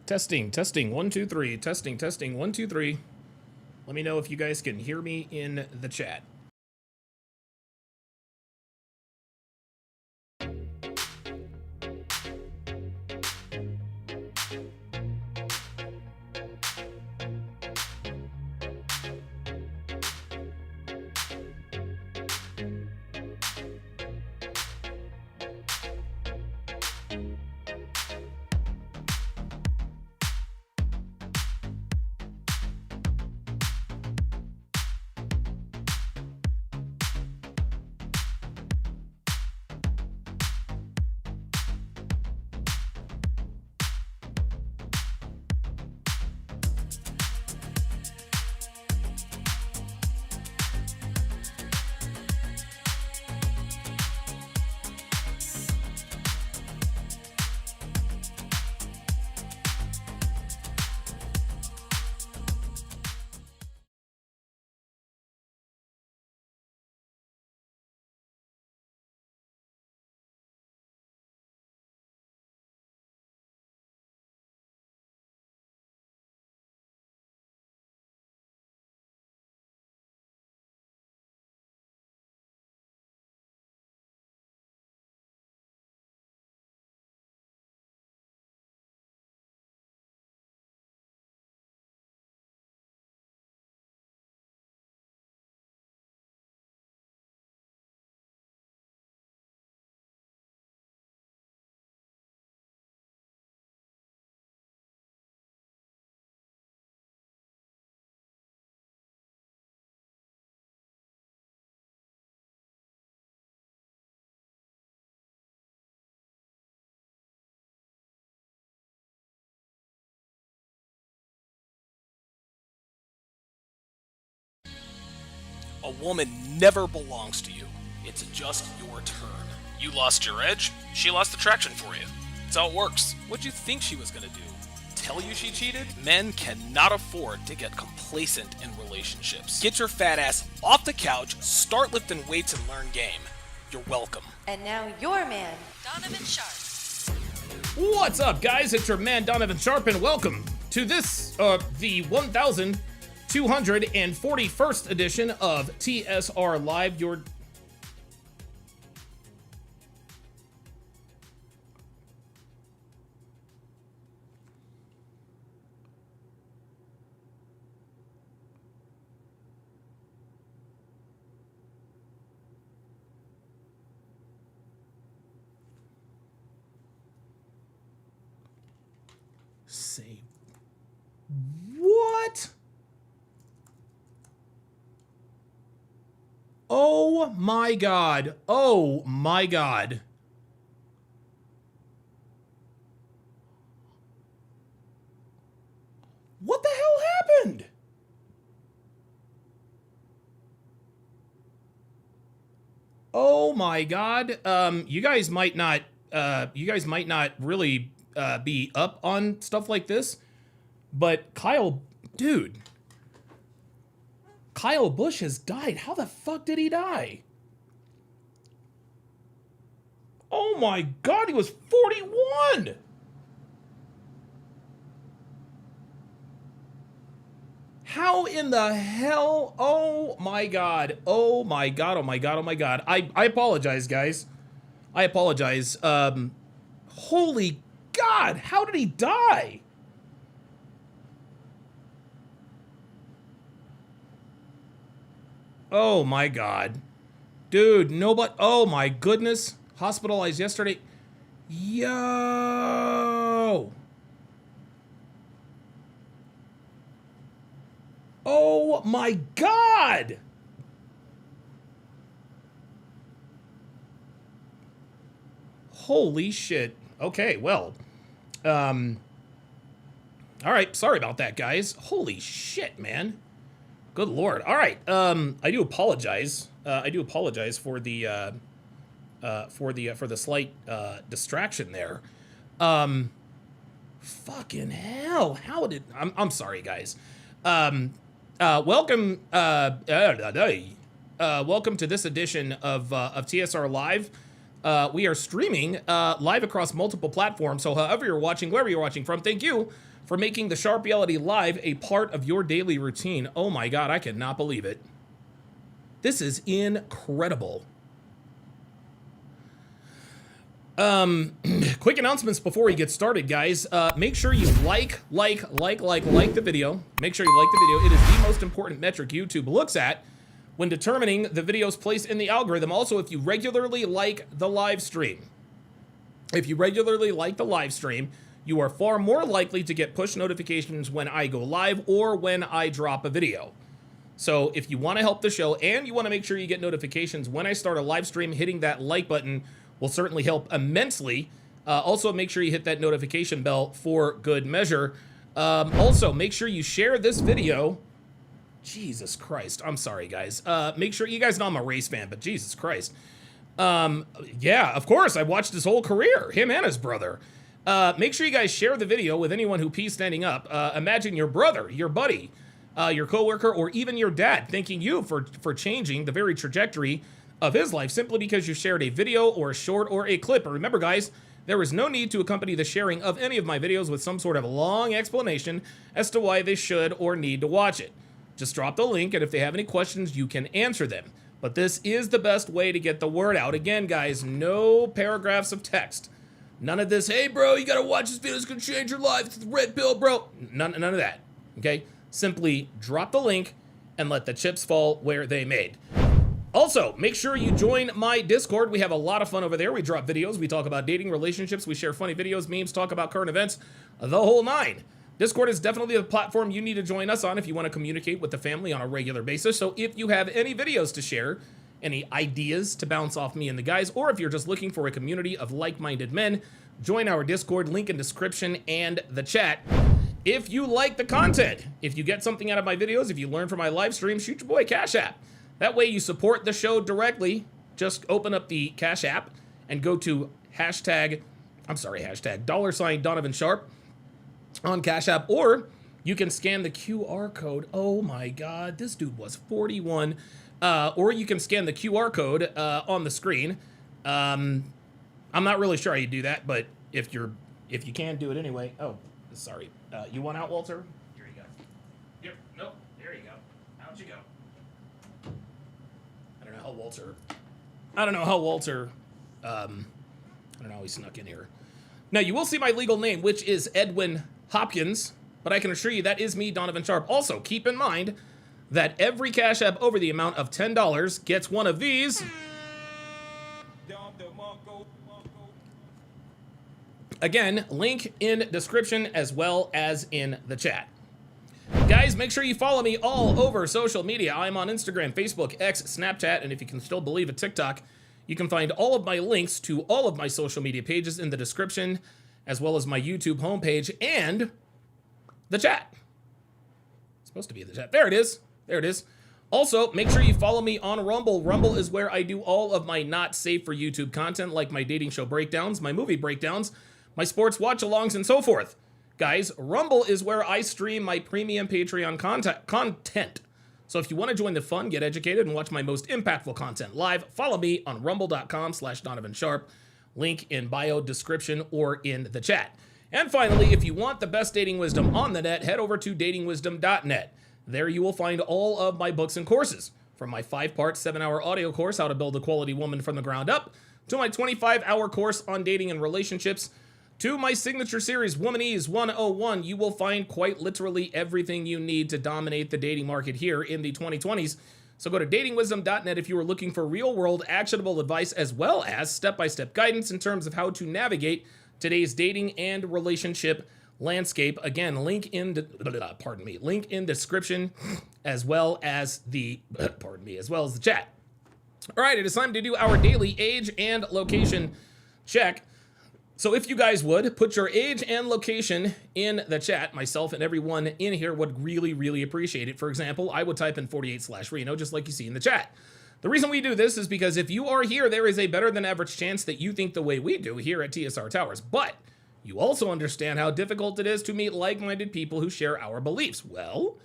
Testing, testing, 1, 2, 3. Testing, testing, 1, 2, 3. Let me know if you guys can hear me in the chat. A woman never belongs to you. It's just your turn. You lost your edge, she lost attraction for you. That's how it works. What'd you think she was gonna do? Tell you she cheated? Men cannot afford to get complacent in relationships. Get your fat ass off the couch, start lifting weights, and learn game. You're welcome. And now your man, Donovan Sharp. What's up, guys? It's your man, Donovan Sharp, and welcome to this, the 1241st edition of TSR Live, your... Say... What? Oh my god. Oh my god. What the hell happened? Oh my god. You guys might not really be up on stuff like this, but Kyle, dude, Kyle Busch has died. How the fuck did he die? Oh my god, he was 41! How in the hell? Oh my god. Oh my god, oh my god, oh my god. I apologize, guys. I apologize. Holy god, how did he die? Oh my god. Dude, nobody... Oh my goodness. Hospitalized yesterday. Yo! Oh my god! Holy shit. Okay, well. Alright, sorry about that, guys. Holy shit, man. Good lord. All right. I do apologize. I do apologize for the slight distraction there. Fucking hell. How did I'm sorry, guys. Welcome welcome to this edition of TSR Live. We are streaming live across multiple platforms. So however you're watching, wherever you're watching from, thank you for making the Sharp Reality Live a part of your daily routine. Oh my God, I cannot believe it. This is incredible. Quick announcements before we get started, guys. Make sure you like the video. Make sure you like the video. It is the most important metric YouTube looks at when determining the video's place in the algorithm. Also, if you regularly like the live stream, you are far more likely to get push notifications when I go live or when I drop a video. So if you want to help the show and you want to make sure you get notifications when I start a live stream, hitting that like button will certainly help immensely. Also, make sure you hit that notification bell for good measure. Also, make sure you share this video. Jesus Christ. I'm sorry, guys. Make sure you guys know I'm a race fan, but Jesus Christ. Yeah, of course. I watched his whole career, him and his brother. Make sure you guys share the video with anyone who pees standing up. Imagine your brother, your buddy, your coworker, or even your dad thanking you for changing the very trajectory of his life simply because you shared a video or a short or a clip. And remember, guys, there is no need to accompany the sharing of any of my videos with some sort of long explanation as to why they should or need to watch it. Just drop the link, and if they have any questions, you can answer them. But this is the best way to get the word out. Again, guys, no paragraphs of text. None of this, hey, bro, you gotta watch this video, it's gonna change your life, it's the red pill, bro. None of that, okay? Simply drop the link and let the chips fall where they may. Also, make sure you join my Discord. We have a lot of fun over there. We drop videos, we talk about dating, relationships, we share funny videos, memes, talk about current events, the whole nine. Discord is definitely the platform you need to join us on if you want to communicate with the family on a regular basis. So if you have any videos to share, any ideas to bounce off me and the guys, or if you're just looking for a community of like-minded men, join our Discord, link in description and the chat. If you like the content, if you get something out of my videos, if you learn from my live stream, shoot your boy Cash App. That way you support the show directly. Just open up the Cash App and go to hashtag $Donovan Sharp on Cash App, or you can scan the QR code. Oh my God, this dude was 41. Or you can scan the QR code on the screen. I'm not really sure how you do that, but if you can do it anyway. Oh, sorry. You want out, Walter? Here you go. Here, nope. There you go. Out you go. I don't know how Walter. I don't know how he snuck in here. Now you will see my legal name, which is Edwin Hopkins, but I can assure you that is me, Donovan Sharp. Also, keep in mind that every Cash App over the amount of $10 gets one of these. Again, link in description as well as in the chat. Guys, make sure you follow me all over social media. I'm on Instagram, Facebook, X, Snapchat, and if you can still believe it, TikTok. You can find all of my links to all of my social media pages in the description, as well as my YouTube homepage and the chat. It's supposed to be in the chat. There it is. There it is. Also, make sure you follow me on Rumble. Rumble is where I do all of my not safe for YouTube content, like my dating show breakdowns, my movie breakdowns, my sports watch-alongs, and so forth. Guys, Rumble is where I stream my premium Patreon content. So if you want to join the fun, get educated, and watch my most impactful content live, follow me on rumble.com/Donovan Sharp. Link in bio, description, or in the chat. And finally, if you want the best dating wisdom on the net, head over to datingwisdom.net. There you will find all of my books and courses, from my 5-part, 7-hour audio course, How to Build a Quality Woman from the Ground Up, to my 25-hour course on dating and relationships, to my signature series, Womanese 101. You will find quite literally everything you need to dominate the dating market here in the 2020s. So go to datingwisdom.net if you are looking for real-world actionable advice, as well as step-by-step guidance in terms of how to navigate today's dating and relationship landscape. Again, link in description, as well as the chat. All right, it is time to do our daily age and location check. So if you guys would put your age and location in the chat, myself and everyone in here would really, really appreciate it. For example, I would type in 48/Reno, just like you see in the chat. The reason we do this is because if you are here, there is a better than average chance that you think the way we do here at TSR Towers. But you also understand how difficult it is to meet like-minded people who share our beliefs. Well,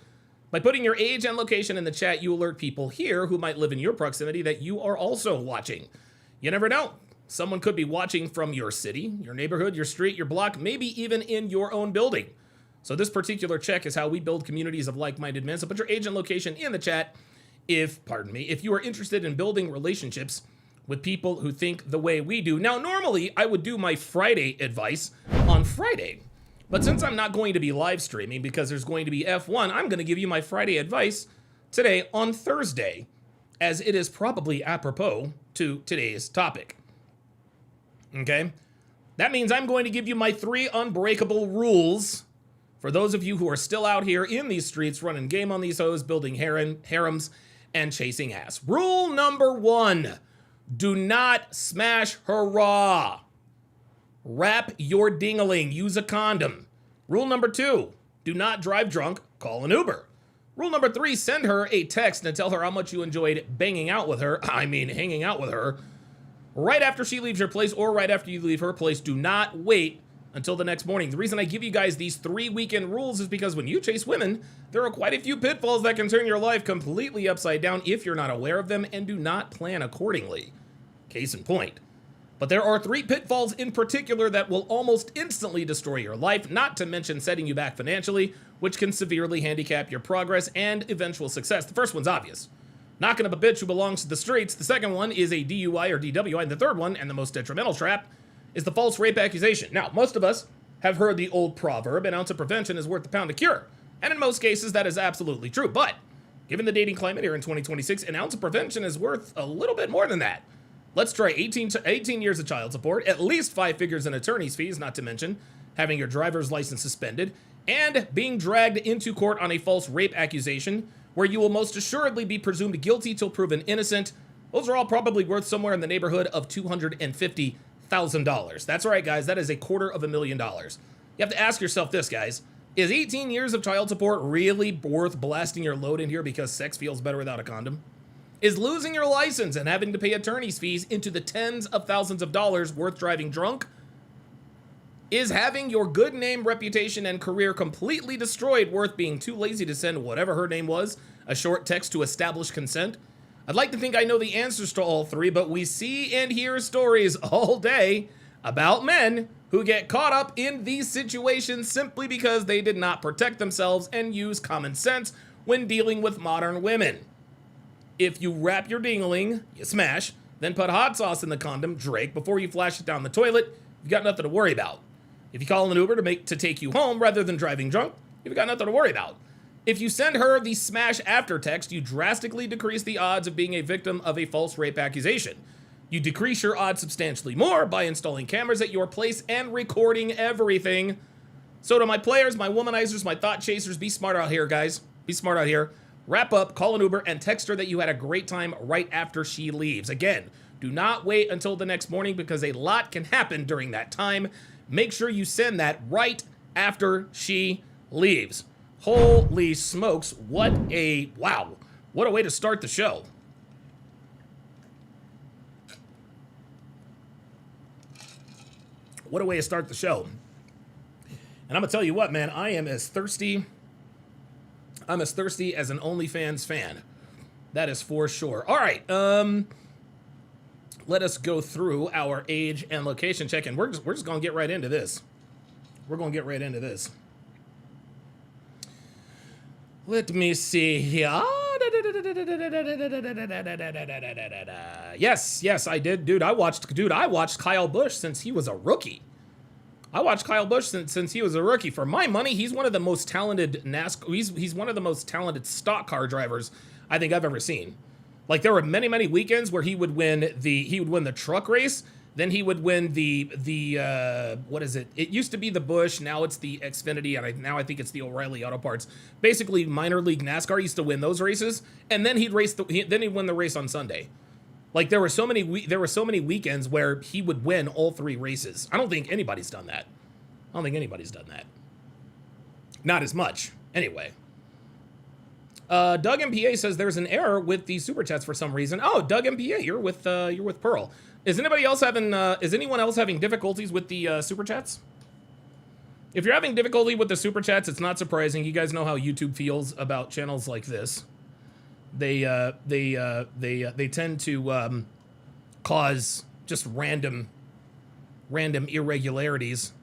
by putting your age and location in the chat, you alert people here who might live in your proximity that you are also watching. You never know. Someone could be watching from your city, your neighborhood, your street, your block, maybe even in your own building. So this particular check is how we build communities of like-minded men. So put your age and location in the chat if you are interested in building relationships with people who think the way we do. Now, normally I would do my Friday advice on Friday, but since I'm not going to be live streaming because there's going to be F1, I'm going to give you my Friday advice today on Thursday, as it is probably apropos to today's topic. Okay? That means I'm going to give you my 3 unbreakable rules for those of you who are still out here in these streets running game on these hoes, building harems, and chasing ass. Rule number 1, do not smash hurrah. Wrap your ding-a-ling, use a condom. Rule number 2, do not drive drunk, call an Uber. Rule number 3, send her a text and tell her how much you enjoyed hanging out with her, right after she leaves your place or right after you leave her place. Do not wait until the next morning. The reason I give you guys these 3 weekend rules is because when you chase women, there are quite a few pitfalls that can turn your life completely upside down if you're not aware of them and do not plan accordingly. Case in point. But there are 3 pitfalls in particular that will almost instantly destroy your life, not to mention setting you back financially, which can severely handicap your progress and eventual success. The first one's obvious. Knocking up a bitch who belongs to the streets. The second one is a DUI or DWI. And the third one, and the most detrimental trap, is the false rape accusation. Now, most of us have heard the old proverb, an ounce of prevention is worth a pound of cure. And in most cases, that is absolutely true. But given the dating climate here in 2026, an ounce of prevention is worth a little bit more than that. Let's try 18 years of child support, at least 5 figures in attorney's fees, not to mention having your driver's license suspended, and being dragged into court on a false rape accusation, where you will most assuredly be presumed guilty till proven innocent. Those are all probably worth somewhere in the neighborhood of $250,000. That's right, guys. That is $250,000. You have to ask yourself this, guys. Is 18 years of child support really worth blasting your load in here because sex feels better without a condom? Is losing your license and having to pay attorney's fees into the tens of thousands of dollars worth driving drunk? Is having your good name, reputation, and career completely destroyed worth being too lazy to send whatever her name was a short text to establish consent? I'd like to think I know the answers to all 3, but we see and hear stories all day about men who get caught up in these situations simply because they did not protect themselves and use common sense when dealing with modern women. If you wrap your ding-a-ling, you smash, then put hot sauce in the condom, Drake, before you flash it down the toilet, you've got nothing to worry about. If you call an Uber to take you home rather than driving drunk, you've got nothing to worry about. If you send her the smash after text, you drastically decrease the odds of being a victim of a false rape accusation. You decrease your odds substantially more by installing cameras at your place and recording everything. So to my players, my womanizers, my thought chasers, be smart out here, guys. Be smart out here. Wrap up, call an Uber, and text her that you had a great time right after she leaves. Again, do not wait until the next morning because a lot can happen during that time. Make sure you send that right after she leaves. Holy smokes, what a way to start the show. What a way to start the show. And I'm gonna tell you what, man, I am as thirsty as an OnlyFans fan. That is for sure. All right, let us go through our age and location check, and we're just gonna get right into this. We're gonna get right into this. Let me see here. Yes, I did, dude. I watched Kyle Busch since he was a rookie. I watched Kyle Busch since he was a rookie. For my money, he's one of the most talented he's one of the most talented stock car drivers I think I've ever seen. Like, there were many weekends where he would win the truck race, then he would win the what is it? It used to be the Busch, now it's the Xfinity, and now I think it's the O'Reilly Auto Parts. Basically, minor league NASCAR used to win those races, and then he'd win the race on Sunday. Like, there were so many weekends where he would win all 3 races. I don't think anybody's done that. Not as much. Anyway. Doug MPA says there's an error with the super chats for some reason. Oh, Doug MPA, you're with Pearl. Is anyone else having difficulties with the super chats? If you're having difficulty with the super chats, it's not surprising. You guys know how YouTube feels about channels like this. They tend to cause just random irregularities.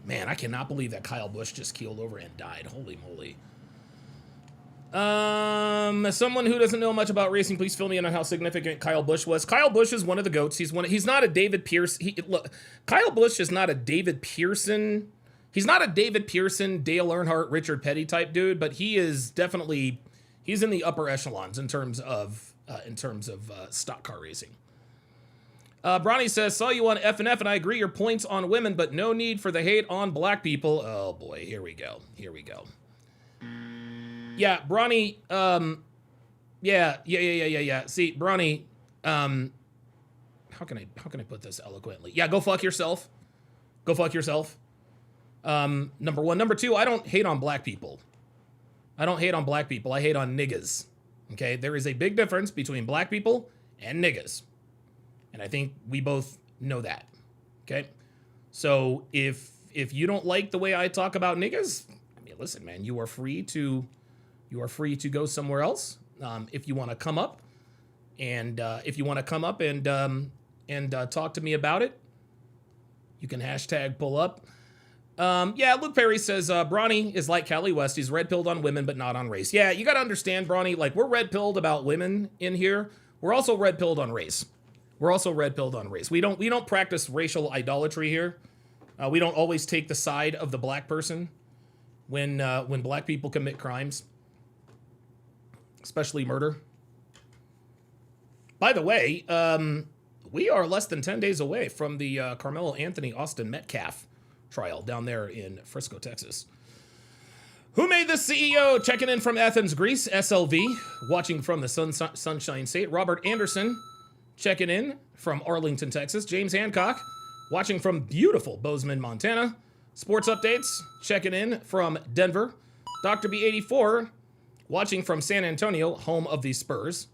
Man, I cannot believe that Kyle Busch just keeled over and died. Holy moly. Someone who doesn't know much about racing, please fill me in on how significant Kyle Busch was. Kyle Busch is one of the GOATs. He's not a David Pierce. Look, Kyle Busch is not a David Pearson. He's not a David Pearson, Dale Earnhardt, Richard Petty type dude, but he is definitely, he's in the upper echelons in terms of stock car racing. Bronny says, saw you on F&F and I agree your points on women, but no need for the hate on black people. Oh boy, here we go. Yeah, Bronny, yeah. See, Bronny, how can I put this eloquently? Yeah, go fuck yourself. Number one. Number two, I don't hate on black people. I hate on niggas. Okay, there is a big difference between black people and niggas. And I think we both know that. Okay? So if you don't like the way I talk about niggas, I mean, listen, man, you are free to go somewhere else. If you want to come up and talk to me about it, you can hashtag pull up. Yeah, Luke Perry says, Bronny is like Cali West. He's red-pilled on women, but not on race. Yeah, you got to understand, Bronny, like, we're red-pilled about women in here. We're also red-pilled on race. We don't practice racial idolatry here. We don't always take the side of the black person when black people commit crimes, especially murder. By the way, we are less than 10 days away from the Carmelo Anthony Austin Metcalf trial down there in Frisco, Texas. Who made this CEO? Checking in from Athens, Greece. SLV, watching from the Sunshine State. Robert Anderson, checking in from Arlington, Texas. James Hancock, watching from beautiful Bozeman, Montana. Sports updates, checking in from Denver. Dr. B84, watching from San Antonio, home of the Spurs.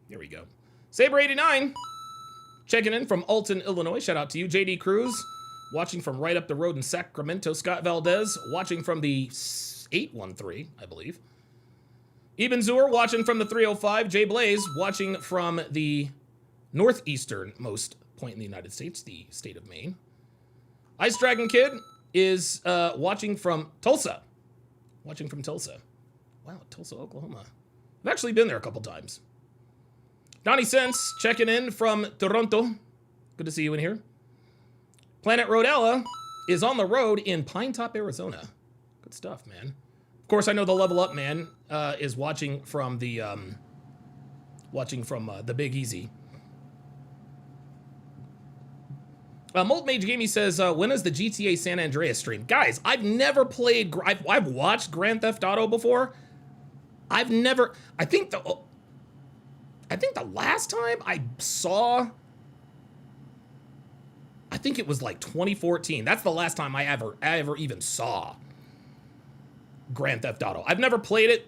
Here we go. Saber89, checking in from Alton, Illinois. Shout out to you. JD Cruz, watching from right up the road in Sacramento. Scott Valdez, watching from the 813, I believe. Eben Zur, watching from the 305. Jay Blaze, watching from the northeasternmost point in the United States, the state of Maine. Ice Dragon Kid is watching from Tulsa. Wow, Tulsa, Oklahoma. I've actually been there a couple times. Donnie Sense, checking in from Toronto. Good to see you in here. Planet Rodella is on the road in Pine Top, Arizona. Good stuff, man. Of course, I know the Level Up man is watching from the Big Easy. Molt Mage Gamey says, when is the GTA San Andreas stream? Guys, I've never played, I've watched Grand Theft Auto before. I think the last time I saw, I think it was like 2014. That's the last time I ever even saw Grand Theft Auto. I've never played it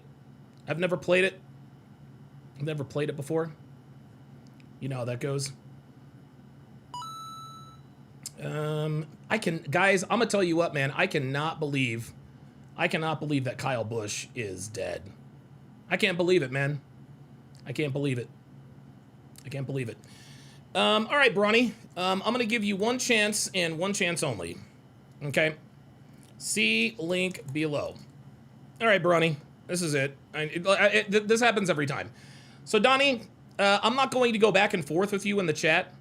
before. You know how that goes. Guys, I'm gonna tell you what, man. I cannot believe that Kyle Busch is dead. I can't believe it, man. I can't believe it. All right, Bronny. I'm gonna give you one chance and one chance only. Okay? See link below. All right, Bronny. This is it. This happens every time. So, Donnie, I'm not going to go back and forth with you in the chat.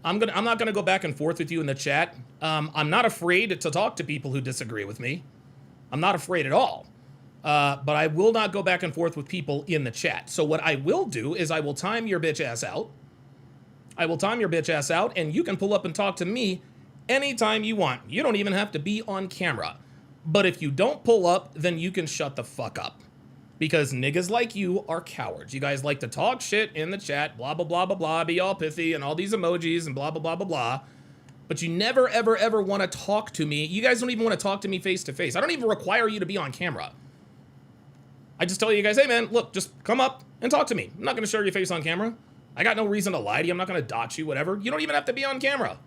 I'm not gonna go back and forth with you in the chat. I'm not afraid to talk to people who disagree with me. I'm not afraid at all. But I will not go back and forth with people in the chat. So what I will do is I will time your bitch ass out. And you can pull up and talk to me anytime you want. You don't even have to be on camera. But if you don't pull up, then you can shut the fuck up. Because niggas like you are cowards. You guys like to talk shit in the chat, blah, blah, blah, blah, blah, be all pithy and all these emojis and blah, blah, blah, blah, blah. But you never, ever, ever want to talk to me. You guys don't even want to talk to me face to face. I don't even require you to be on camera. I just tell you guys, hey man, look, just come up and talk to me. I'm not going to show your face on camera. I got no reason to lie to you. I'm not going to dot you, whatever. You don't even have to be on camera.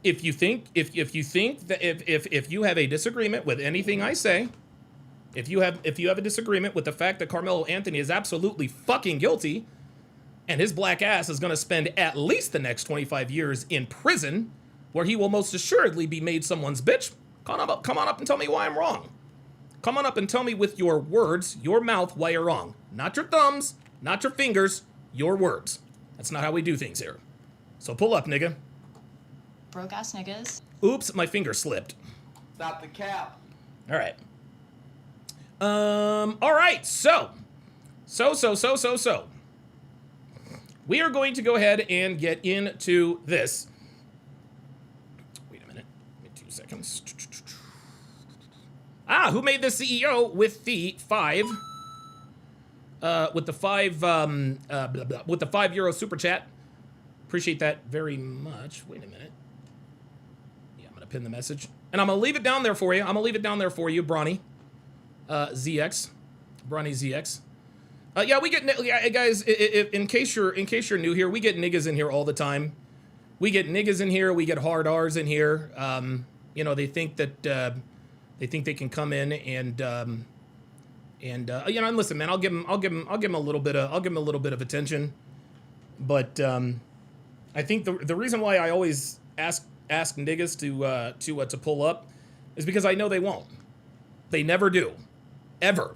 if you think that if you have a disagreement with anything I say, if you have a disagreement with the fact that Carmelo Anthony is absolutely fucking guilty, and his black ass is going to spend at least the next 25 years in prison, where he will most assuredly be made someone's bitch, come on up and tell me why I'm wrong. Come on up and tell me with your words, your mouth, why you're wrong. Not your thumbs, not your fingers, your words. That's not how we do things here. So pull up, nigga. Broke ass niggas. Oops, my finger slipped. Stop the cap. All right. All right, so. We are going to go ahead and get into this. Wait a minute. Give me 2 seconds. Who made the CEO with the €5 super chat? Appreciate that very much. Wait a minute. Yeah, I'm gonna pin the message, and I'm gonna leave it down there for you. Bronny, ZX, Bronny ZX. Yeah, we get guys. In case you're new here, we get niggas in here all the time. We get niggas in here. We get hard R's in here. You know, they think that they can come in and you know. And listen, man, I'll give them a little bit of attention. But I think the reason why I always ask niggas to pull up is because I know they won't. They never do, ever.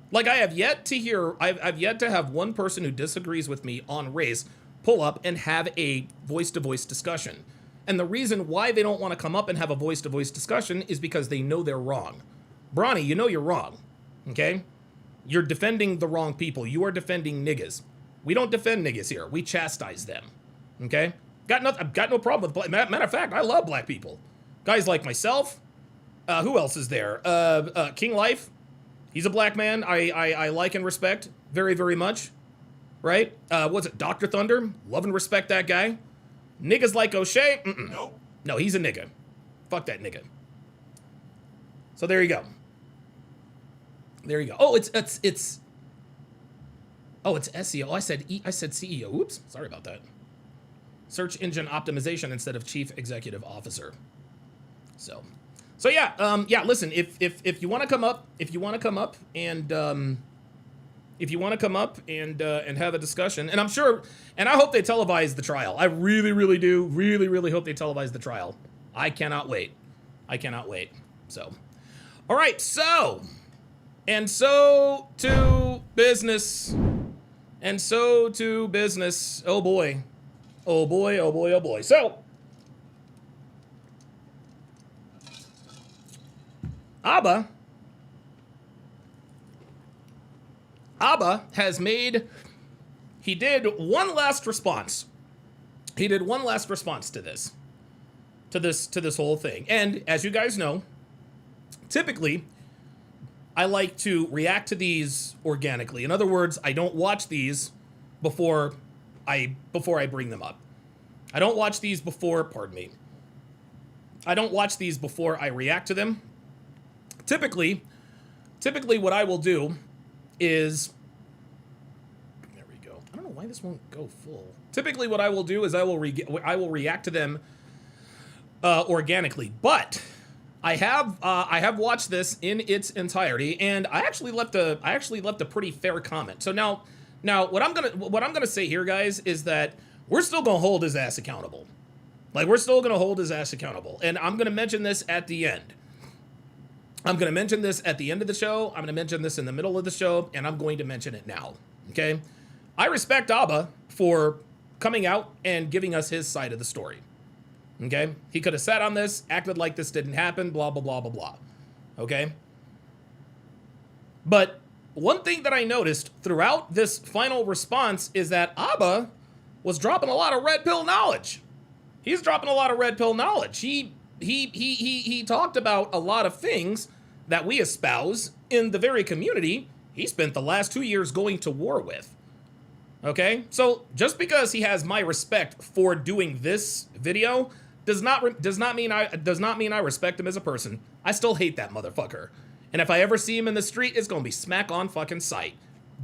Like, I've yet to have one person who disagrees with me on race pull up and have a voice-to-voice discussion. And the reason why they don't want to come up and have a voice-to-voice discussion is because they know they're wrong. Bronny, you know you're wrong, okay? You're defending the wrong people. You are defending niggas. We don't defend niggas here. We chastise them, okay? I've got no problem with black. Matter of fact, I love black people. Guys like myself. Who else is there? King Life. He's a black man I like and respect very, very much, right? What's it, Dr. Thunder? Love and respect that guy. Niggas like O'Shea? Nope. No, he's a nigga. Fuck that nigga. So there you go. There you go. Oh, it's SEO. I said CEO. Oops, sorry about that. Search engine optimization instead of chief executive officer. So yeah, listen, if you want to come up, and have a discussion, and I'm sure, and I hope they televise the trial. I really do, really hope they televise the trial. I cannot wait. So, all right, so to business. Oh boy. So, Abba has made, he did one last response. He did one last response to this whole thing. And as you guys know, typically I like to react to these organically. In other words, I don't watch these before I bring them up. I don't watch these before, I don't watch these before I react to them. Typically what I will do is, there we go. I don't know why this won't go full. Typically what I will do is I will react to them organically, but I have watched this in its entirety, and I actually left a pretty fair comment. So now what I'm gonna say here, guys, is that we're still gonna hold his ass accountable. Like, we're still gonna hold his ass accountable, and I'm gonna mention this at the end. I'm going to mention this at the end of the show. I'm going to mention this in the middle of the show, and I'm going to mention it now, okay? I respect Abba for coming out and giving us his side of the story, okay? He could have sat on this, acted like this didn't happen, blah, blah, blah, blah, blah, okay? But one thing that I noticed throughout this final response is that Abba was dropping a lot of red pill knowledge. He's dropping a lot of red pill knowledge. He talked about a lot of things that we espouse in the very community he spent the last 2 years going to war with. Okay? So just because he has my respect for doing this video does not mean I respect him as a person. I still hate that motherfucker. And if I ever see him in the street, it's gonna be smack on fucking sight.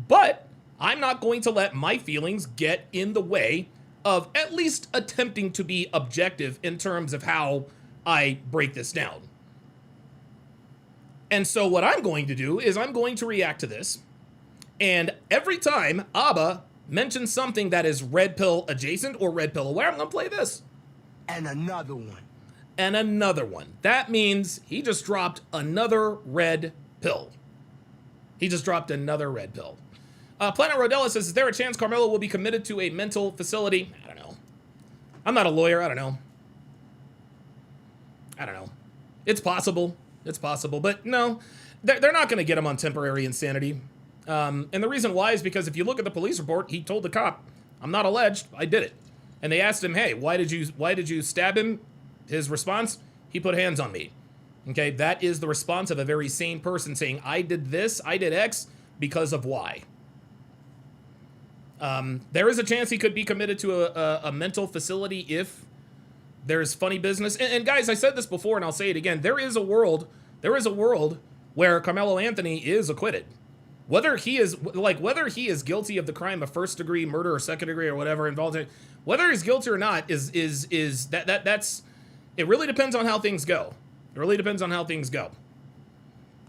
But I'm not going to let my feelings get in the way of at least attempting to be objective in terms of how I break this down. And so what I'm going to do is I'm going to react to this. And every time Abba mentions something that is red pill adjacent or red pill aware, I'm going to play this. And another one. And another one. That means he just dropped another red pill. He just dropped another red pill. Planet Rodella says, is there a chance Carmelo will be committed to a mental facility? I don't know. I'm not a lawyer. I don't know. It's possible. It's possible. But no, they're not going to get him on temporary insanity. And the reason why is because if you look at the police report, he told the cop, I'm not alleged. I did it. And they asked him, hey, why did you stab him? His response, he put hands on me. Okay, that is the response of a very sane person saying, I did this, I did X because of Y. There is a chance he could be committed to a mental facility if there's funny business. And guys, I said this before and I'll say it again. There is a world where Carmelo Anthony is acquitted. Whether he is guilty of the crime of first degree murder or second degree or whatever involved in, whether he's guilty or not that's it really depends on how things go. It really depends on how things go.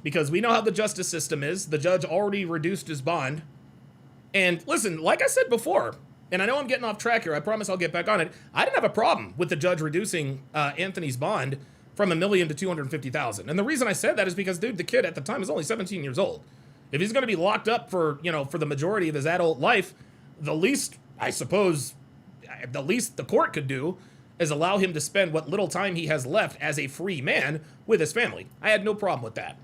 Because we know how the justice system is. The judge already reduced his bond. And listen, like I said before, and I know I'm getting off track here, I promise I'll get back on it. I didn't have a problem with the judge reducing Anthony's bond from $1 million to $250,000. And the reason I said that is because, dude, the kid at the time is only 17 years old. If he's going to be locked up for the majority of his adult life, the least the court could do is allow him to spend what little time he has left as a free man with his family. I had no problem with that.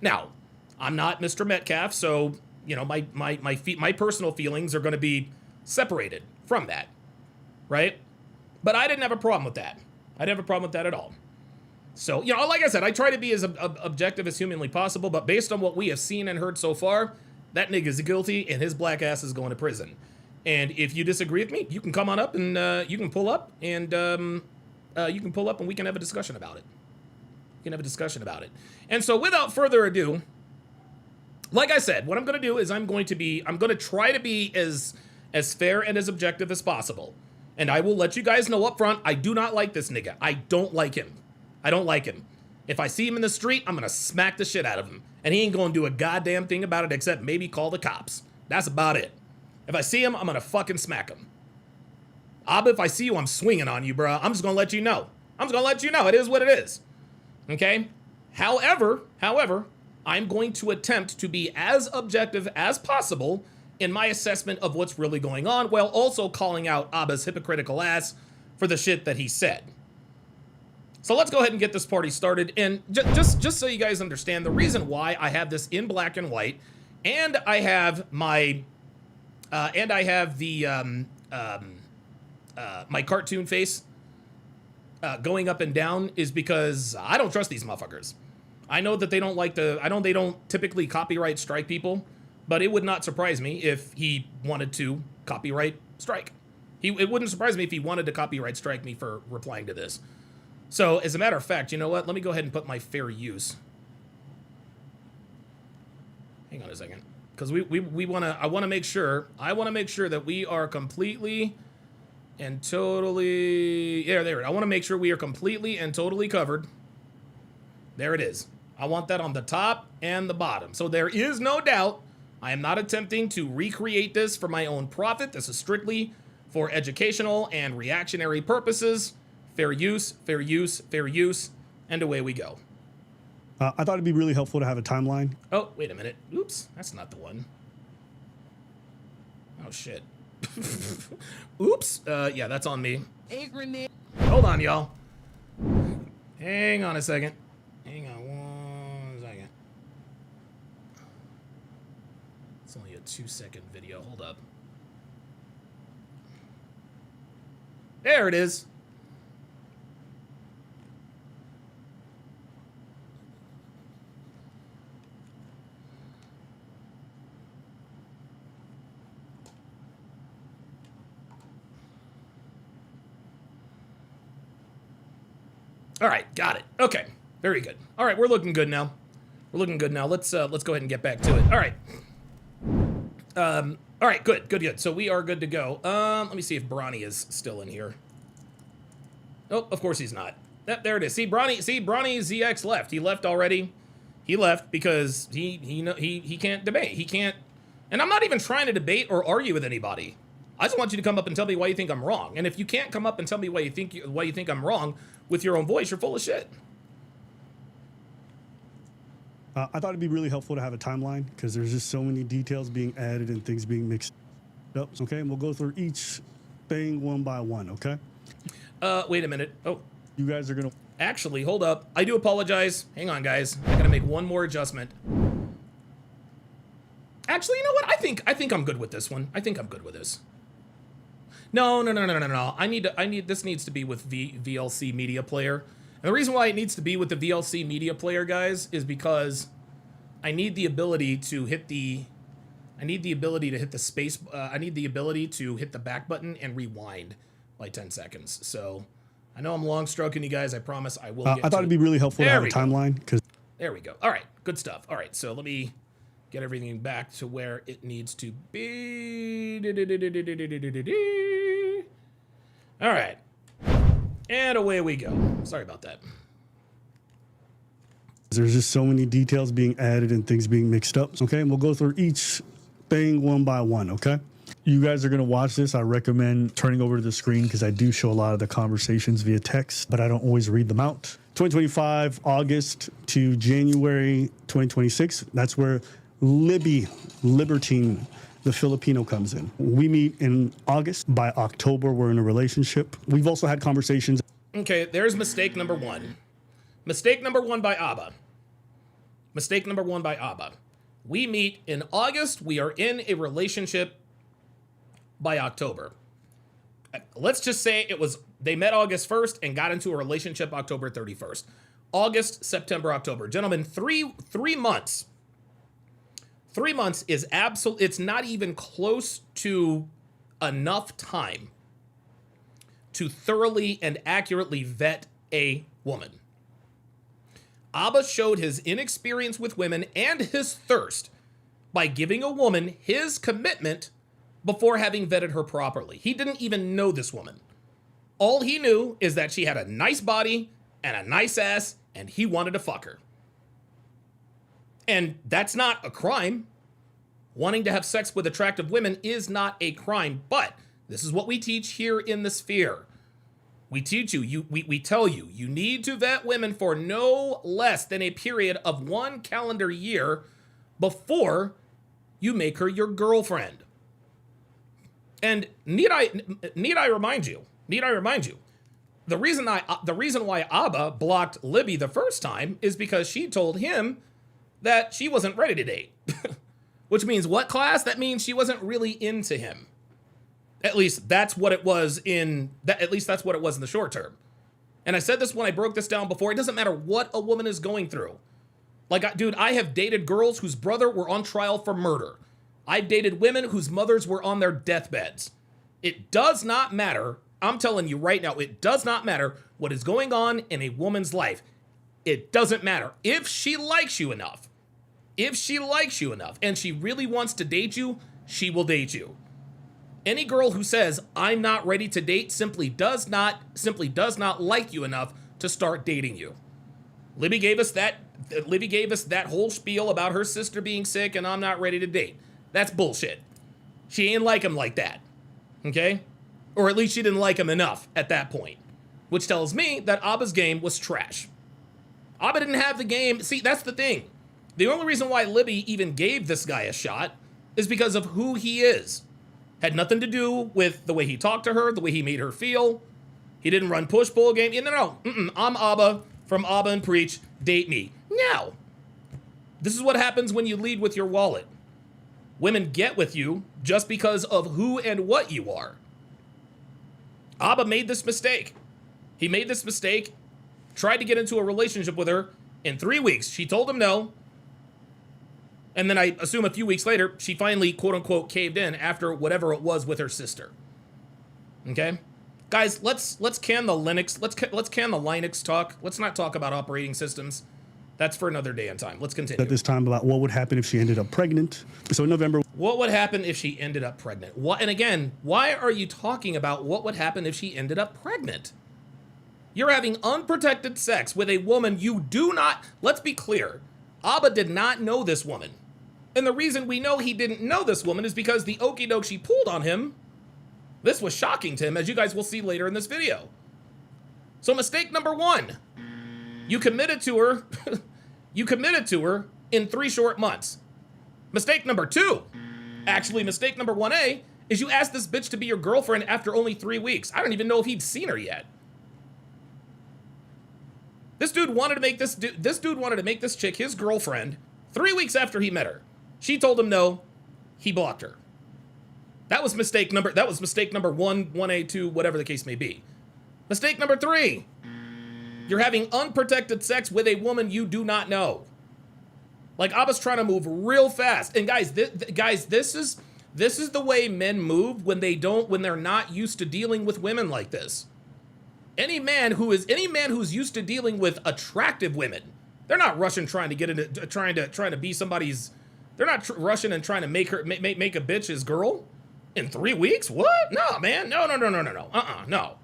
Now, I'm not Mr. Metcalf, so my personal feelings are going to be separated from that, right? But I didn't have a problem with that. I didn't have a problem with that at all. So, like I said, I try to be as objective as humanly possible, but based on what we have seen and heard so far, that nigga's guilty and his black ass is going to prison. And if you disagree with me, you can come on up and you can pull up and we can have a discussion about it. And so without further ado, like I said, what I'm going to do is I'm going to try to be as fair and as objective as possible. And I will let you guys know up front, I do not like this nigga. I don't like him. If I see him in the street, I'm going to smack the shit out of him. And he ain't going to do a goddamn thing about it except maybe call the cops. That's about it. If I see him, I'm going to fucking smack him. Abba, if I see you, I'm swinging on you, bro. I'm just going to let you know. It is what it is. Okay? However, I'm going to attempt to be as objective as possible in my assessment of what's really going on, while also calling out Abba's hypocritical ass for the shit that he said. So let's go ahead and get this party started. And just so you guys understand, the reason why I have this in black and white, and I have my, my cartoon face going up and down is because I don't trust these motherfuckers. I know that they don't typically copyright strike people, but it would not surprise me if he wanted to copyright strike. It wouldn't surprise me if he wanted to copyright strike me for replying to this. So, as a matter of fact, you know what? Let me go ahead and put my fair use. Hang on a second, because I want to make sure that we are completely and totally, there. I want to make sure we are completely and totally covered. There it is. I want that on the top and the bottom. So there is no doubt I am not attempting to recreate this for my own profit. This is strictly for educational and reactionary purposes. Fair use, and away we go. I thought it'd be really helpful to have a timeline. Oh, wait a minute. Oops, that's not the one. Oh, shit. Oops. Yeah, that's on me. Hold on, y'all. Hang on a second. Hang on 1 second. It's only a 2-second video. Hold up. There it is. All right, got it. Okay, very good. All right, we're looking good now. Let's go ahead and get back to it. All right. All right, good. So we are good to go. Let me see if Bronny is still in here. Oh, of course he's not. There it is. See, Bronny ZX left. He left already. He left because he can't debate. He can't. And I'm not even trying to debate or argue with anybody. I just want you to come up and tell me why you think I'm wrong. And if you can't come up and tell me why you think I'm wrong with your own voice, you're full of shit. I thought it'd be really helpful to have a timeline because there's just so many details being added and things being mixed up. Okay, and we'll go through each thing one by one. Okay. Wait a minute. Oh, you guys are gonna. Actually, hold up. I do apologize. Hang on, guys. I gotta make one more adjustment. Actually, you know what? I think I'm good with this one. I think I'm good with this. No. This needs to be with VLC Media Player. And the reason why it needs to be with the VLC Media Player, guys, is because I need the ability to hit the space. I need the ability to hit the back button and rewind like 10 seconds. So I know I'm long stroking you guys. I promise I will. I thought it'd be really helpful to have a timeline because. There we go. All right, good stuff. All right, so let me get everything back to where it needs to be. All right. And away we go. Sorry about that. There's just so many details being added and things being mixed up. Okay, and we'll go through each thing one by one. Okay. You guys are going to watch this. I recommend turning over to the screen because I do show a lot of the conversations via text, but I don't always read them out. 2025, August to January 2026. That's where Libertine, the Filipino, comes in. We meet in August. By October, we're in a relationship. We've also had conversations. Okay, there's mistake number one. Mistake number one by Abba. Mistake number one by Abba. We meet in August. We are in a relationship by October. Let's just say they met August 1st and got into a relationship October 31st. August, September, October. Gentlemen, three months. 3 months is it's not even close to enough time to thoroughly and accurately vet a woman. Abba showed his inexperience with women and his thirst by giving a woman his commitment before having vetted her properly. He didn't even know this woman. All he knew is that she had a nice body and a nice ass, and he wanted to fuck her. And that's not a crime. Wanting to have sex with attractive women is not a crime, but this is what we teach here in the sphere. We teach you, we tell you, you need to vet women for no less than a period of 1 calendar year before you make her your girlfriend. And need I remind you, the reason why Abba blocked Libby the first time is because she told him that she wasn't ready to date. Which means what, class? That means she wasn't really into him. At least that's what it was in the short term. And I said this when I broke this down before. It doesn't matter what a woman is going through. Like, dude, I have dated girls whose brother were on trial for murder. I've dated women whose mothers were on their deathbeds. It does not matter. I'm telling you right now, it does not matter what is going on in a woman's life. It doesn't matter. If she likes you enough, and she really wants to date you, she will date you. Any girl who says, I'm not ready to date, simply does not like you enough to start dating you. Libby gave us that whole spiel about her sister being sick and I'm not ready to date. That's bullshit. She ain't like him like that. Okay? Or at least she didn't like him enough at that point. Which tells me that Abba's game was trash. Abba didn't have the game. See, that's the thing. The only reason why Libby even gave this guy a shot is because of who he is. Had nothing to do with the way he talked to her, the way he made her feel. He didn't run push-pull game. No. I'm Abba from Abba and Preach. Date me. Now, this is what happens when you lead with your wallet. Women get with you just because of who and what you are. Abba made this mistake. He made this mistake, tried to get into a relationship with her in 3 weeks. She told him no. And then I assume a few weeks later, she finally, quote unquote, caved in after whatever it was with her sister. Okay? Guys, let's can the Linux, let's can the Linux talk. Let's not talk about operating systems. That's for another day and time. Let's continue. At this time about what would happen if she ended up pregnant. So in November, What would happen if she ended up pregnant? What? And again, why are you talking about what would happen if she ended up pregnant? You're having unprotected sex with a woman you do not, let's be clear, Abba did not know this woman. And the reason we know he didn't know this woman is because the okie doke she pulled on him, this was shocking to him, as you guys will see later in this video. So mistake number one, you committed to her, you committed to her in 3 short months. Mistake number two, actually mistake number 1A, is you asked this bitch to be your girlfriend after only 3 weeks. I don't even know if he'd seen her yet. This dude wanted to make this dude wanted to make this chick his girlfriend 3 weeks after he met her. She told him no, he blocked her. That was mistake number 1, 1A, 2, whatever the case may be. Mistake number 3. You're having unprotected sex with a woman you do not know. Like, Abba's trying to move real fast. And guys, this is the way men move when they're not used to dealing with women like this. Any man who's used to dealing with attractive women, they're not rushing trying to get into trying to be somebody's. They're not rushing and trying to make a bitch his girl in 3 weeks. What? No, man. No.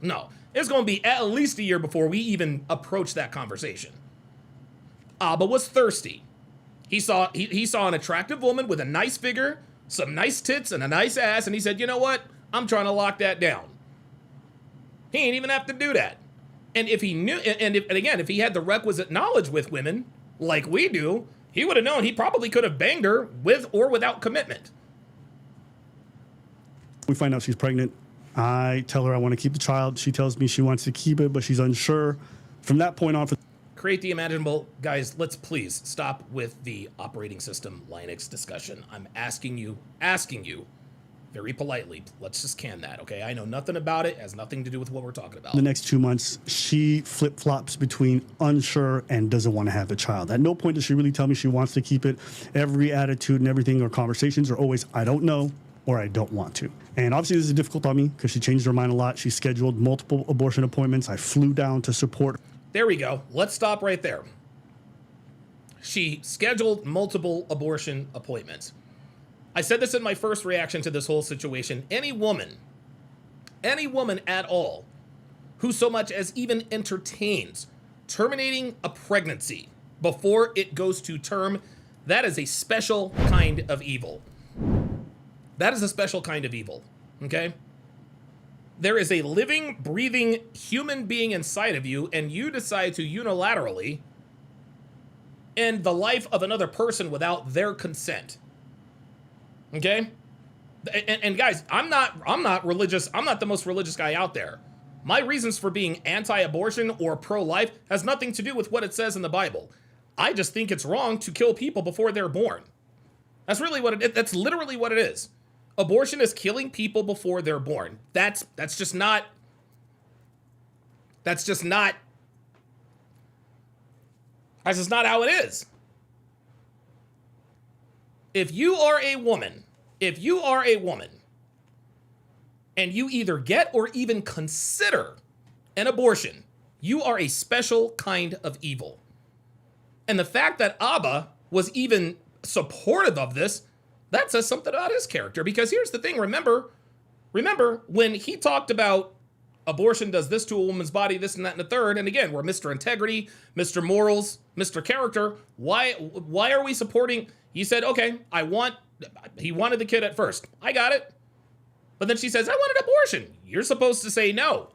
No. It's gonna be at least a year before we even approach that conversation. Abba was thirsty. He saw an attractive woman with a nice figure, some nice tits, and a nice ass, and he said, "You know what? I'm trying to lock that down." He ain't even have to do that. And if he knew, and if he had the requisite knowledge with women, like we do, he would have known he probably could have banged her with or without commitment. we find out she's pregnant. I tell her I want to keep the child. She tells me she wants to keep it, but she's unsure. From that point on, Create the imaginable. Guys, let's please stop with the operating system Linux discussion. I'm asking you very politely. Let's just can that, okay? I know nothing about it. It has nothing to do with what we're talking about. the next 2 months, she flip-flops between unsure and doesn't want to have the child. At no point does she really tell me she wants to keep it. Every attitude and everything or conversations are always, I don't know, or I don't want to. And obviously this is difficult on me because she changed her mind a lot. She scheduled multiple abortion appointments. I flew down to support. There we go. Let's stop right there. She scheduled multiple abortion appointments. I said this in my first reaction to this whole situation. Any woman at all who so much as even entertains terminating a pregnancy before it goes to term, that is a special kind of evil. That is a special kind of evil, okay? There is a living, breathing human being inside of you, and you decide to unilaterally end the life of another person without their consent. Okay? And guys, I'm not religious. I'm not the most religious guy out there. My reasons for being anti-abortion or pro-life has nothing to do with what it says in the Bible. I just think it's wrong to kill people before they're born. That's really what it is. That's literally what it is. Abortion is killing people before they're born. That's just not how it is. If you are a woman and you either get or even consider an abortion, you are a special kind of evil. And the fact that Abba was even supportive of this, that says something about his character. Because here's the thing, remember when he talked about abortion does this to a woman's body, this and that and the third, and again, we're Mr. Integrity, Mr. Morals, Mr. Character. Why are we supporting? He said, okay, he wanted the kid at first. I got it. But then she says, I want an abortion. You're supposed to say no.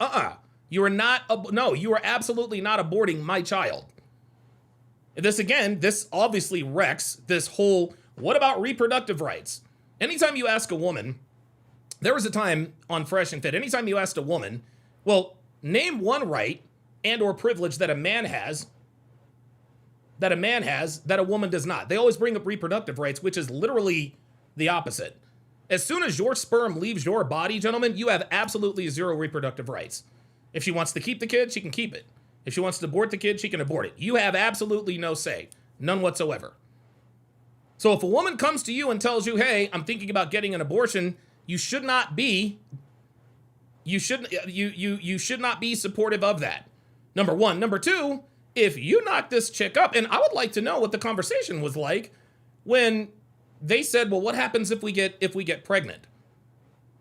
You are absolutely not aborting my child. This obviously wrecks this whole, what about reproductive rights? Anytime you ask a woman, there was a time on Fresh and Fit, anytime you asked a woman, well, name one right and or privilege that a man has that a woman does not. They always bring up reproductive rights, which is literally the opposite. As soon as your sperm leaves your body, gentlemen, you have absolutely zero reproductive rights. If she wants to keep the kid, she can keep it. If she wants to abort the kid, she can abort it. You have absolutely no say, none whatsoever. So if a woman comes to you and tells you, hey, I'm thinking about getting an abortion, you should not be supportive of that. Number one. Number two, if you knock this chick up, and I would like to know what the conversation was like when they said, well, what happens if we get pregnant,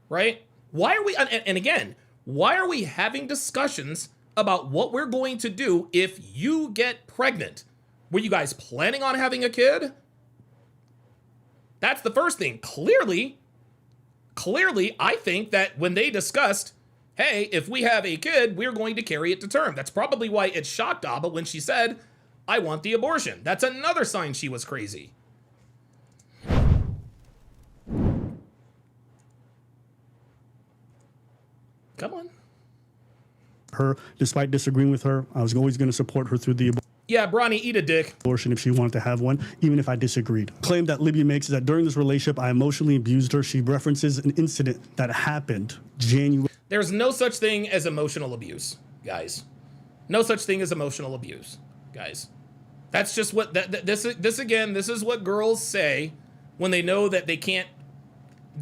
right? Why are we, and again, why are we having discussions about what we're going to do if you get pregnant? Were you guys planning on having a kid? That's the first thing. Clearly, I think that when they discussed, hey, if we have a kid, we're going to carry it to term. That's probably why it shocked Abba when she said, I want the abortion. That's another sign she was crazy. Come on. Her, despite disagreeing with her, I was always going to support her through the Yeah, Bronny, eat a dick. abortion if she wanted to have one, even if I disagreed. Claim that Libby makes is that during this relationship, I emotionally abused her. She references an incident that happened January. There's no such thing as emotional abuse, guys. No such thing as emotional abuse, guys. That's just what this is what girls say when they know that they can't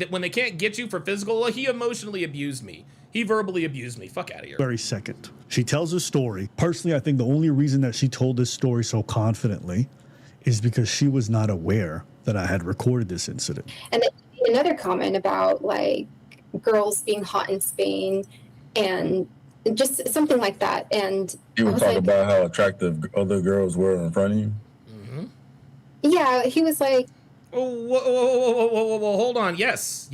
when they can't get you for physical. Well, he emotionally abused me. He verbally abused me. Fuck out of here. Very second. She tells a story. Personally, I think the only reason that she told this story so confidently is because she was not aware that I had recorded this incident. And then another comment about like girls being hot in Spain and just something like that. And he would talk about how attractive other girls were in front of you. Mm-hmm. Yeah, he was like, whoa, hold on. Yes,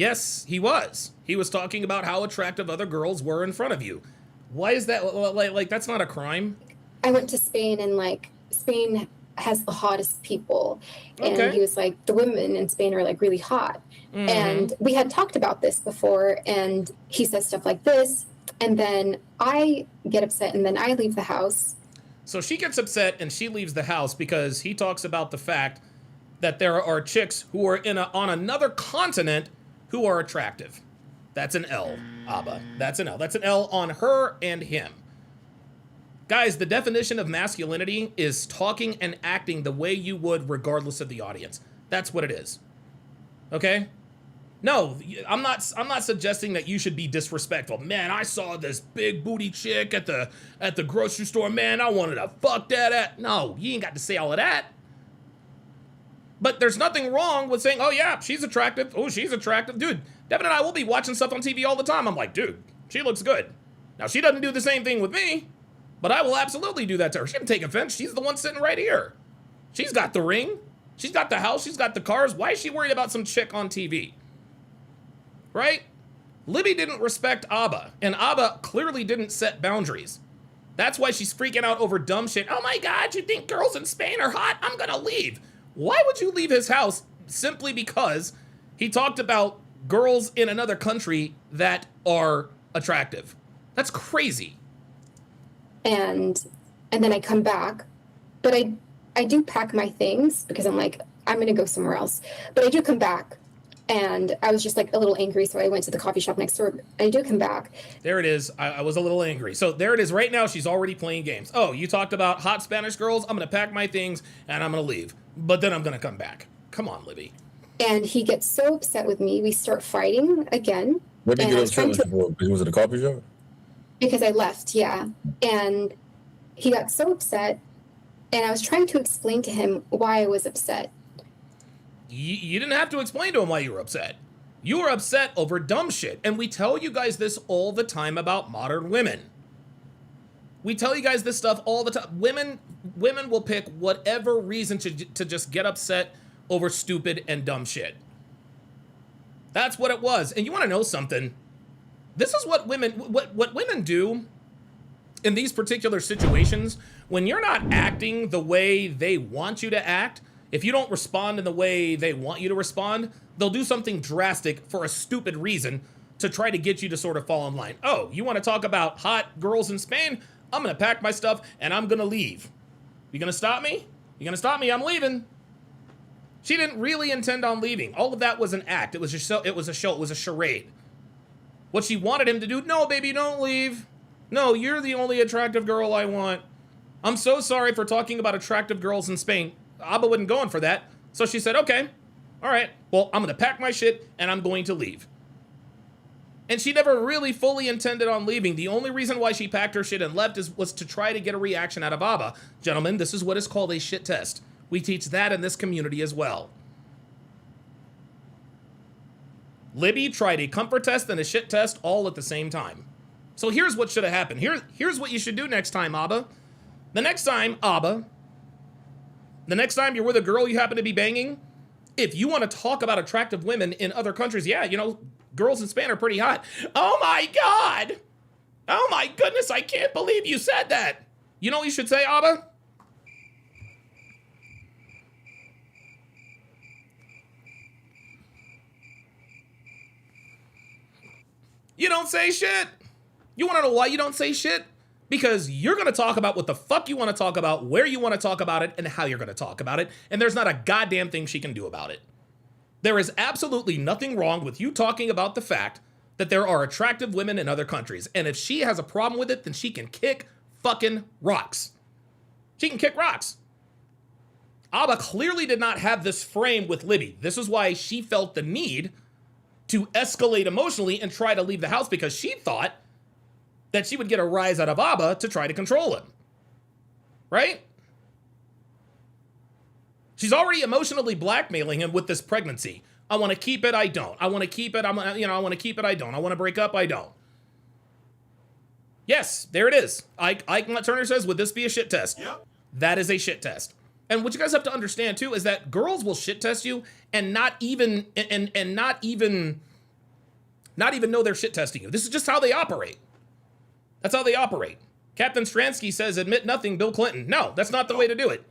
he was. He was talking about how attractive other girls were in front of you. Why is that? Like that's not a crime. I went to Spain and like Spain has the hottest people. And Okay. he was like, the women in Spain are like really hot. Mhm. And we had talked about this before. And he says stuff like this. And then I get upset and then I leave the house. So she gets upset and she leaves the house because he talks about the fact that there are chicks who are on another continent who are attractive. That's an L, Abba. That's an L. That's an L on her and him. Guys, the definition of masculinity is talking and acting the way you would regardless of the audience. That's what it is. Okay? No, I'm not suggesting that you should be disrespectful. Man, I saw this big booty chick at the grocery store. Man, I wanted to fuck that at. No, you ain't got to say all of that. But there's nothing wrong with saying, oh yeah, she's attractive. Oh, she's attractive. Dude, Devin and I will be watching stuff on TV all the time. I'm like, dude, she looks good. Now, she doesn't do the same thing with me, but I will absolutely do that to her. She doesn't take offense. She's the one sitting right here. She's got the ring. She's got the house. She's got the cars. Why is she worried about some chick on TV? Right? Libby didn't respect Abba, and Abba clearly didn't set boundaries. That's why she's freaking out over dumb shit. Oh my God, you think girls in Spain are hot? I'm gonna leave. Why would you leave his house simply because he talked about girls in another country that are attractive? That's crazy. And then I come back, but I do pack my things because I'm like, I'm going to go somewhere else. But I do come back. And I was just like a little angry, so I went to the coffee shop next door. I do come back. There it is. I was a little angry. So there it is. Right now, she's already playing games. Oh, you talked about hot Spanish girls? I'm going to pack my things, and I'm going to leave. But then I'm going to come back. Come on, Libby. And he gets so upset with me. We start fighting again. What did And you I get was trying upset for? Because was it a coffee shop? Because I left, yeah. And he got so upset. And I was trying to explain to him why I was upset. You didn't have to explain to him why you were upset. You were upset over dumb shit. And we tell you guys this all the time about modern women. We tell you guys this stuff all the time. Women will pick whatever reason to just get upset over stupid and dumb shit. That's what it was. And you want to know something? This is what women do in these particular situations. When you're not acting the way they want you to act, if you don't respond in the way they want you to respond, they'll do something drastic for a stupid reason to try to get you to sort of fall in line. Oh, you want to talk about hot girls in Spain? I'm going to pack my stuff and I'm going to leave. You going to stop me? You going to stop me? I'm leaving. She didn't really intend on leaving. All of that was an act. It was a show. It was a charade. What she wanted him to do, no, baby, don't leave. No, you're the only attractive girl I want. I'm so sorry for talking about attractive girls in Spain. Abba wasn't going for that. So she said, okay, all right, well, I'm going to pack my shit and I'm going to leave. And she never really fully intended on leaving. The only reason why she packed her shit and left was to try to get a reaction out of Abba. Gentlemen, this is what is called a shit test. We teach that in this community as well. Libby tried a comfort test and a shit test all at the same time. So here's what should have happened. Here's what you should do next time, Abba. The next time, Abba, the next time you're with a girl you happen to be banging, if you want to talk about attractive women in other countries, yeah, you know, girls in Spain are pretty hot. Oh my God. Oh my goodness, I can't believe you said that. You know what you should say, Abba? You don't say shit. You want to know why you don't say shit? Because you're going to talk about what the fuck you want to talk about, where you want to talk about it, and how you're going to talk about it. And there's not a goddamn thing she can do about it. There is absolutely nothing wrong with you talking about the fact that there are attractive women in other countries. And if she has a problem with it, then she can kick fucking rocks. She can kick rocks. Abba clearly did not have this frame with Libby. This is why she felt the need to escalate emotionally and try to leave the house, because she thought that she would get a rise out of Abba to try to control him. Right? She's already emotionally blackmailing him with this pregnancy. I want to keep it, I don't. I want to keep it, I want to keep it, I don't. I want to break up, I don't. Yes, there it is. Ike Turner says, would this be a shit test? Yep. That is a shit test. And what you guys have to understand too is that girls will shit test you and not even know they're shit testing you. This is just how they operate. That's how they operate. Captain Stransky says, admit nothing, Bill Clinton. No, that's not the way to do it.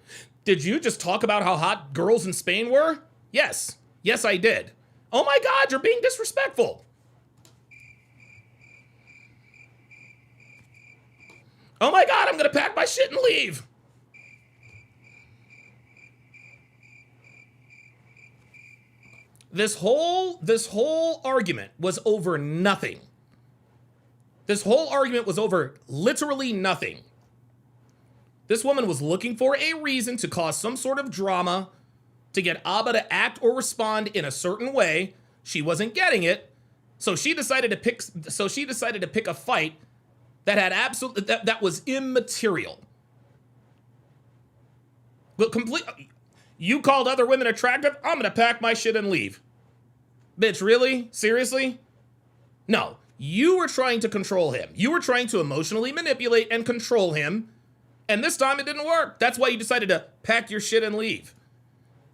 Did you just talk about how hot girls in Spain were? Yes. Yes, I did. Oh my God, you're being disrespectful. Oh my God, I'm gonna pack my shit and leave. This whole argument was over nothing. This whole argument was over literally nothing. This woman was looking for a reason to cause some sort of drama, to get Abba to act or respond in a certain way. She wasn't getting it, so she decided to pick a fight that had that was immaterial. But you called other women attractive? I'm gonna pack my shit and leave. Bitch, really? Seriously? No. You were trying to control him. You were trying to emotionally manipulate and control him. And this time it didn't work. That's why you decided to pack your shit and leave.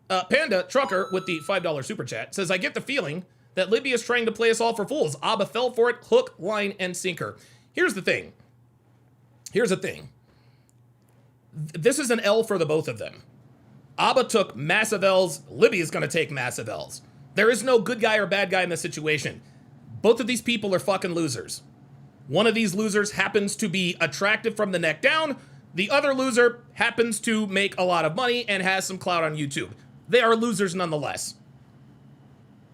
Panda Trucker with the $5 super chat says, I get the feeling that Libby is trying to play us all for fools. Abba fell for it, hook, line, and sinker. Here's the thing. This is an L for the both of them. Abba took massive L's. Libby is going to take massive L's. There is no good guy or bad guy in this situation. Both of these people are fucking losers. One of these losers happens to be attractive from the neck down. The other loser happens to make a lot of money and has some clout on YouTube. They are losers nonetheless.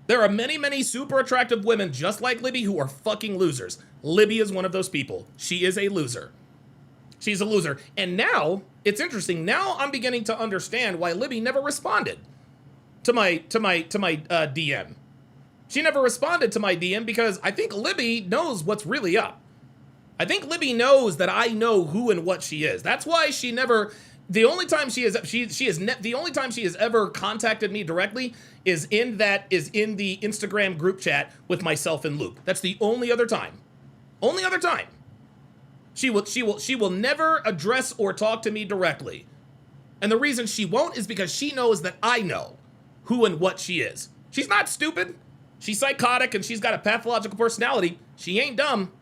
There are many, many super attractive women just like Libby who are fucking losers. Libby is one of those people. She is a loser. She's a loser. And now, it's interesting. Now I'm beginning to understand why Libby never responded to my DM. She never responded to my DM because I think Libby knows what's really up. I think Libby knows that I know who and what she is. That's why she never. The only time she has ever contacted me directly is in the Instagram group chat with myself and Luke. That's the only other time. Only other time. She will never address or talk to me directly. And the reason she won't is because she knows that I know who and what she is. She's not stupid. She's psychotic and she's got a pathological personality. She ain't dumb.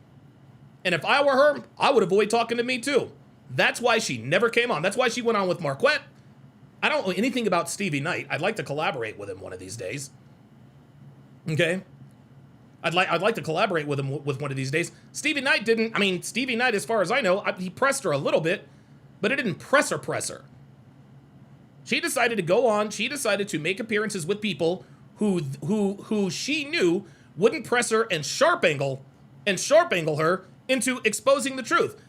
And if I were her, I would avoid talking to me too. That's why she never came on. That's why she went on with Marquette. I don't know anything about Stevie Knight. I'd like to collaborate with him one of these days. Okay? I'd like to collaborate with him with one of these days. Stevie Knight, as far as I know, he pressed her a little bit, but it didn't press her. She decided to go on. She decided to make appearances with people who she knew wouldn't press her and sharp angle her into exposing the truth.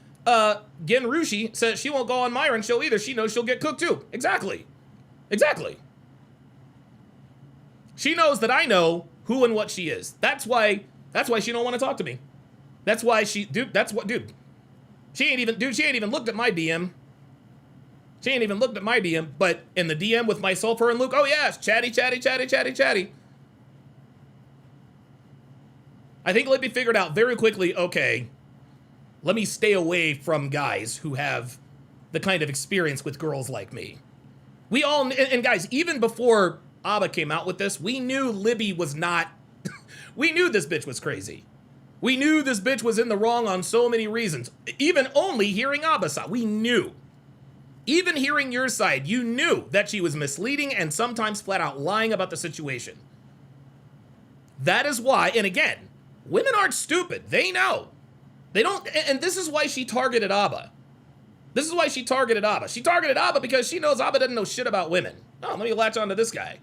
Gen Rushi says she won't go on Myron's show either. She knows she'll get cooked too. Exactly. She knows that I know who and what she is. That's why That's why she don't want to talk to me. That's why she, dude, she ain't even looked at my DM. She ain't even looked at my DM, but in the DM with myself, her and Luke, oh yes, chatty. I think Libby figured out very quickly, okay, let me stay away from guys who have the kind of experience with girls like me. We all, and guys, even before Abba came out with this, we knew Libby was not, we knew this bitch was crazy. We knew this bitch was in the wrong on so many reasons. Even only hearing Abba's side, we knew. Even hearing your side, you knew that she was misleading and sometimes flat out lying about the situation. That is why, and again, women aren't stupid. They know. They don't, and this is why she targeted Abba. This is why she targeted Abba. She targeted Abba because she knows Abba doesn't know shit about women. Oh, let me latch onto this guy.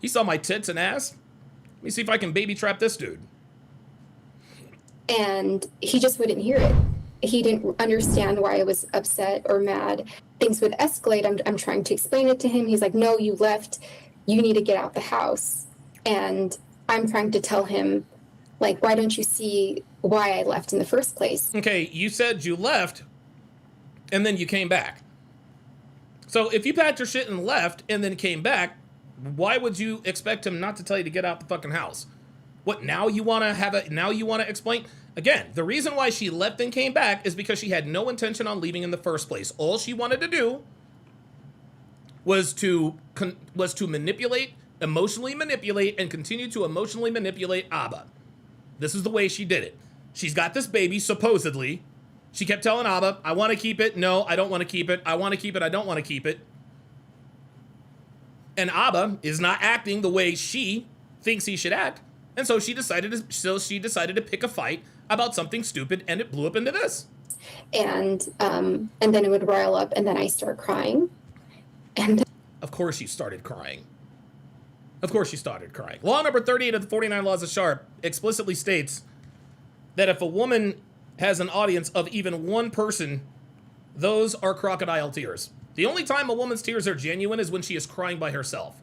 He saw my tits and ass. Let me see if I can baby trap this dude. And he just wouldn't hear it. He didn't understand why I was upset or mad. Things would escalate. I'm trying to explain it to him. He's like, no, you left. You need to get out the house. And I'm trying to tell him, like, why don't you see why I left in the first place? Okay, you said you left, and then you came back. So if you packed your shit and left, and then came back, why would you expect him not to tell you to get out the fucking house? What, now you want to explain? Again, the reason why she left and came back is because she had no intention on leaving in the first place. All she wanted to do was to manipulate, emotionally manipulate, and continue to emotionally manipulate Abba. This is the way she did it. She's got this baby, supposedly. She kept telling Abba, I want to keep it. No, I don't want to keep it. I want to keep it. I don't want to keep it. And Abba is not acting the way she thinks he should act. And so she decided to pick a fight about something stupid, and it blew up into this. And then it would rile up, and then I start crying. And of course you started crying. Of course you started crying. Law number 38 of the 49 Laws of Sharp explicitly states that if a woman has an audience of even one person, those are crocodile tears. The only time a woman's tears are genuine is when she is crying by herself.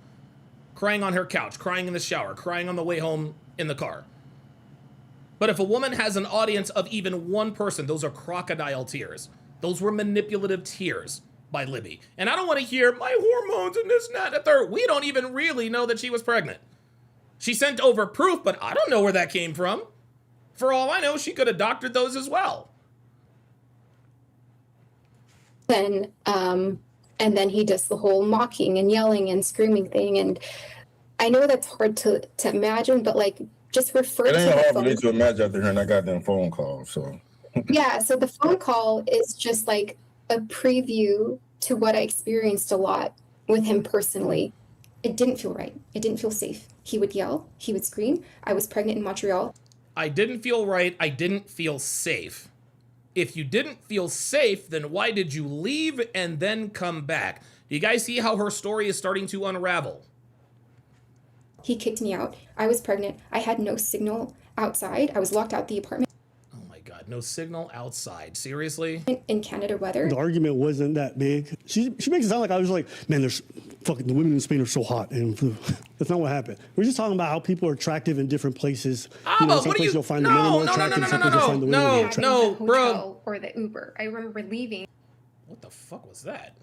Crying on her couch, crying in the shower, crying on the way home in the car. But if a woman has an audience of even one person, those are crocodile tears. Those were manipulative tears by Libby. And I don't want to hear my hormones and this and that and the third. We don't even really know that she was pregnant. She sent over proof, but I don't know where that came from. For all I know, she could have doctored those as well. then he does the whole mocking and yelling and screaming thing. And I know that's hard to imagine, but like just refer to it ain't the hard phone. for me to imagine after hearing that goddamn phone call. So Yeah, so the phone call is just like a preview to what I experienced a lot with him personally. It didn't feel right. It didn't feel safe. He would yell. He would scream. I was pregnant in Montreal. I didn't feel right. I didn't feel safe. If you didn't feel safe, then why did you leave and then come back? You guys see how her story is starting to unravel? He kicked me out. I was pregnant. I had no signal outside. I was locked out the apartment. Oh my God, no signal outside. Seriously? In Canada weather. The argument wasn't that big. She makes it sound like I was like, man, there's fucking the women in Spain are so hot, and that's not what happened. We're just talking about how people are attractive in different places. Abba, some what do places you? you'll find the men more attractive, some places you'll find the women more attractive. No, the bro. hotel or the Uber. I remember leaving. What the fuck was that?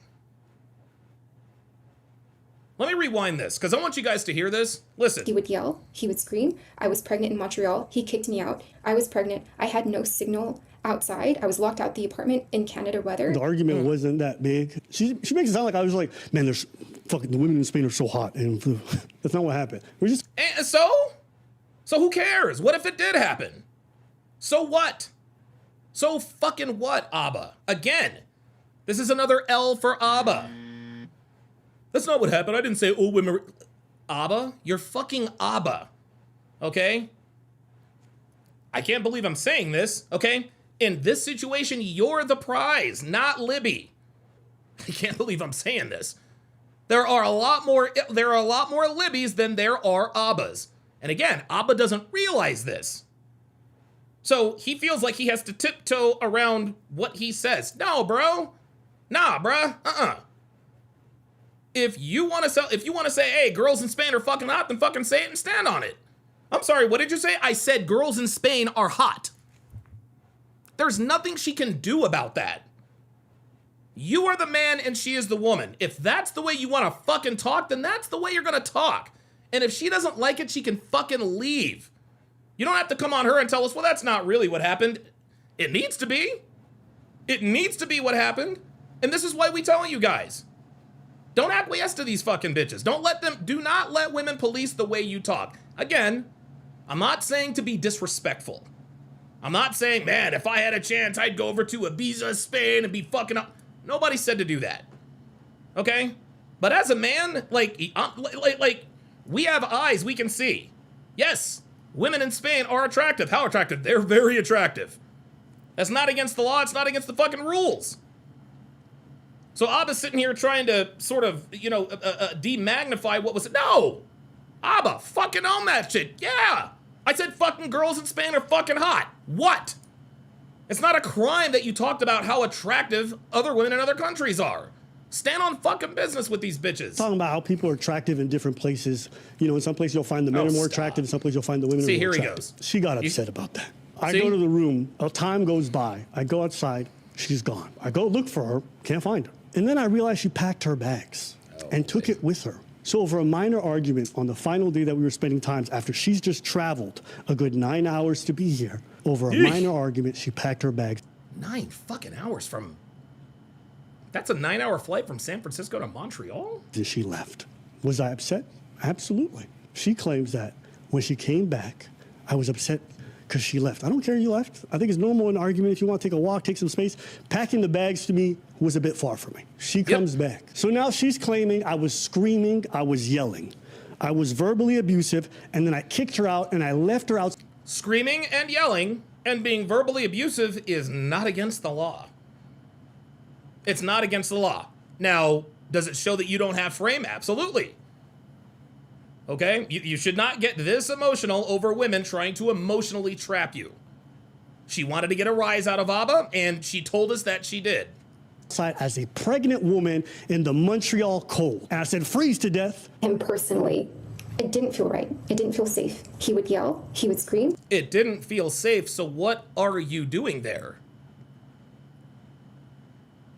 Let me rewind this, because I want you guys to hear this. Listen. He would yell. He would scream. I was pregnant in Montreal. He kicked me out. I was pregnant. I had no signal outside. I was locked out the apartment in Canada weather. The argument wasn't that big. She makes it sound like I was like, man, there's fucking the women in Spain are so hot, and that's not what happened. We're just And so who cares? What if it did happen? So what? So fucking what, Abba? Again, this is another L for Abba. That's not what happened. I didn't say, oh, women. Abba, you're fucking Abba. Okay? I can't believe I'm saying this, okay? In this situation, you're the prize, not Libby. I can't believe I'm saying this. There are a lot more Libbys than there are Abbas. And again, Abba doesn't realize this. So he feels like he has to tiptoe around what he says. No, bro. Nah, bruh. If you want to say, hey, girls in Spain are fucking hot, then fucking say it and stand on it. I'm sorry, what did you say? I said girls in Spain are hot. There's nothing she can do about that. You are the man and she is the woman. If that's the way you want to fucking talk, then that's the way you're going to talk. And if she doesn't like it, she can fucking leave. You don't have to come on her and tell us, well, that's not really what happened. It needs to be. It needs to be what happened. And this is why we telling you guys. Don't acquiesce to these fucking bitches. Do not let women police the way you talk. Again, I'm not saying to be disrespectful. I'm not saying, man, if I had a chance, I'd go over to Ibiza, Spain and be fucking up. Nobody said to do that. Okay? But as a man, like we have eyes, we can see. Yes, women in Spain are attractive. How attractive? They're very attractive. That's not against the law. It's not against the fucking rules. So Abba's sitting here trying to sort of, demagnify what was it. No! Abba, fucking own that shit. Yeah! I said fucking girls in Spain are fucking hot. What? It's not a crime that you talked about how attractive other women in other countries are. Stand on fucking business with these bitches. Talking about how people are attractive in different places. You know, in some places you'll find the men are more attractive, in some places you'll find the women are more attractive. See, here he goes. She got upset about that. I go to the room, a time goes by. I go outside, she's gone. I go look for her, can't find her. And then I realized she packed her bags and took it with her. So over a minor argument on the final day that we were spending times after she's just traveled a good 9 hours to be here, over a minor argument, she packed her bags. 9 fucking hours from... That's a 9-hour flight from San Francisco to Montreal? And she left. Was I upset? Absolutely. She claims that when she came back, I was upset because she left. I don't care you left. I think it's normal in an argument if you want to take a walk, take some space. Packing the bags to me was a bit far for me. She comes back. So now she's claiming I was screaming, I was yelling. I was verbally abusive, and then I kicked her out and I left her out. Screaming and yelling and being verbally abusive is not against the law. It's not against the law. Now, does it show that you don't have frame? Absolutely. Okay? You should not get this emotional over women trying to emotionally trap you. She wanted to get a rise out of Abba, and she told us that she did. As a pregnant woman in the Montreal cold. And I said, freeze to death. Him personally, it didn't feel right. It didn't feel safe. He would yell, he would scream. It didn't feel safe, so what are you doing there?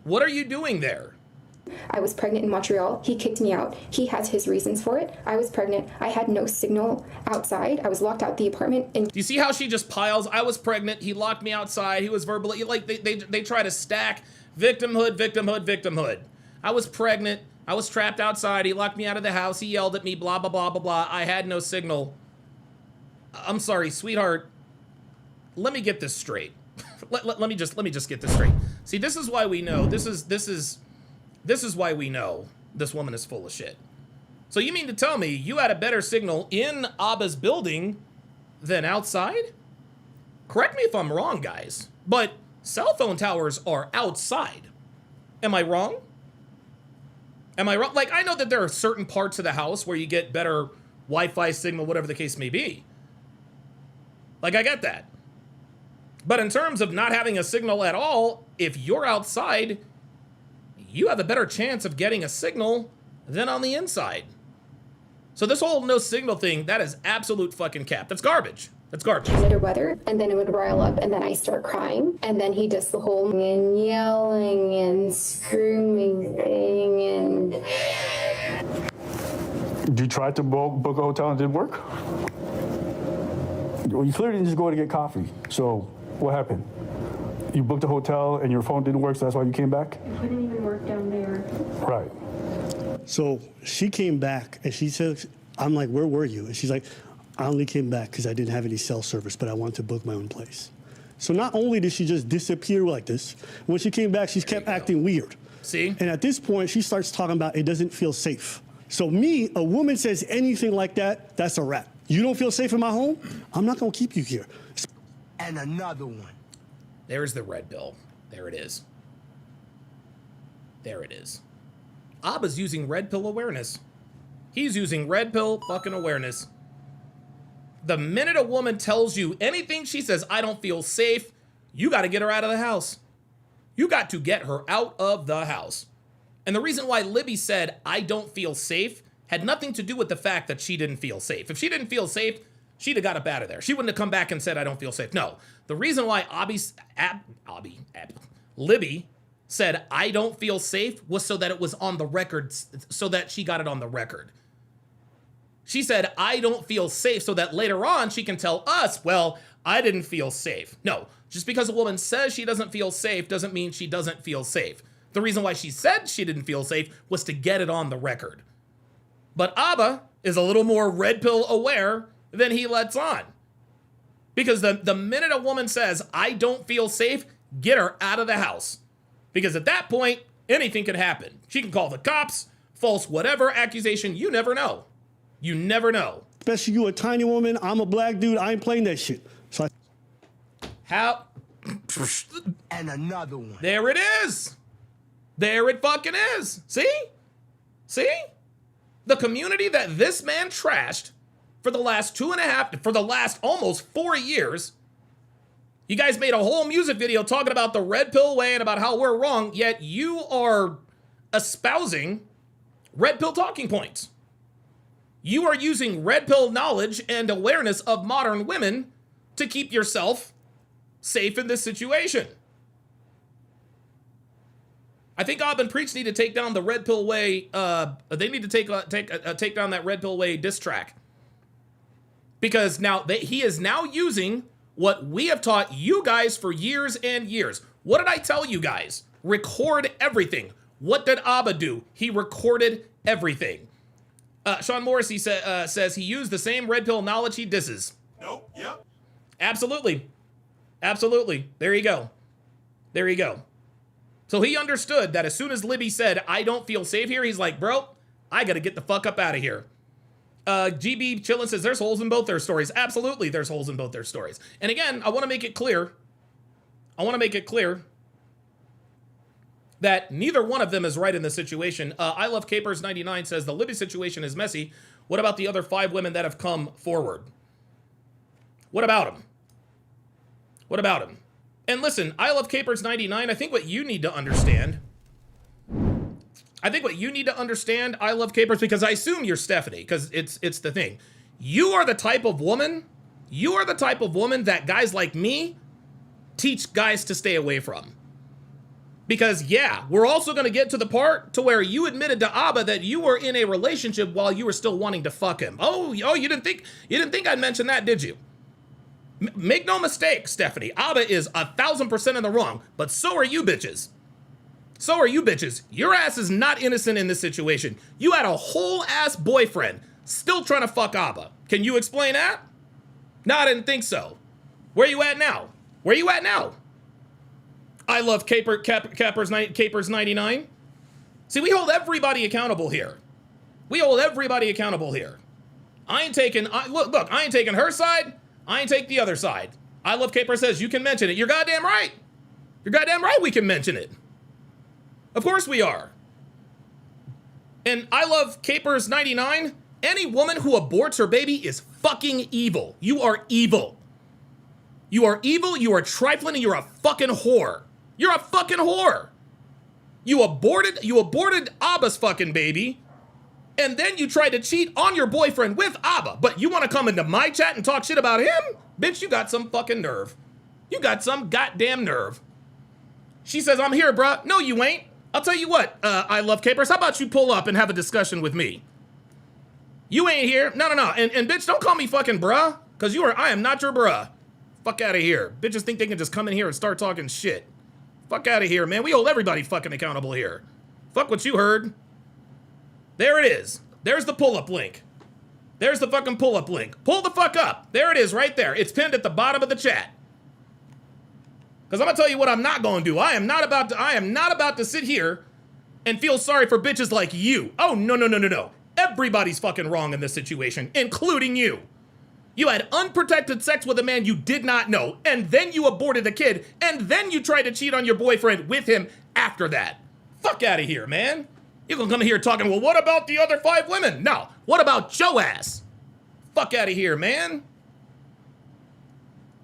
What are you doing there? I was pregnant in Montreal. He kicked me out. He has his reasons for it. I was pregnant. I had no signal outside. I was locked out the apartment. And do you see how she just piles? I was pregnant. He locked me outside. He was verbally, like, they try to stack victimhood, victimhood, victimhood. I was pregnant. I was trapped outside. He locked me out of the house. He yelled at me, blah, blah, blah, blah, blah. I had no signal. I'm sorry, sweetheart. Let me get this straight. let me just get this straight. See, this is why we know. This is why we know this woman is full of shit. So you mean to tell me you had a better signal in Abba's building than outside? Correct me if I'm wrong, guys, but cell phone towers are outside. Am I wrong? Am I wrong? Like, I know that there are certain parts of the house where you get better Wi-Fi signal, whatever the case may be. Like, I get that. But in terms of not having a signal at all, if you're outside, you have a better chance of getting a signal than on the inside. So this whole no signal thing, that is absolute fucking cap. That's garbage. That's garbage. Bitter weather, and then it would rile up, and then I start crying, and then he does the whole and yelling and screaming thing, and... You tried to book a hotel and it didn't work? Well, you clearly didn't just go to get coffee. So what happened? You booked a hotel and your phone didn't work, so that's why you came back? It couldn't even work down there. Right. So she came back and she said, I'm like, where were you? And she's like, I only came back because I didn't have any cell service, but I wanted to book my own place. So not only did she just disappear like this, when she came back, she kept acting weird. See? And at this point, she starts talking about it doesn't feel safe. So me, a woman says anything like that, that's a wrap. You don't feel safe in my home? I'm not going to keep you here. And another one. There's the red pill. There it is. There it is. Abba's using red pill awareness. He's using red pill fucking awareness. The minute a woman tells you anything she says, I don't feel safe, you got to get her out of the house. You got to get her out of the house. And the reason why Libby said, I don't feel safe, had nothing to do with the fact that she didn't feel safe. If she didn't feel safe, she'd have got up out of there. She wouldn't have come back and said, I don't feel safe. No. The reason why Libby said, I don't feel safe was so that it was on the record, so that she got it on the record. She said, I don't feel safe so that later on she can tell us, well, I didn't feel safe. No, just because a woman says she doesn't feel safe doesn't mean she doesn't feel safe. The reason why she said she didn't feel safe was to get it on the record. But Abba is a little more red pill aware than he lets on. Because the minute a woman says, I don't feel safe, get her out of the house. Because at that point, anything could happen. She can call the cops, false whatever accusation, you never know. You never know. Especially you, a tiny woman. I'm a black dude. I ain't playing that shit. So How? And another one. There it is. There it fucking is. See? See? The community that this man trashed for the last almost 4 years. You guys made a whole music video talking about the red pill way and about how we're wrong, yet you are espousing red pill talking points. You are using red pill knowledge and awareness of modern women to keep yourself safe in this situation. I think Abba and Preach need to take down the red pill way. They need to take down that red pill way diss track, because now he is now using what we have taught you guys for years and years. What did I tell you guys? Record everything. What did Abba do? He recorded everything. Sean Morrissey says he used the same red pill knowledge he disses. Nope. Yep. Absolutely. Absolutely. There you go. There you go. So he understood that as soon as Libby said, I don't feel safe here, he's like, bro, I got to get the fuck up out of here. GB Chillin says there's holes in both their stories. Absolutely, there's holes in both their stories. And again, I want to make it clear. That neither one of them is right in this situation. I Love Capers 99 says the Libby situation is messy. What about the other 5 women that have come forward? What about them? What about them? And listen, I Love Capers 99, I think what you need to understand, I Love Capers, because I assume you're Stephanie, because it's the thing. You are the type of woman that guys like me teach guys to stay away from. Because yeah, we're also going to get to the part to where you admitted to Abba that you were in a relationship while you were still wanting to fuck him. Oh, you didn't think I'd mention that, did you? Make no mistake, Stephanie. Abba is 1,000% in the wrong, but so are you bitches. So are you bitches. Your ass is not innocent in this situation. You had a whole ass boyfriend still trying to fuck Abba. Can you explain that? No, I didn't think so. Where you at now? Where you at now? I Love Capers 99. See, we hold everybody accountable here. I ain't taking, look, I ain't taking her side. I ain't take the other side. I Love Capers says you can mention it. You're goddamn right. You're goddamn right we can mention it. Of course we are. And I Love Capers 99, any woman who aborts her baby is fucking evil. You are evil. You are evil, you are trifling, and you're a fucking whore. You're a fucking whore. You aborted Abba's fucking baby, and then you tried to cheat on your boyfriend with Abba, but you want to come into my chat and talk shit about him? Bitch, you got some fucking nerve. You got some goddamn nerve. She says, I'm here, bruh. No, you ain't. I'll tell you what, I Love Capers, how about you pull up and have a discussion with me? You ain't here. No. And bitch, don't call me fucking bruh, because I am not your bruh. Fuck out of here. Bitches think they can just come in here and start talking shit. Fuck out of here, man. We hold everybody fucking accountable here. Fuck what you heard. There it is. There's the pull-up link. There's the fucking pull-up link. Pull the fuck up. There it is right there. It's pinned at the bottom of the chat. Because I'm going to tell you what I'm not going to do. I am not about to sit here and feel sorry for bitches like you. Oh, no. Everybody's fucking wrong in this situation, including you. You had unprotected sex with a man you did not know, and then you aborted a kid, and then you tried to cheat on your boyfriend with him after that. Fuck out of here, man. You're gonna come here talking, well, what about the other 5 women? No, what about your ass? Fuck out of here, man.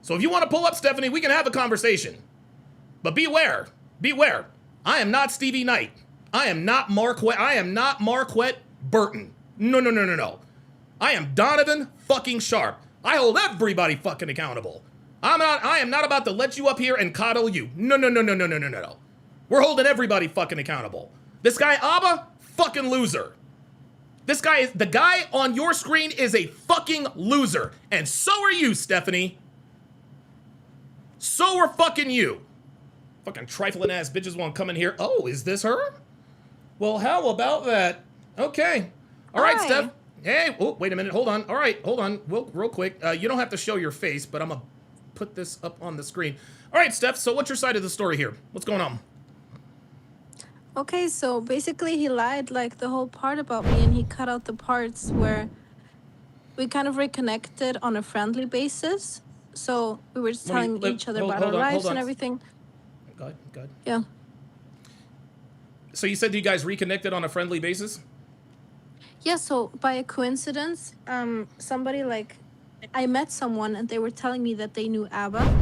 So if you want to pull up, Stephanie, we can have a conversation. But beware. I am not Stevie Knight. I am not Marquette Burton. No. I am Donovan fucking Sharp. I hold everybody fucking accountable. I am not about to let you up here and coddle you. No, no, no, no, no, no, no, no. We're holding everybody fucking accountable. This guy, Abba, fucking loser. The guy on your screen is a fucking loser. And so are you, Stephanie. So are fucking you. Fucking trifling ass bitches won't come in here. Oh, is this her? Well, how about that? Okay. All right, Hi. Steph. Hey, oh, wait a minute. Hold on. All right, hold on. Real quick. You don't have to show your face, but I'm going to put this up on the screen. All right, Steph. So what's your side of the story here? What's going on? Okay, so basically he lied like the whole part about me, and he cut out the parts where we kind of reconnected on a friendly basis. So we were just telling each other about our lives and everything. Go ahead. Yeah. So you said you guys reconnected on a friendly basis? Yeah, so by a coincidence, somebody I met someone and they were telling me that they knew Abba.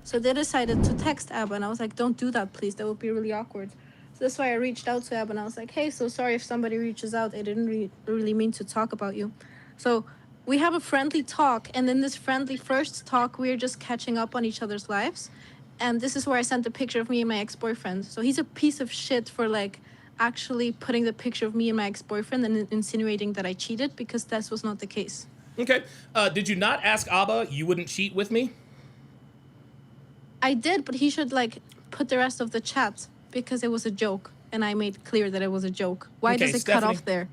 So they decided to text Abba, and I was like, don't do that, please. That would be really awkward. So that's why I reached out to Abba, and I was like, hey, so sorry if somebody reaches out. I didn't really mean to talk about you. So we have a friendly talk, and in this friendly first talk, we're just catching up on each other's lives. And this is where I sent the picture of me and my ex-boyfriend. So he's a piece of shit for actually putting the picture of me and my ex-boyfriend and insinuating that I cheated, because that was not the case. Okay. Did you not ask Abba you wouldn't cheat with me? I did, but he should put the rest of the chat, because it was a joke, and I made clear that it was a joke. Why does it cut off there?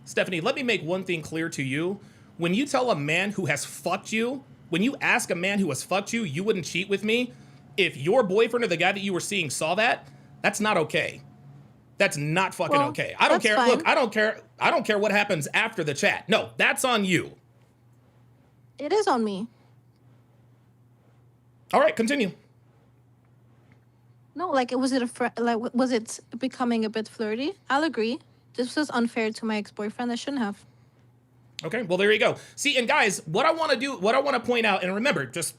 Stephanie, let me make one thing clear to you. When you tell a man who has fucked you, when you ask a man who has fucked you, you wouldn't cheat with me, if your boyfriend or the guy that you were seeing saw that, that's not okay. That's not fucking okay. I don't care. Fine. Look, I don't care what happens after the chat. No, that's on you. It is on me. All right, continue. No, was it becoming a bit flirty? I'll agree. This was unfair to my ex-boyfriend. I shouldn't have. Okay, well, there you go. See, and guys, what I want to point out, and remember, just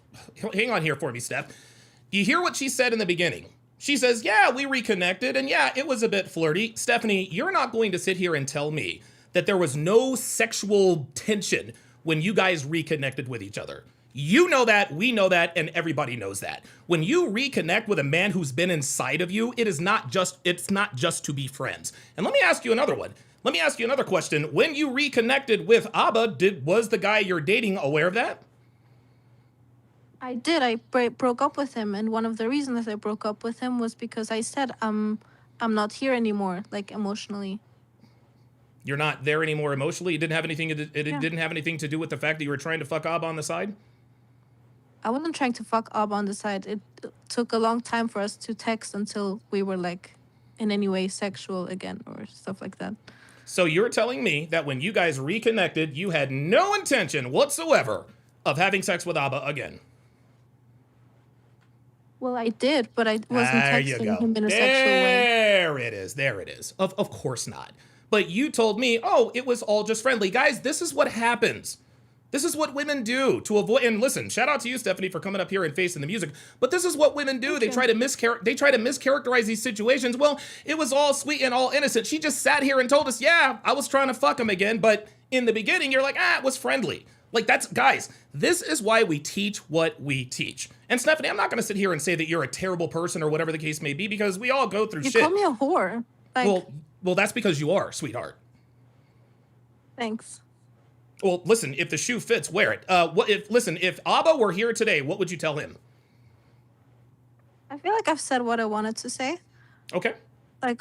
hang on here for me, Steph. You hear what she said in the beginning. She says, yeah, we reconnected, and yeah, it was a bit flirty. Stephanie, you're not going to sit here and tell me that there was no sexual tension when you guys reconnected with each other. You know that, we know that, and everybody knows that. When you reconnect with a man who's been inside of you, it's not just to be friends. And let me ask you another one. Let me ask you another question. When you reconnected with Abba, was the guy you're dating aware of that? I did. I broke up with him, and one of the reasons I broke up with him was because I said I'm not here anymore, emotionally. You're not there anymore emotionally? It didn't have anything to do with the fact that you were trying to fuck Abba on the side? I wasn't trying to fuck Abba on the side. It took a long time for us to text until we were in any way sexual again or stuff like that. So you're telling me that when you guys reconnected, you had no intention whatsoever of having sex with Abba again? Well, I did, but I wasn't texting him in a sexual way. There it is. Of course not. But you told me, oh, it was all just friendly. Guys, this is what happens. This is what women do to avoid, and listen, shout out to you, Stephanie, for coming up here and facing the music, but this is what women do. They try to mischaracterize these situations. Well, it was all sweet and all innocent. She just sat here and told us, yeah, I was trying to fuck him again, but in the beginning, you're like, it was friendly. Guys, this is why we teach what we teach. And Stephanie, I'm not going to sit here and say that you're a terrible person or whatever the case may be, because we all go through shit. You call me a whore. Well, that's because you are, sweetheart. Thanks. Well, listen, if the shoe fits, wear it. If Abba were here today, what would you tell him? I feel like I've said what I wanted to say. Okay. I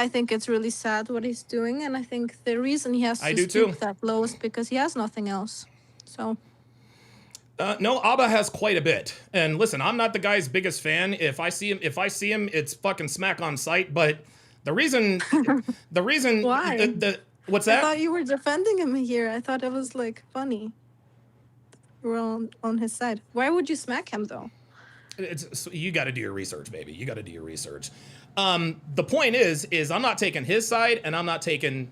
think it's really sad what he's doing, and I think the reason he has to stoop that low is because he has nothing else. So. No, Abba has quite a bit. And listen, I'm not the guy's biggest fan. If I see him, it's fucking smack on sight. But the reason, Why? What's that? I thought you were defending him here. I thought it was funny. You were on his side. Why would you smack him though? You got to do your research, baby. You got to do your research. The point is I'm not taking his side, and I'm not taking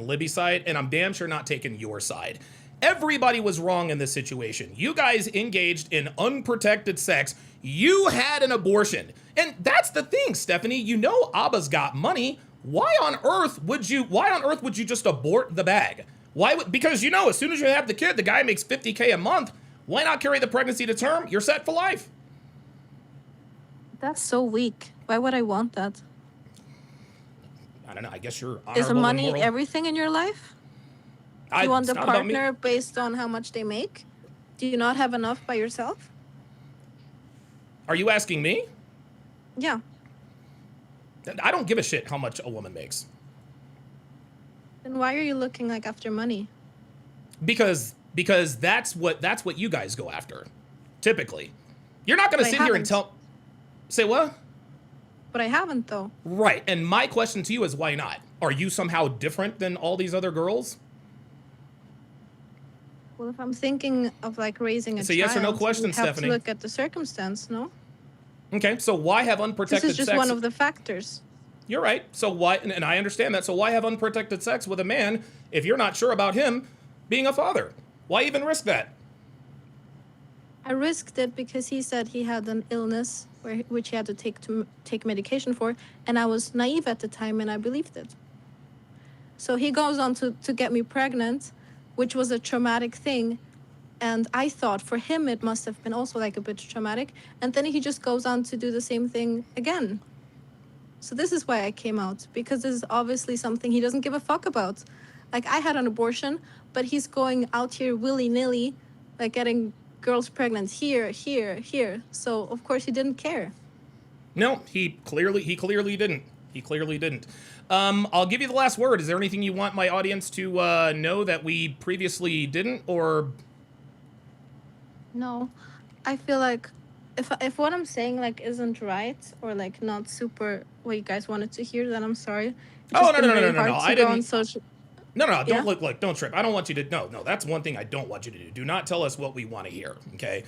Libby's side, and I'm damn sure not taking your side. Everybody was wrong in this situation. You guys engaged in unprotected sex. You had an abortion. And that's the thing, Stephanie. You know Abba's got money. Why on earth would you just abort the bag? Why would, because you know, as soon as you have the kid, the guy makes $50K a month. Why not carry the pregnancy to term? You're set for life. That's so weak. Why would I want that? I don't know. I guess you're Is honorable money and moral. everything in your life? Do you want the it's not about me. partner based on how much they make? Do you not have enough by yourself? Are you asking me? Yeah. I don't give a shit how much a woman makes. Then why are you looking like after money? Because that's what you guys go after, typically. You're not going to But I sit here and haven't. tell. Say what? But I haven't though. Right. And my question to you is, why not? Are you somehow different than all these other girls? Well, if I'm thinking of like raising a It's a child, yes or no question, you have Stephanie. to look at the circumstance, no? Okay. So why have This unprotected is just sex? one of the factors. You're right. So why? And I understand that. So why have unprotected sex with a man if you're not sure about him being a father? Why even risk that? I risked it because he said he had an illness which he had to take medication for, and I was naive at the time and I believed it. So he goes on to get me pregnant, which was a traumatic thing, and I thought for him it must have been also like a bit traumatic, and then he just goes on to do the same thing again. So this is why I came out, because this is obviously something he doesn't give a fuck about. Like, I had an abortion, but he's going out here willy-nilly, like getting girls pregnant here, here, here. So of course he didn't care. No, he clearly didn't. He clearly didn't. I'll give you the last word. Is there anything you want my audience to know that we previously didn't, or? No, I feel like if what I'm saying like isn't right or like not super what you guys wanted to hear, then I'm sorry. It's Oh, just no, been no, no, very no, no, hard no, to I go didn't- on social. No, Yeah? look, don't trip. I don't want you to, no, that's one thing I don't want you to do. Do not tell us what we want to hear, okay?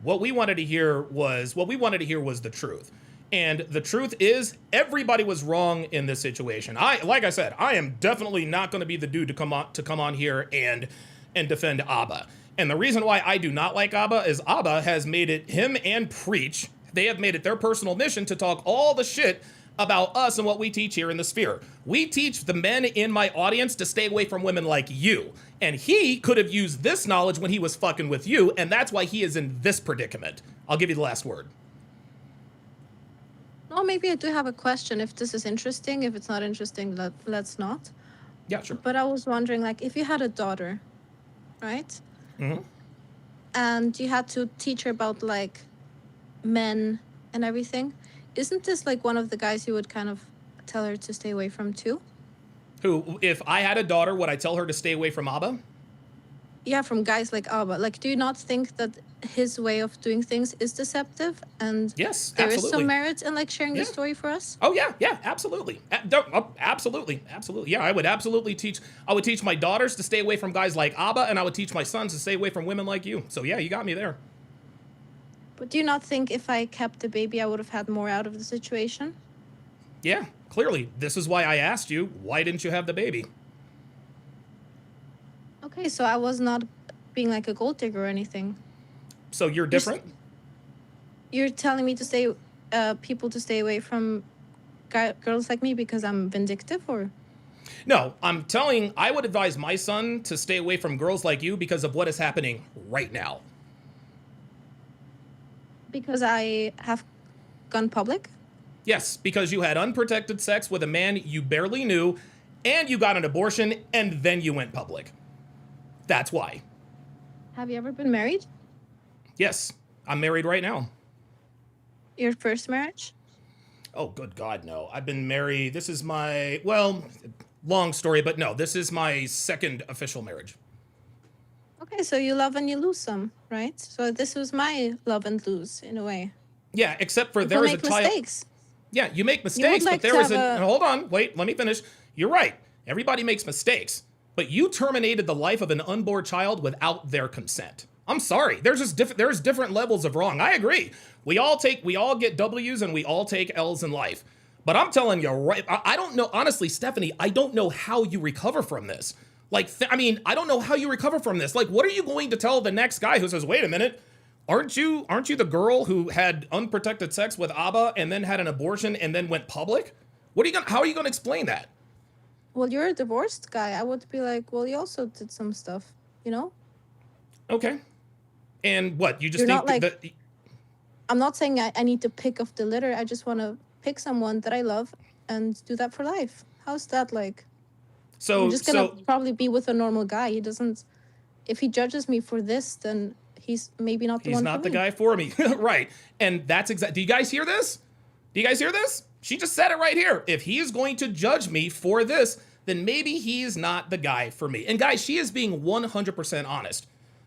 What we wanted to hear was the truth. And the truth is, everybody was wrong in this situation. Like I said, I am definitely not going to be the dude to come on here and defend Abba. And the reason why I do not like Abba is Abba has made it, him and Preach, they have made it their personal mission to talk all the shit about us and what we teach here in the sphere. We teach the men in my audience to stay away from women like you. And he could have used this knowledge when he was fucking with you, and that's why he is in this predicament. I'll give you the last word. No, maybe I do have a question. If this is interesting, if it's not interesting, let's not. Yeah, sure. But I was wondering, like, if you had a daughter, right? Mm-hmm. And you had to teach her about like men and everything. Isn't this like one of the guys you would kind of tell her to stay away from too? Who, if I had a daughter, would I tell her to stay away from Abba? Yeah, from guys like Abba. Like, do you not think that his way of doing things is deceptive? And Yes, there is absolutely. some merit in like sharing Yeah. the story for us? Oh yeah, absolutely. Absolutely. Yeah, I would teach my daughters to stay away from guys like Abba, and I would teach my sons to stay away from women like you. So yeah, you got me there. But do you not think if I kept the baby, I would have had more out of the situation? Yeah, clearly. This is why I asked you, why didn't you have the baby? Okay, so I was not being like a gold digger or anything. So you're different? You're telling me to stay, people to stay away from girls like me because I'm vindictive, or? No, I would advise my son to stay away from girls like you because of what is happening right now. Because I have gone public? Yes, because you had unprotected sex with a man you barely knew, and you got an abortion, and then you went public. That's why. Have you ever been married? Yes, I'm married right now. Your first marriage? Oh, good God, no. I've been married. This is my, well, long story, but no, this is my second official marriage. Okay, so you love and you lose some, right? So this was my love and lose in a way. Yeah, except for People there is a make tie. mistakes. Yeah, you make mistakes, like but to there is have hold on, wait, let me finish. You're right. Everybody makes mistakes, but you terminated the life of an unborn child without their consent. I'm sorry. There's just there's different levels of wrong. I agree. We all get W's and we all take L's in life. But I'm telling you, right, I don't know, honestly, Stephanie, I don't know how you recover from this. Like, I don't know how you recover from this. Like, what are you going to tell the next guy who says, wait a minute, aren't you the girl who had unprotected sex with Abba and then had an abortion and then went public? How are you going to explain that? well, you're a divorced guy, I would be like, well, you also did some stuff, you know? Okay. And what, you just You're think not like, that I'm not saying I need to pick off the litter. I just want to pick someone that I love and do that for life. How's that like? so I'm just gonna probably be with a normal guy. He doesn't, if he judges me for this, then he's maybe not the he's one not for the me. guy for me. Right. And that's exactly, do you guys hear this? Do you guys hear this? She just said it right here. If he is going to judge me for this, then maybe he's not the guy for me. And guys, she is being 100% honest.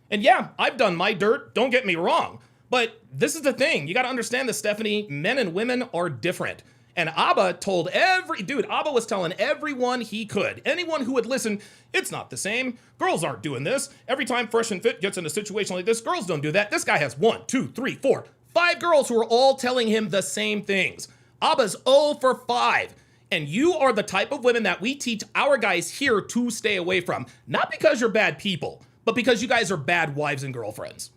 And yeah, I've done my dirt, don't get me wrong. But this is the thing, you gotta understand this, Stephanie, men and women are different. And Abba told Abba was telling everyone he could. Anyone who would listen, it's not the same. Girls aren't doing this. Every time Fresh and Fit gets in a situation like this, girls don't do that. This guy has 1, 2, 3, 4, 5 girls who are all telling him the same things. Abba's 0 for 5. And you are the type of women that we teach our guys here to stay away from. Not because you're bad people, but because you guys are bad wives and girlfriends.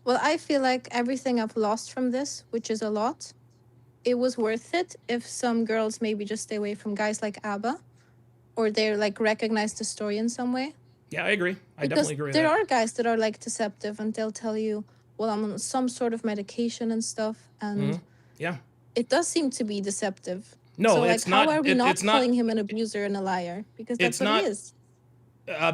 Well, I feel like everything I've lost from this, which is a lot, it was worth it if some girls maybe just stay away from guys like Abba, or they're like recognize the story in some way. Yeah, I agree. I definitely agree with there that. are guys that are like deceptive and they'll tell you, well, I'm on some sort of medication and stuff, and Yeah. it does seem to be deceptive. No, so, like, it's not. How are we It's not. calling him an abuser and a liar? Because that's It's what not- he is.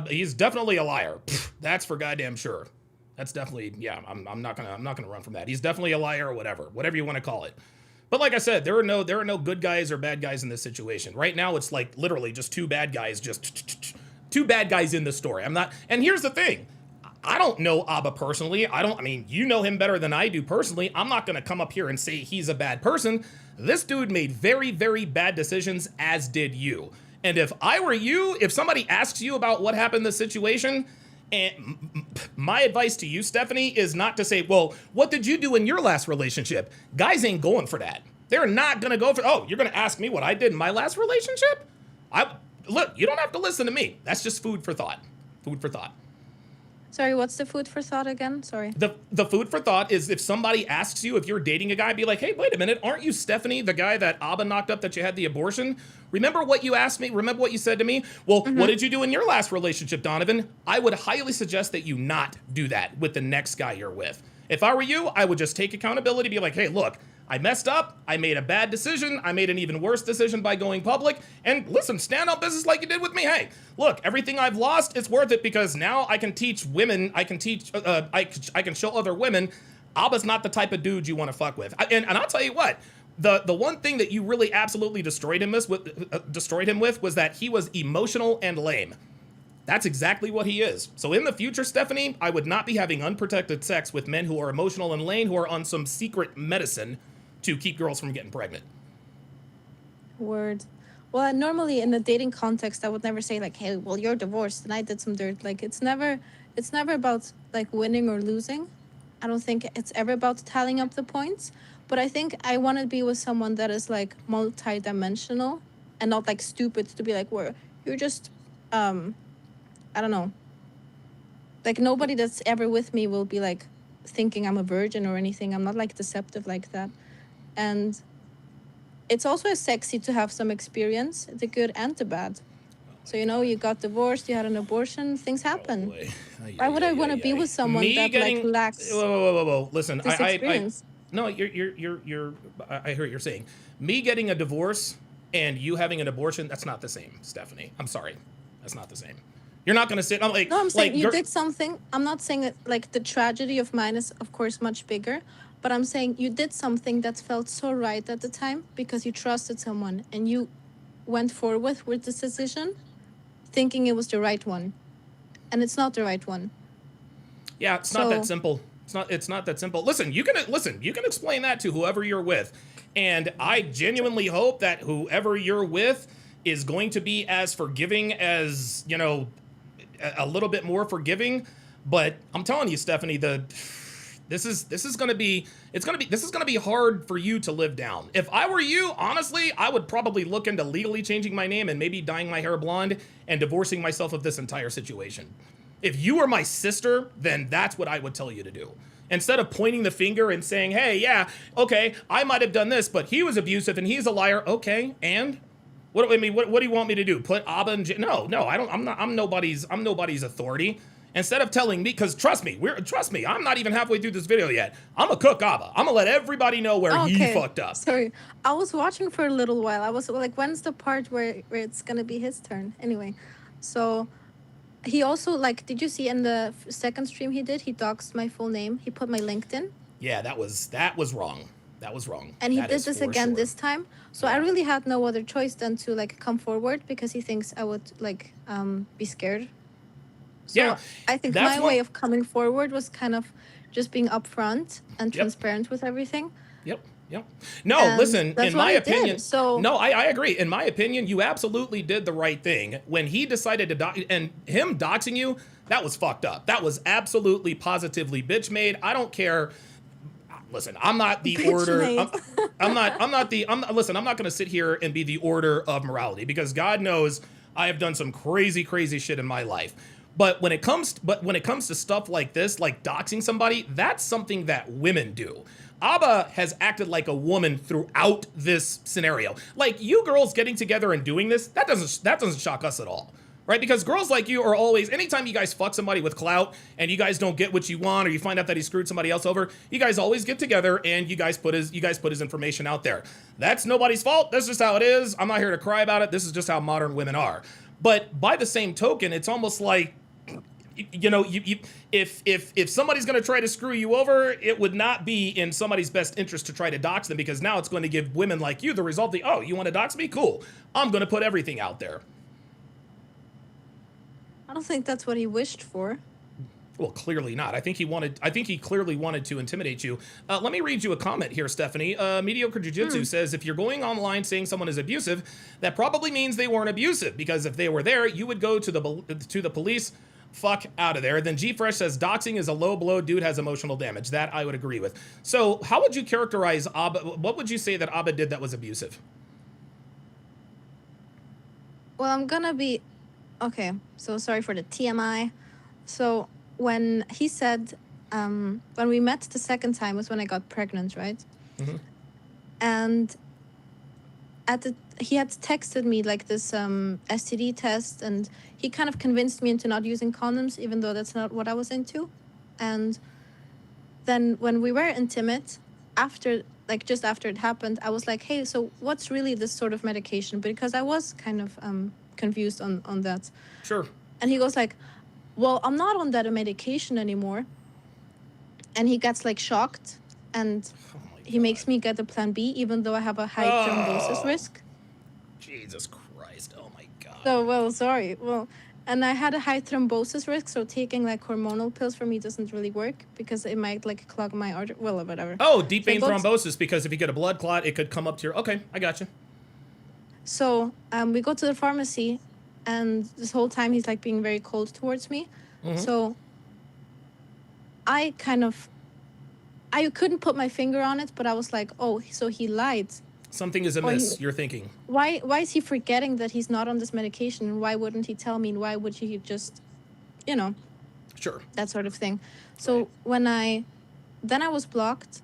He's definitely a liar. That's for goddamn sure. That's definitely, yeah. I'm not gonna run from that. He's definitely a liar or whatever you want to call it. But like I said, there are no good guys or bad guys in this situation. Right now, it's like literally just two bad guys, just two bad guys in the story. And here's the thing. I don't know Abba personally. I mean, you know him better than I do personally. I'm not gonna come up here and say he's a bad person. This dude made very, very bad decisions, as did you. And if I were you, if somebody asks you about what happened in this situation, and my advice to you, Stephanie, is not to say, well, what did you do in your last relationship? Guys ain't going for that. They're not gonna go for, oh, you're gonna ask me what I did in my last relationship? Look, you don't have to listen to me. That's just food for thought. Food for thought. Sorry, what's the food for thought again? Sorry. The food for thought is if somebody asks you if you're dating a guy, be like, hey, wait a minute, aren't you Stephanie, the guy that Abba knocked up that you had the abortion? Remember what you asked me? Remember what you said to me? Well, what did you do in your last relationship, Donovan? I would highly suggest that you not do that with the next guy you're with. If I were you, I would just take accountability, be like, hey, look, I messed up. I made a bad decision. I made an even worse decision by going public. And listen, stand on business like you did with me. Hey, look, everything I've lost, it's worth it because now I can teach women. I can teach. I can show other women. Abba's not the type of dude you want to fuck with. And I'll tell you what. The one thing that you really absolutely destroyed him with was that he was emotional and lame. That's exactly what he is. So in the future, Stephanie, I would not be having unprotected sex with men who are emotional and lame, who are on some secret medicine to keep girls from getting pregnant. Word. Well, normally in the dating context, I would never say like, hey, well, you're divorced and I did some dirt. Like, it's never about like winning or losing. I don't think it's ever about tallying up the points. But I think I want to be with someone that is like multi-dimensional and not like stupid to be like, where you're just, I don't know. Like, nobody that's ever with me will be like thinking I'm a virgin or anything. I'm not like deceptive like that. And it's also sexy to have some experience, the good and the bad. So, you know, you got divorced, you had an abortion, things happen. Why would I want to be with someone that like lacks Whoa. Listen, this experience? No, I hear what you're saying. Me getting a divorce and you having an abortion, that's not the same, Stephanie. I'm sorry. That's not the same. You're not going to sit, I'm like... No, I'm saying like, you did something. I'm not saying that, like, the tragedy of mine is, of course, much bigger. But I'm saying you did something that felt so right at the time because you trusted someone and you went forward with this decision thinking it was the right one. And it's not the right one. Yeah, it's not that simple. It's not that simple. Listen, you can explain that to whoever you're with. And I genuinely hope that whoever you're with is going to be as forgiving as, you know, a little bit more forgiving. But I'm telling you, Stephanie, this is going to be hard for you to live down. If I were you, honestly, I would probably look into legally changing my name and maybe dyeing my hair blonde and divorcing myself of this entire situation. If you were my sister, then that's what I would tell you to do. instead of pointing the finger and saying, hey, yeah, okay, I might have done this, but he was abusive and he's a liar. Okay, and what do you want me to do? Put Abba in jail? No, I don't. I'm nobody's authority. Instead of telling me, because trust me, I'm not even halfway through this video yet. I'm gonna cook Abba. I'm gonna let everybody know where he fucked up. Sorry, I was watching for a little while. I was like, when's the part where it's gonna be his turn? Anyway, so he also, like, did you see in the second stream he did? He doxed my full name. He put my LinkedIn. Yeah, that was wrong. That was wrong. And he did this again this time. So I really had no other choice than to like come forward because he thinks I would like be scared. So yeah, I think my way of coming forward was kind of just being upfront and transparent with everything. Yep. No, listen, in my opinion, no, I agree. In my opinion, you absolutely did the right thing. When he decided to dox, and him doxing you, that was fucked up. That was absolutely positively bitch made. I don't care. Listen, I'm not the order. I'm not going to sit here and be the order of morality because God knows I have done some crazy shit in my life. But when it comes to stuff like this, like doxing somebody, that's something that women do. Abba has acted like a woman throughout this scenario. Like you girls getting together and doing this, that doesn't shock us at all. Right? Because girls like you are always, anytime you guys fuck somebody with clout and you guys don't get what you want or you find out that he screwed somebody else over, you guys always get together and you guys put his information out there. That's nobody's fault. That's just how it is. I'm not here to cry about it. This is just how modern women are. But by the same token, it's almost like, you know, if somebody's going to try to screw you over, it would not be in somebody's best interest to try to dox them because now it's going to give women like you the result of, oh, you want to dox me? Cool. I'm going to put everything out there. I don't think that's what he wished for. Well, clearly not. I think he clearly wanted to intimidate you. Let me read you a comment here, Stephanie. Mediocre Jiu-Jitsu says, if you're going online saying someone is abusive, that probably means they weren't abusive because if they were there, you would go to the police. Fuck out of there. Then G-Fresh says, doxing is a low blow. Dude has emotional damage. That I would agree with. So how would you characterize Abba? What would you say that Abba did that was abusive? Well, I'm gonna be... Okay, so sorry for the TMI. So when he said, when we met the second time was when I got pregnant, right? Mm-hmm. And he had texted me like this STD test, and he kind of convinced me into not using condoms, even though that's not what I was into. And then when we were intimate, just after it happened, I was like, hey, so what's really this sort of medication? Because I was kind of confused on that. Sure. And he goes like, well, I'm not on that medication anymore. And he gets like shocked, and he makes me get a plan B, even though I have a high thrombosis risk. Jesus Christ. Oh my God. So, well, sorry. Well, and I had a high thrombosis risk, so taking like hormonal pills for me doesn't really work because it might like clog my artery. Well, whatever. Oh, deep vein thrombosis, because if you get a blood clot, it could come up to your... Okay, I got you. So we go to the pharmacy, and this whole time he's like being very cold towards me. Mm-hmm. So I couldn't put my finger on it, but I was like, oh, so he lied. Something is amiss, you're thinking. Why is he forgetting that he's not on this medication? And why wouldn't he tell me? And why would he just, Sure. That sort of thing. So then I was blocked.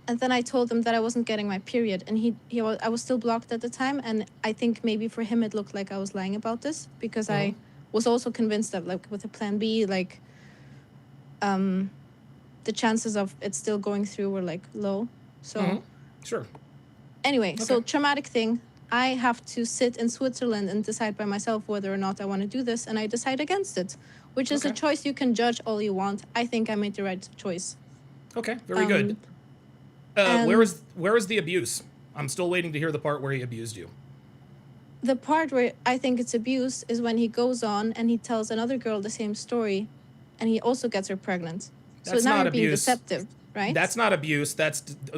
And then I told him that I wasn't getting my period, and I was still blocked at the time. And I think maybe for him it looked like I was lying about this because I was also convinced that like with a plan B, like the chances of it still going through were like low. So sure. Anyway, so traumatic thing. I have to sit in Switzerland and decide by myself whether or not I want to do this, and I decide against it, which is a choice you can judge all you want. I think I made the right choice. Okay, very good. Where is the abuse? I'm still waiting to hear the part where he abused you. The part where I think it's abuse is when he goes on and he tells another girl the same story, and he also gets her pregnant. That's so now not you're abuse. being deceptive, right? That's not abuse.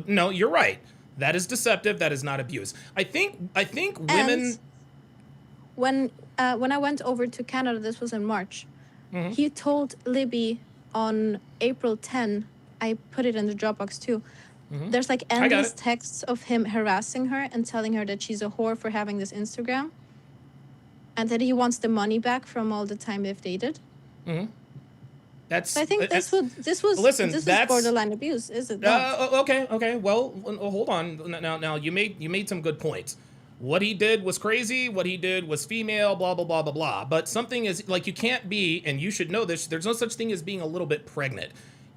No, you're right. That is deceptive. That is not abuse. I think women. And when I went over to Canada, this was in March. Mm-hmm. He told Libby on April 10. I put it in the Dropbox too. Mm-hmm. There's like endless texts of him harassing her and telling her that she's a whore for having this Instagram, and that he wants the money back from all the time they've dated. Mm-hmm. That's. I think this was Listen, this that's is borderline abuse, is it not? okay. Well, hold on. Now, you made some good points. What he did was crazy. What he did was female. Blah blah blah blah blah. But something is like you can't be, and you should know this. There's no such thing as being a little bit pregnant.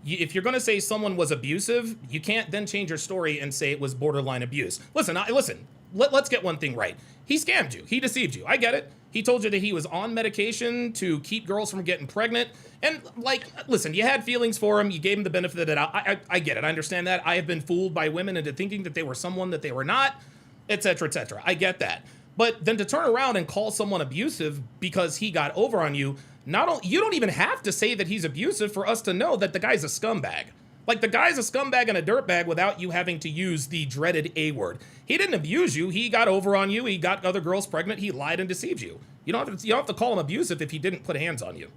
If you're going to say someone was abusive, you can't then change your story and say it was borderline abuse. Listen. Let's get one thing right. He scammed you. He deceived you. I get it. He told you that he was on medication to keep girls from getting pregnant. And, like, listen, you had feelings for him. You gave him the benefit of the doubt. I get it. I understand that. I have been fooled by women into thinking that they were someone that they were not, etc., etc. I get that. But then to turn around and call someone abusive because he got over on you, you don't even have to say that he's abusive for us to know that the guy's a scumbag. Like, the guy's a scumbag and a dirtbag without you having to use the dreaded A word. He didn't abuse you. He got over on you. He got other girls pregnant. He lied and deceived you. You don't have to call him abusive if he didn't put hands on you.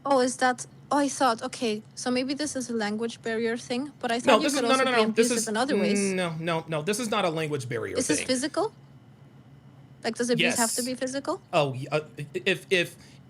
Oh, is that? Oh, I thought, okay, so maybe this is a language barrier thing, but I thought you could also be abusive in other ways. No. This is not a language barrier thing. Is this physical? Like, does abuse have to be physical? Oh,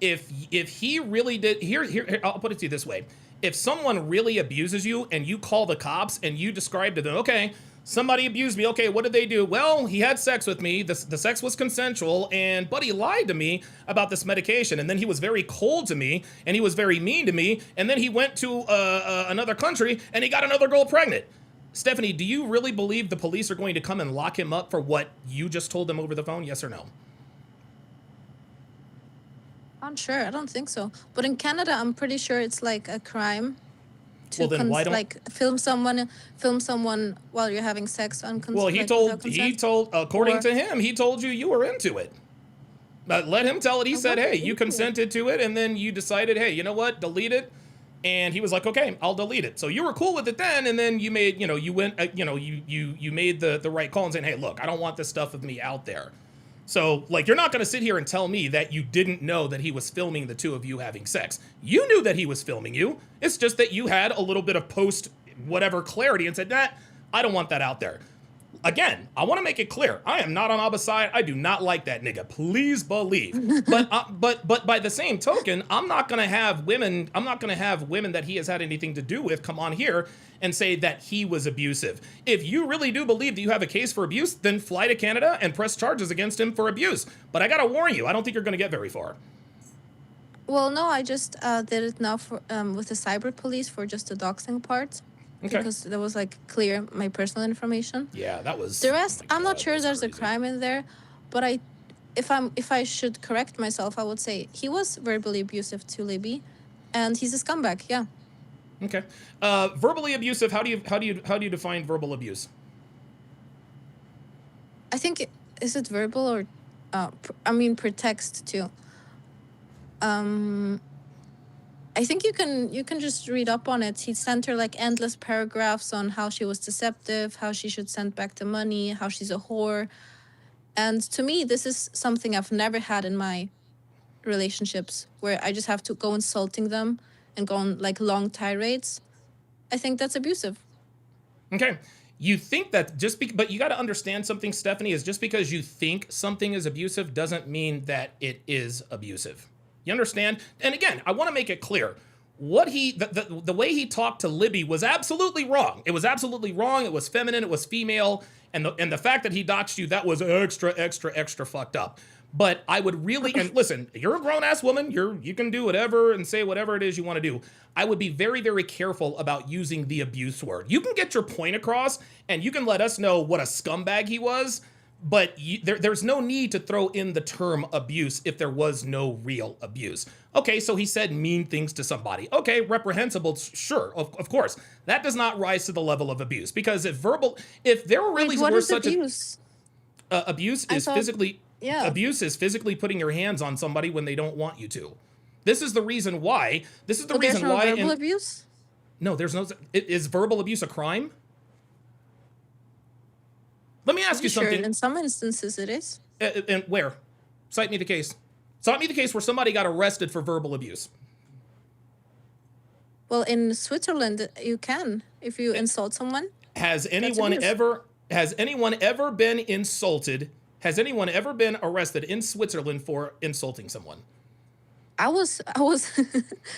if he really did, here, I'll put it to you this way. If someone really abuses you and you call the cops and you describe to them, okay, somebody abused me. Okay, what did they do? Well, he had sex with me. The sex was consensual, but he lied to me about this medication. And then he was very cold to me, and he was very mean to me. And then he went to another country, and he got another girl pregnant. Stephanie, do you really believe the police are going to come and lock him up for what you just told them over the phone? Yes or no? I'm sure. I don't think so. But in Canada, I'm pretty sure it's like a crime to film someone while you're having sex unconsent. Well, he told according to him, he told you were into it. But let him tell it. He said, "Hey, you consented to it, and then you decided, hey, you know what? Delete it." And he was like, "Okay, I'll delete it." So you were cool with it then, and then you made, you made the right call and saying, "Hey, look, I don't want this stuff of me out there." So, like, you're not going to sit here and tell me that you didn't know that he was filming the two of you having sex. You knew that he was filming you. It's just that you had a little bit of post-whatever clarity and said, nah, I don't want that out there. Again, I want to make it clear. I am not on Abba's side. I do not like that nigga. Please believe. But by the same token, I'm not going to have women that he has had anything to do with come on here and say that he was abusive. If you really do believe that you have a case for abuse, then fly to Canada and press charges against him for abuse. But I got to warn you, I don't think you're going to get very far. Well, no, I just did it now for with the cyber police for just the doxing part. Okay. Because that was like clear my personal information. Yeah, that was. The rest, I'm not sure there's a crime in there, but if I should correct myself, I would say he was verbally abusive to Libby, and he's a scumbag. Yeah. Okay. Verbally abusive. How do you define verbal abuse? I think is it verbal or, per text too. I think you can just read up on it. He sent her like endless paragraphs on how she was deceptive, how she should send back the money, how she's a whore. And to me, this is something I've never had in my relationships, where I just have to go insulting them and go on like long tirades. I think that's abusive. Okay. You think that but you got to understand something, Stephanie, is just because you think something is abusive doesn't mean that it is abusive. You understand? And again, I want to make it clear. The way he talked to Libby was absolutely wrong. It was absolutely wrong. It was feminine. It was female. And the fact that he doxed you, that was extra fucked up. But I would really, and listen, you're a grown-ass woman. You can do whatever and say whatever it is you want to do. I would be very, very careful about using the abuse word. You can get your point across, and you can let us know what a scumbag he was, but there's no need to throw in the term abuse if there was no real abuse. Okay, so he said mean things to somebody. Okay, reprehensible, sure, of course. That does not rise to the level of abuse, because if there really were such abuse? Abuse is physically... Yeah. Abuse is physically putting your hands on somebody when they don't want you to. This is the reason why. This is the reason why. There's no verbal abuse? No, there's no. Is verbal abuse a crime? Let me ask you something. Sure, in some instances it is. And where? Cite me the case. Cite me the case where somebody got arrested for verbal abuse. Well, in Switzerland, you can if you insult someone. Has anyone ever been insulted? Has anyone ever been arrested in Switzerland for insulting someone? I was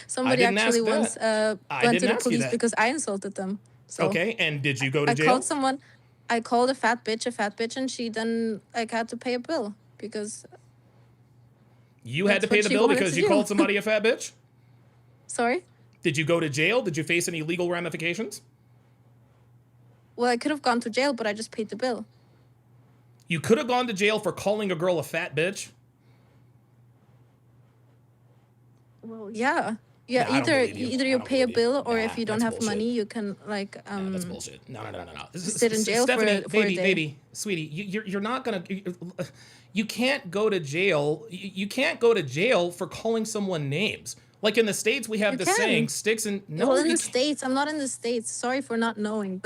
somebody didn't actually ask that. once I went to didn't the ask you police that. because I insulted them. So Okay, and did you go to I jail? called someone. I called a fat bitch, and she then like had to pay a bill because You had to that's pay what the she bill wanted because to you do. called somebody a fat bitch? Sorry. Did you go to jail? Did you face any legal ramifications? Well, I could have gone to jail, but I just paid the bill. You could have gone to jail for calling a girl a fat bitch. Well, yeah. Yeah, Nah, I don't either believe you. either I you don't pay a believe you. bill, or Nah, if you don't that's have bullshit. money, you can like That's bullshit. No. sit in jail Stephanie, for a baby, day. baby, sweetie, you're not gonna. You can't go to jail. You can't go to jail for calling someone names. Like in the States, we have You the can. saying "sticks and no." Well, in you the can't. States, I'm not in the States. Sorry for not knowing.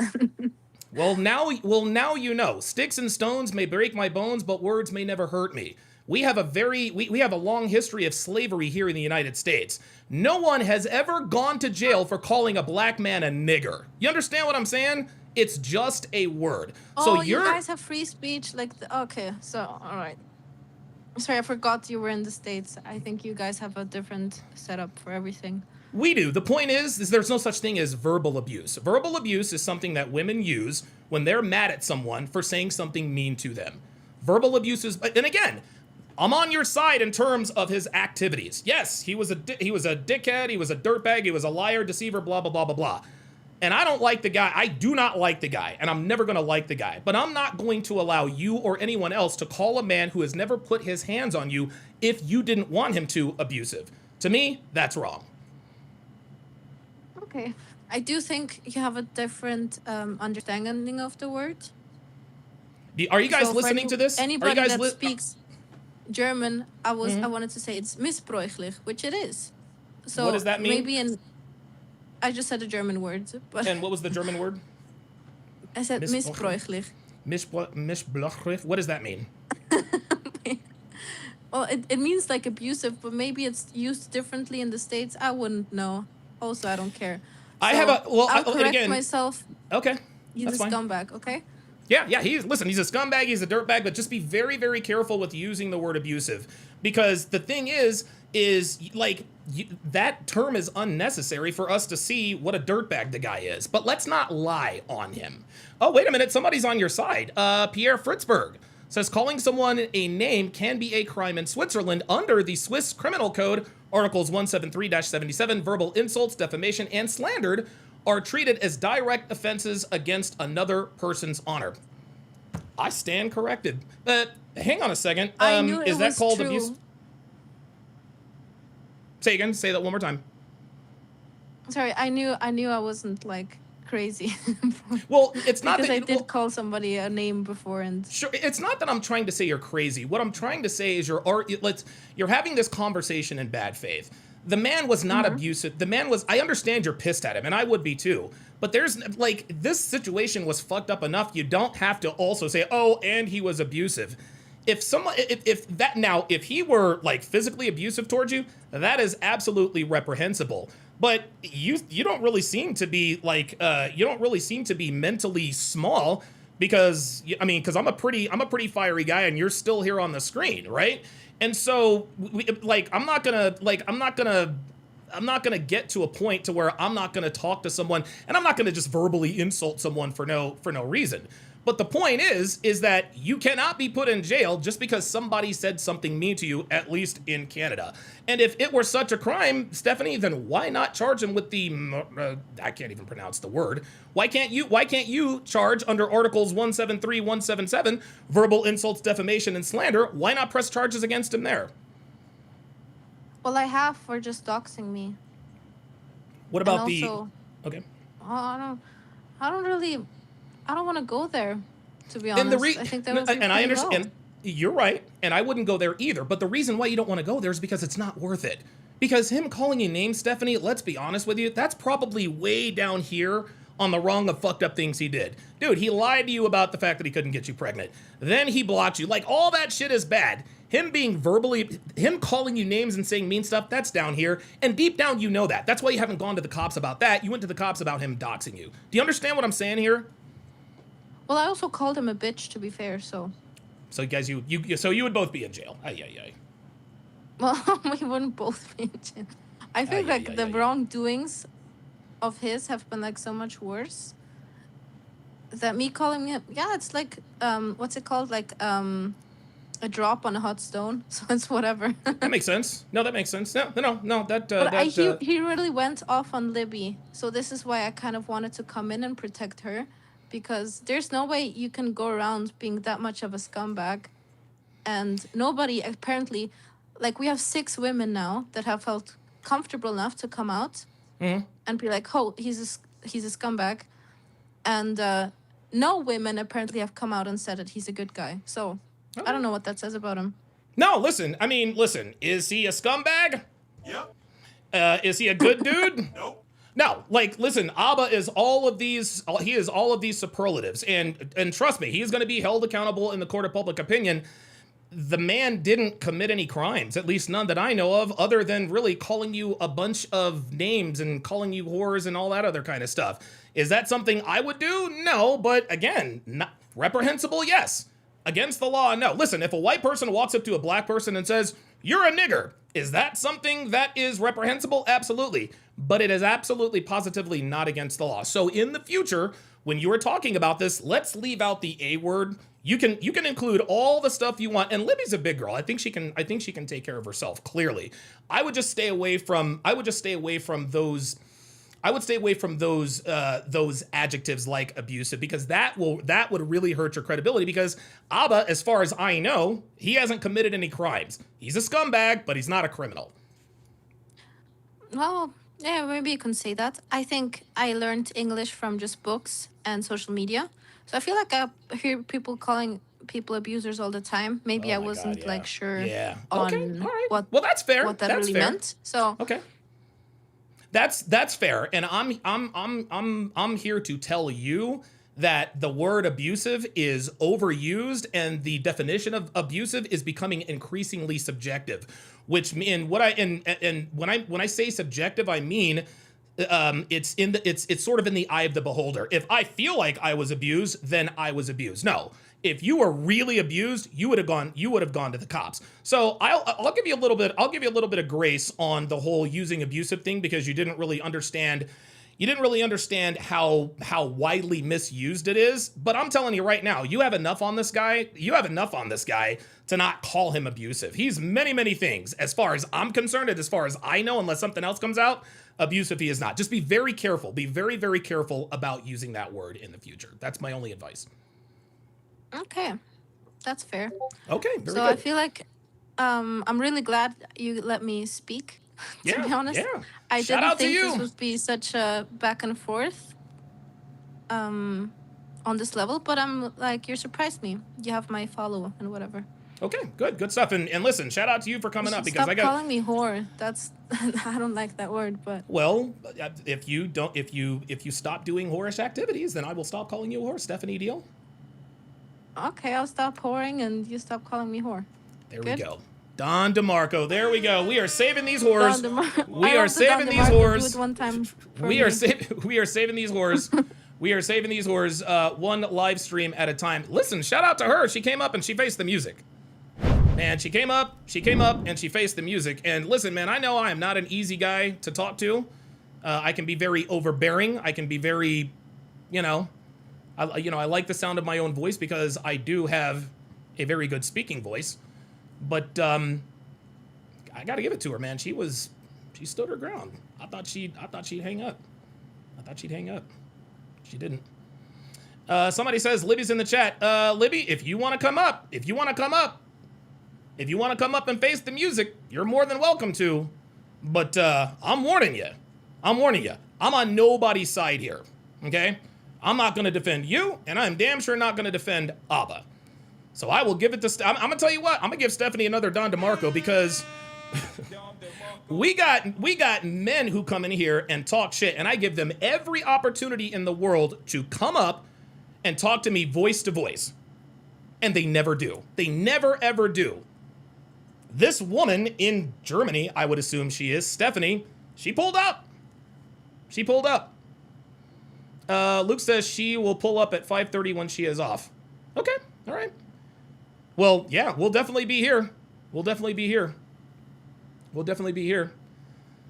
Well, now you know. Sticks and stones may break my bones, but words may never hurt me. We have we have a long history of slavery here in the United States. No one has ever gone to jail for calling a black man a nigger. You understand what I'm saying? It's just a word. Oh, So you guys have free speech, like okay. So all right. Sorry, I forgot you were in the States. I think you guys have a different setup for everything. We do. The point is there's no such thing as verbal abuse. Verbal abuse is something that women use when they're mad at someone for saying something mean to them. Verbal abuse is, and again, I'm on your side in terms of his activities. Yes, he was a dickhead, he was a dirtbag, he was a liar, deceiver, blah, blah, blah, blah, blah. And I don't like the guy. I do not like the guy, and I'm never going to like the guy. But I'm not going to allow you or anyone else to call a man who has never put his hands on you if you didn't want him to abusive. To me, that's wrong. Okay. I do think you have a different understanding of the word. Are you guys So for listening to this? Are you Anybody guys that speaks German, I wanted to say it's missbräuchlich, which it is. So What does that mean? Maybe I just said a German word, but And what was the German word? I said missbräuchlich. Missbräuchlich? What does that mean? Well, it means like abusive, but maybe it's used differently in the States. I wouldn't know. Also, I don't care. I'll correct myself. Okay, He's that's a fine. scumbag, okay? Yeah, he's a scumbag, he's a dirtbag, but just be very, very careful with using the word abusive. Because the thing is like, that term is unnecessary for us to see what a dirtbag the guy is. But let's not lie on him. Oh, wait a minute, somebody's on your side. Pierre Fritzberg says calling someone a name can be a crime in Switzerland under the Swiss Criminal Code. Articles 173-77, verbal insults, defamation, and slandered are treated as direct offenses against another person's honor. I stand corrected. Hang on a second. I knew it is that was called true. abuse? Say again. Say that one more time. Sorry, I knew I wasn't like crazy. Well, it's not because that I did call somebody a name before, and sure, it's not that I'm trying to say you're crazy. What I'm trying to say is you're having this conversation in bad faith. The man was not abusive. The man was, I understand you're pissed at him, and I would be too. But there's like, this situation was fucked up enough. You don't have to also say, oh, and he was abusive. If he were like physically abusive towards you, that is absolutely reprehensible. But you don't really seem to be like, you don't really seem to be mentally small because I'm a pretty fiery guy and you're still here on the screen, right? And so I'm not gonna get to a point to where I'm not gonna talk to someone and I'm not gonna just verbally insult someone for no reason. But the point is that you cannot be put in jail just because somebody said something mean to you, at least in Canada. And if it were such a crime, Stephanie, then why not charge him with the, I can't even pronounce the word. Why can't you charge under Articles 173, 177, verbal insults, defamation, and slander? Why not press charges against him there? well, I have for just doxing me. What about also, okay. I don't want to go there, to be honest. I think that was and I pretty low. understand. You're right, and I wouldn't go there either. But the reason why you don't want to go there is because it's not worth it. Because him calling you names, Stephanie, let's be honest with you, that's probably way down here on the rung of fucked up things he did. Dude, he lied to you about the fact that he couldn't get you pregnant. Then he blocked you. Like, all that shit is bad. Him calling you names and saying mean stuff, that's down here. And deep down, you know that. That's why you haven't gone to the cops about that. You went to the cops about him doxing you. Do you understand what I'm saying here? Well, I also called him a bitch, to be fair, so. So guys, you would both be in jail. Ay. Well, we wouldn't both be in jail. I think Ay, like ay, ay, the ay. wrongdoings of his have been like so much worse that me calling him, yeah, it's like what's it called, like a drop on a hot stone. So it's whatever. That makes sense. No, that makes sense. No. That But he really went off on Libby, so this is why I kind of wanted to come in and protect her, because there's no way you can go around being that much of a scumbag, and nobody apparently, like we have 6 women now that have felt comfortable enough to come out and be like, oh, he's a scumbag, and no women apparently have come out and said that he's a good guy. So I don't know what that says about him. No, listen. I mean, listen. Is he a scumbag? Yep. Is he a good dude? Nope. No, like, listen, Abba is all of these, he is all of these superlatives, and trust me, he is going to be held accountable in the court of public opinion. The man didn't commit any crimes, at least none that I know of, other than really calling you a bunch of names and calling you whores and all that other kind of stuff. Is that something I would do? No, but again, not reprehensible, yes. Against the law, no. Listen, if a white person walks up to a black person and says, "You're a nigger," is that something that is reprehensible? Absolutely. But it is absolutely positively not against the law. So in the future, when you are talking about this, let's leave out the A word. You can include all the stuff you want. And Libby's a big girl. I think she can take care of herself, clearly. I would just stay away from those adjectives like abusive, because that would really hurt your credibility, because Abba, as far as I know, he hasn't committed any crimes. He's a scumbag, but he's not a criminal. Well, yeah, maybe you can say that. I think I learned English from just books and social media. So I feel like I hear people calling people abusers all the time. Maybe I wasn't like sure on what that's fair. What that that's really fair. meant. So okay. That's fair, and I'm here to tell you that the word abusive is overused, and the definition of abusive is becoming increasingly subjective. Which when I say subjective, I mean it's sort of in the eye of the beholder. If I feel like I was abused, then I was abused. No. If you were really abused, you would have gone to the cops. So I'll give you a little bit of grace on the whole using abusive thing, because you didn't really understand how widely misused it is. But I'm telling you right now, you have enough on this guy to not call him abusive. He's many, many things. As far as I'm concerned, and as far as I know, unless something else comes out, abusive he is not. Just be very careful. Be very, very careful about using that word in the future. That's my only advice. okay, that's fair. Okay, very So good. I feel like I'm really glad you let me speak. To be honest, I Shout didn't out to think you. this would be such a back and forth on this level, but I'm like, you surprised me. You have my follow and whatever. Okay, good stuff. And listen, shout out to you for coming up, because Stop calling me whore. That's I don't like that word, but well, if you stop doing whorish activities, then I will stop calling you a whore. Stephanie, deal? okay, I'll stop whoring and you stop calling me whore. There Good? we go. Don DeMarco. There we go. We are saving these whores. We I are hope the saving Don these DeMarco do whores. it one time for We me. are saving these whores. We are saving these whores one live stream at a time. Listen, shout out to her. She came up and she faced the music. Man, she came up and she faced the music. And listen, man, I know I am not an easy guy to talk to. I can be very overbearing. I can be very, I like the sound of my own voice, because I do have a very good speaking voice. But I got to give it to her, man. She stood her ground. I thought she'd hang up. She didn't. Somebody says Libby's in the chat. Libby, if you want to come up and face the music, you're more than welcome to. But I'm warning you. I'm on nobody's side here. Okay? I'm not going to defend you, and I'm damn sure not going to defend Abba. So I will give it to... I'm going to tell you what. I'm going to give Stephanie another Don DeMarco, because we got men who come in here and talk shit, and I give them every opportunity in the world to come up and talk to me voice to voice. And they never do. They never, ever do. This woman in Germany, I would assume she is, Stephanie, she pulled up. Luke says she will pull up at 5:30 when she is off. Okay, all right. Well, yeah, we'll definitely be here. We'll definitely be here.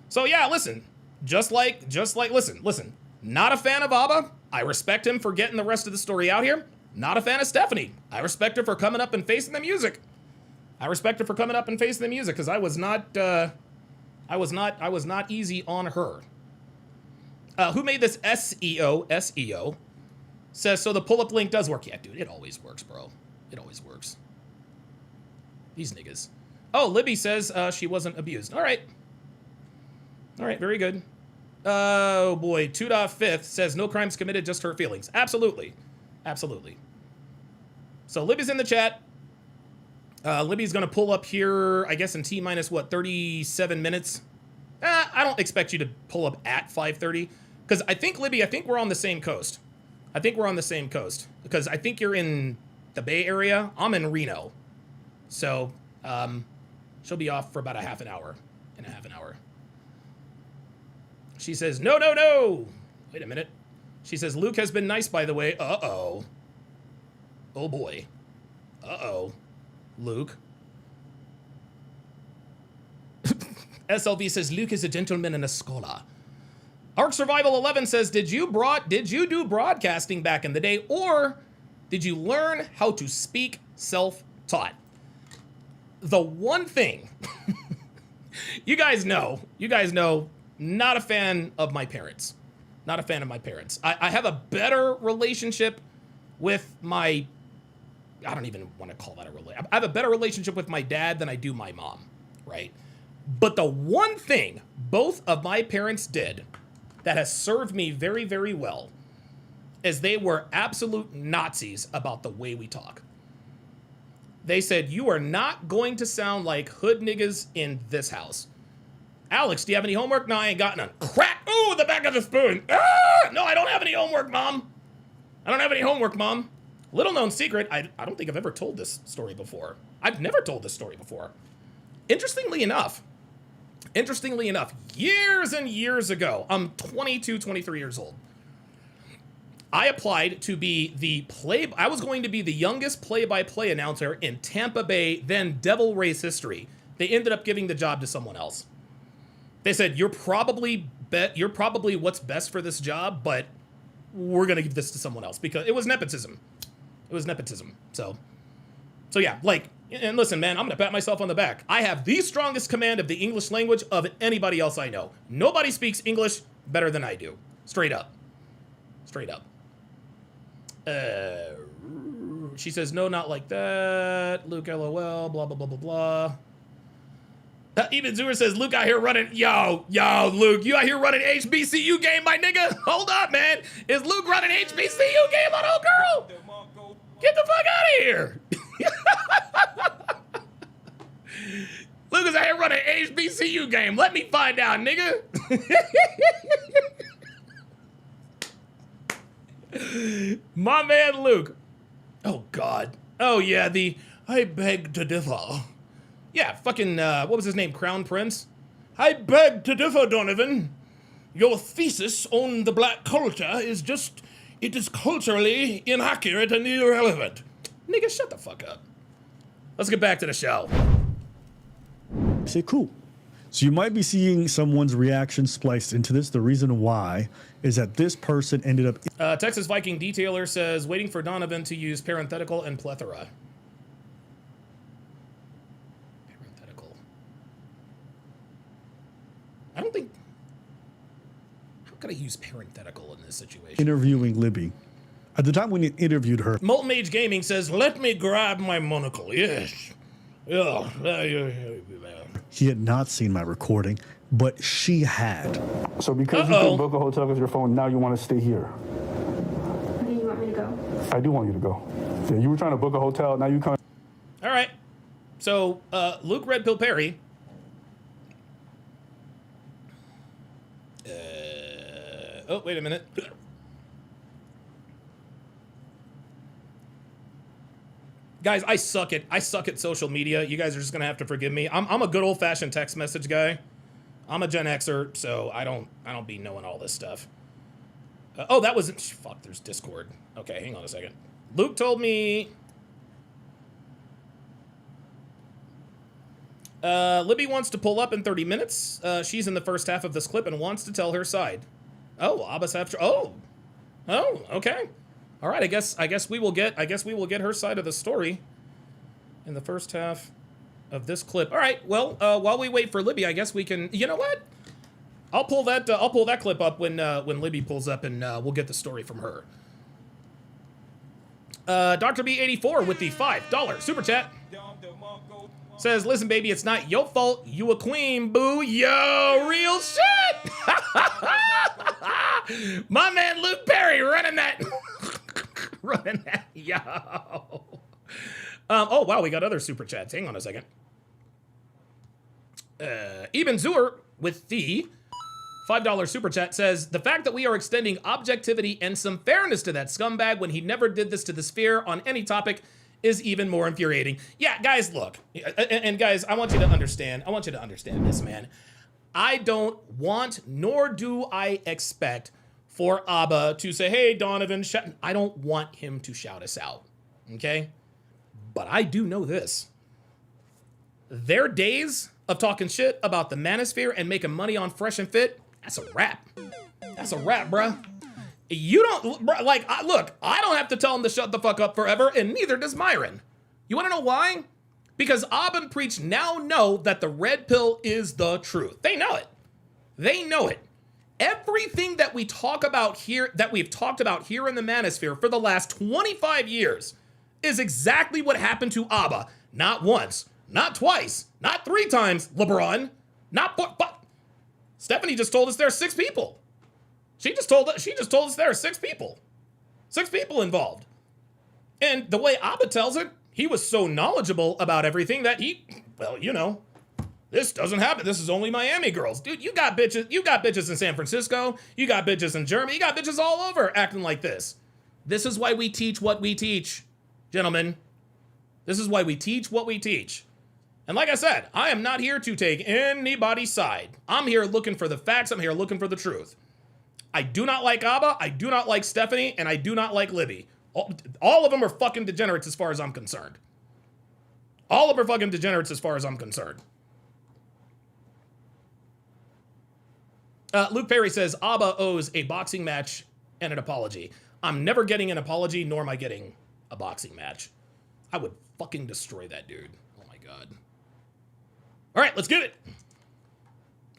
So yeah, listen, just like, listen, not a fan of Abba. I respect him for getting the rest of the story out here. Not a fan of Stephanie. I respect her for coming up and facing the music. Because I was not easy on her. Who made this SEO? Says, so the pull-up link does work. Yeah, dude, it always works, bro. It always works. These niggas. Oh, Libby says she wasn't abused. All right. All right, very good. Oh, boy. 2.5th says no crimes committed, just hurt feelings. Absolutely. Absolutely. So Libby's in the chat. Libby's going to pull up here, I guess, in T-minus, what, 37 minutes? I don't expect you to pull up at 5:30. Because I think, Libby, we're on the same coast. Because I think you're in the Bay Area. I'm in Reno. So, she'll be off for about a half an hour. She says, no. Wait a minute. She says, Luke has been nice, by the way. Uh-oh. Oh, boy. Uh-oh. Luke. SLV says, Luke is a gentleman and a scholar. Ark Survival 11 says, did you do broadcasting back in the day, or did you learn how to speak self-taught? The one thing, you guys know, not a fan of my parents. I have a better relationship with my, I don't even want to call that a relationship. I have a better relationship with my dad than I do my mom, right? But the one thing both of my parents did that has served me very, very well is they were absolute Nazis about the way we talk. They said, you are not going to sound like hood niggas in this house. Alex, do you have any homework? No, I ain't got none. Crack! Ooh, the back of the spoon. Ah! No, I don't have any homework, Mom. Little known secret, I don't think I've ever told this story before. I've never told this story before. Interestingly enough, years and years ago, I'm 22, 23 years old. I applied to be I was going to be the youngest play-by-play announcer in Tampa Bay, then Devil Rays history. They ended up giving the job to someone else. They said, you're probably what's best for this job, but we're going to give this to someone else because it was nepotism. So yeah, like, and listen, man, I'm going to pat myself on the back. I have the strongest command of the English language of anybody else I know. Nobody speaks English better than I do. Straight up. She says, no, not like that. Luke, LOL, blah, blah, blah, blah, blah. Even Zoomer says, Luke out here running, yo, Luke, you out here running HBCU game, my nigga? Hold up, man. Is Luke running HBCU game on old girl? Get the fuck out of here. Luke is out here running HBCU game. Let me find out, nigga. My man Luke. Oh, God. Oh, yeah, I beg to differ. Yeah, fucking, what was his name? Crown Prince? I beg to differ, Donovan. Your thesis on the black culture is it is culturally inaccurate and irrelevant. Nigga, shut the fuck up. Let's get back to the show. I say, cool. So you might be seeing someone's reaction spliced into this. The reason why is that this person ended up... Texas Viking Detailer says, waiting for Donovan to use parenthetical and plethora. I don't think... How could I use parenthetical in this situation? Interviewing Libby. At the time when you interviewed her... Molten Mage Gaming says, let me grab my monocle. Yes. Yeah. He had not seen my recording, but she had. So because you couldn't book a hotel with your phone, now you want to stay here. Do you want me to go? I do want you to go. Yeah, you were trying to book a hotel, now you come... All right. So, Luke Red Pill Perry... Oh, wait a minute. Guys, I suck at social media. You guys are just gonna have to forgive me. I'm a good old-fashioned text message guy. I'm a Gen Xer, so I don't be knowing all this stuff. Oh, that wasn't... Fuck, there's Discord. Okay, hang on a second. Luke told me... Libby wants to pull up in 30 minutes. She's in the first half of this clip and wants to tell her side. Oh, Abba's after. Oh, okay. All right. I guess we will get her side of the story in the first half of this clip. All right. Well, while we wait for Libby, I guess we can. You know what? I'll pull that clip up when Libby pulls up, and we'll get the story from her. Dr. B84 with the $5 super chat says, "Listen, baby, it's not your fault. You a queen, boo. Yo, real shit." My man Luke Perry running that. Yo. Oh, wow, we got other super chats. Hang on a second. Eben Zur with the $5 super chat says, "The fact that we are extending objectivity and some fairness to that scumbag when he never did this to the sphere on any topic is even more infuriating." Yeah, guys, look. And guys, I want you to understand this, man. I don't want, nor do I expect for Abba to say, "Hey, Donovan, I don't want him to shout us out, okay? But I do know this. Their days of talking shit about the manosphere and making money on Fresh and Fit, that's a wrap. That's a wrap, bruh. You don't, like, look, I don't have to tell him to shut the fuck up forever, and neither does Myron. You wanna know why? Because Abba and Preach now know that the red pill is the truth. They know it. They know it. Everything that we talk about here, that we've talked about here in the manosphere for the last 25 years is exactly what happened to Abba. Not once, not twice, not 3 times, LeBron, not but Stephanie just told us there are 6 people. She just told us there are 6 people. 6 people involved. And the way Abba tells it, he was so knowledgeable about everything that well, you know, this doesn't happen. This is only Miami girls. Dude, you got bitches in San Francisco. You got bitches in Germany. You got bitches all over acting like this. This is why we teach what we teach, gentlemen. This is why we teach what we teach. And like I said, I am not here to take anybody's side. I'm here looking for the facts. I'm here looking for the truth. I do not like Abba. I do not like Stephanie. And I do not like Libby. All of them are fucking degenerates as far as I'm concerned. All of them are fucking degenerates as far as I'm concerned. Luke Perry says, Abba owes a boxing match and an apology. I'm never getting an apology, nor am I getting a boxing match. I would fucking destroy that dude. Oh my God. All right, let's get it.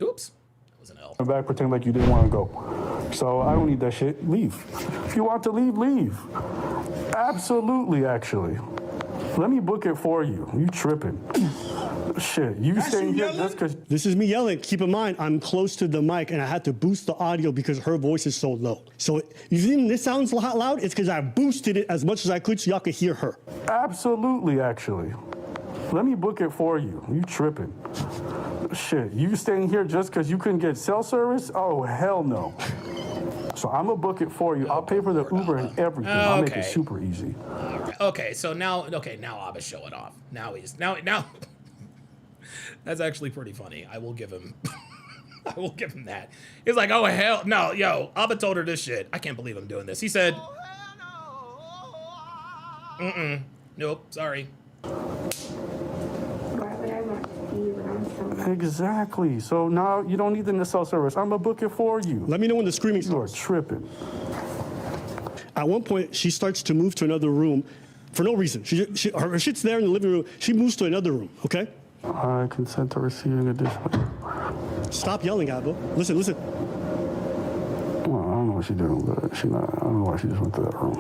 Oops. That was an L. Come back, pretend like you didn't want to go. So I don't need that shit. Leave. If you want to leave, leave. Absolutely, actually. Let me book it for you. You tripping. Shit, you staying here just because... This is me yelling. Keep in mind, I'm close to the mic, and I had to boost the audio because her voice is so low. So you think this sounds loud? It's because I boosted it as much as I could so y'all could hear her. Absolutely, actually. Let me book it for you. You tripping. Shit, you staying here just because you couldn't get cell service? Oh, hell no. So I'm going to book it for you. I'll pay for the Uber and everything. Okay. I'll make it super easy. Okay, so now Abba's showing off. Now that's actually pretty funny. I will give him that. He's like, oh hell no, yo, Abba told her this shit. I can't believe I'm doing this. He said, nope, sorry. Exactly. So now you don't need the cell service. I'm going to book it for you. Let me know when the screaming starts. You are tripping. At one point, she starts to move to another room for no reason. Her shit's there in the living room. She moves to another room, okay? I consent to receiving additional. Stop yelling, Abba. Listen. Well, I don't know what she's doing, but she's not. I don't know why she just went to that room.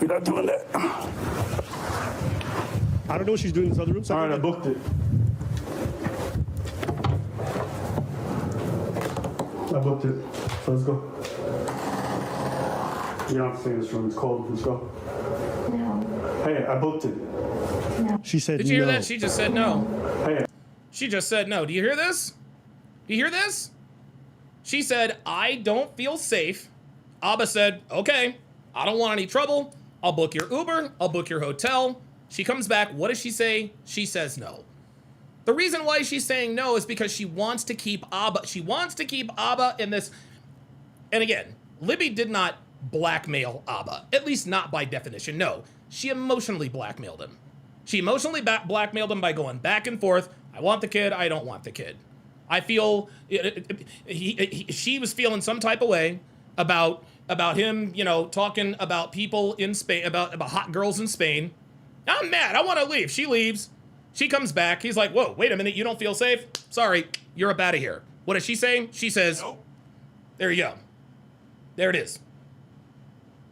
We're not doing that. I don't know what she's doing in this other room. All right, I booked it. I booked it. So let's go. You don't have to stay in this room. It's cold. Let's go. No. Hey, I booked it. No. She said no. Did you hear that? She just said no. Hey. She just said no. Do you hear this? Do you hear this? She said, I don't feel safe. Abba said, okay, I don't want any trouble. I'll book your Uber. I'll book your hotel. She comes back. What does she say? She says no. The reason why she's saying no is because she wants to keep Abba. She wants to keep Abba in this. And again, Libby did not blackmail Abba, at least not by definition. No, she emotionally blackmailed him. She emotionally blackmailed him by going back and forth. I want the kid. I don't want the kid. I feel she was feeling some type of way about him, you know, talking about people in Spain, about hot girls in Spain. I'm mad. I want to leave. She leaves. She comes back. He's like, whoa, wait a minute. You don't feel safe? Sorry. You're up out of here. What is she saying? She says, nope. There you go. There it is.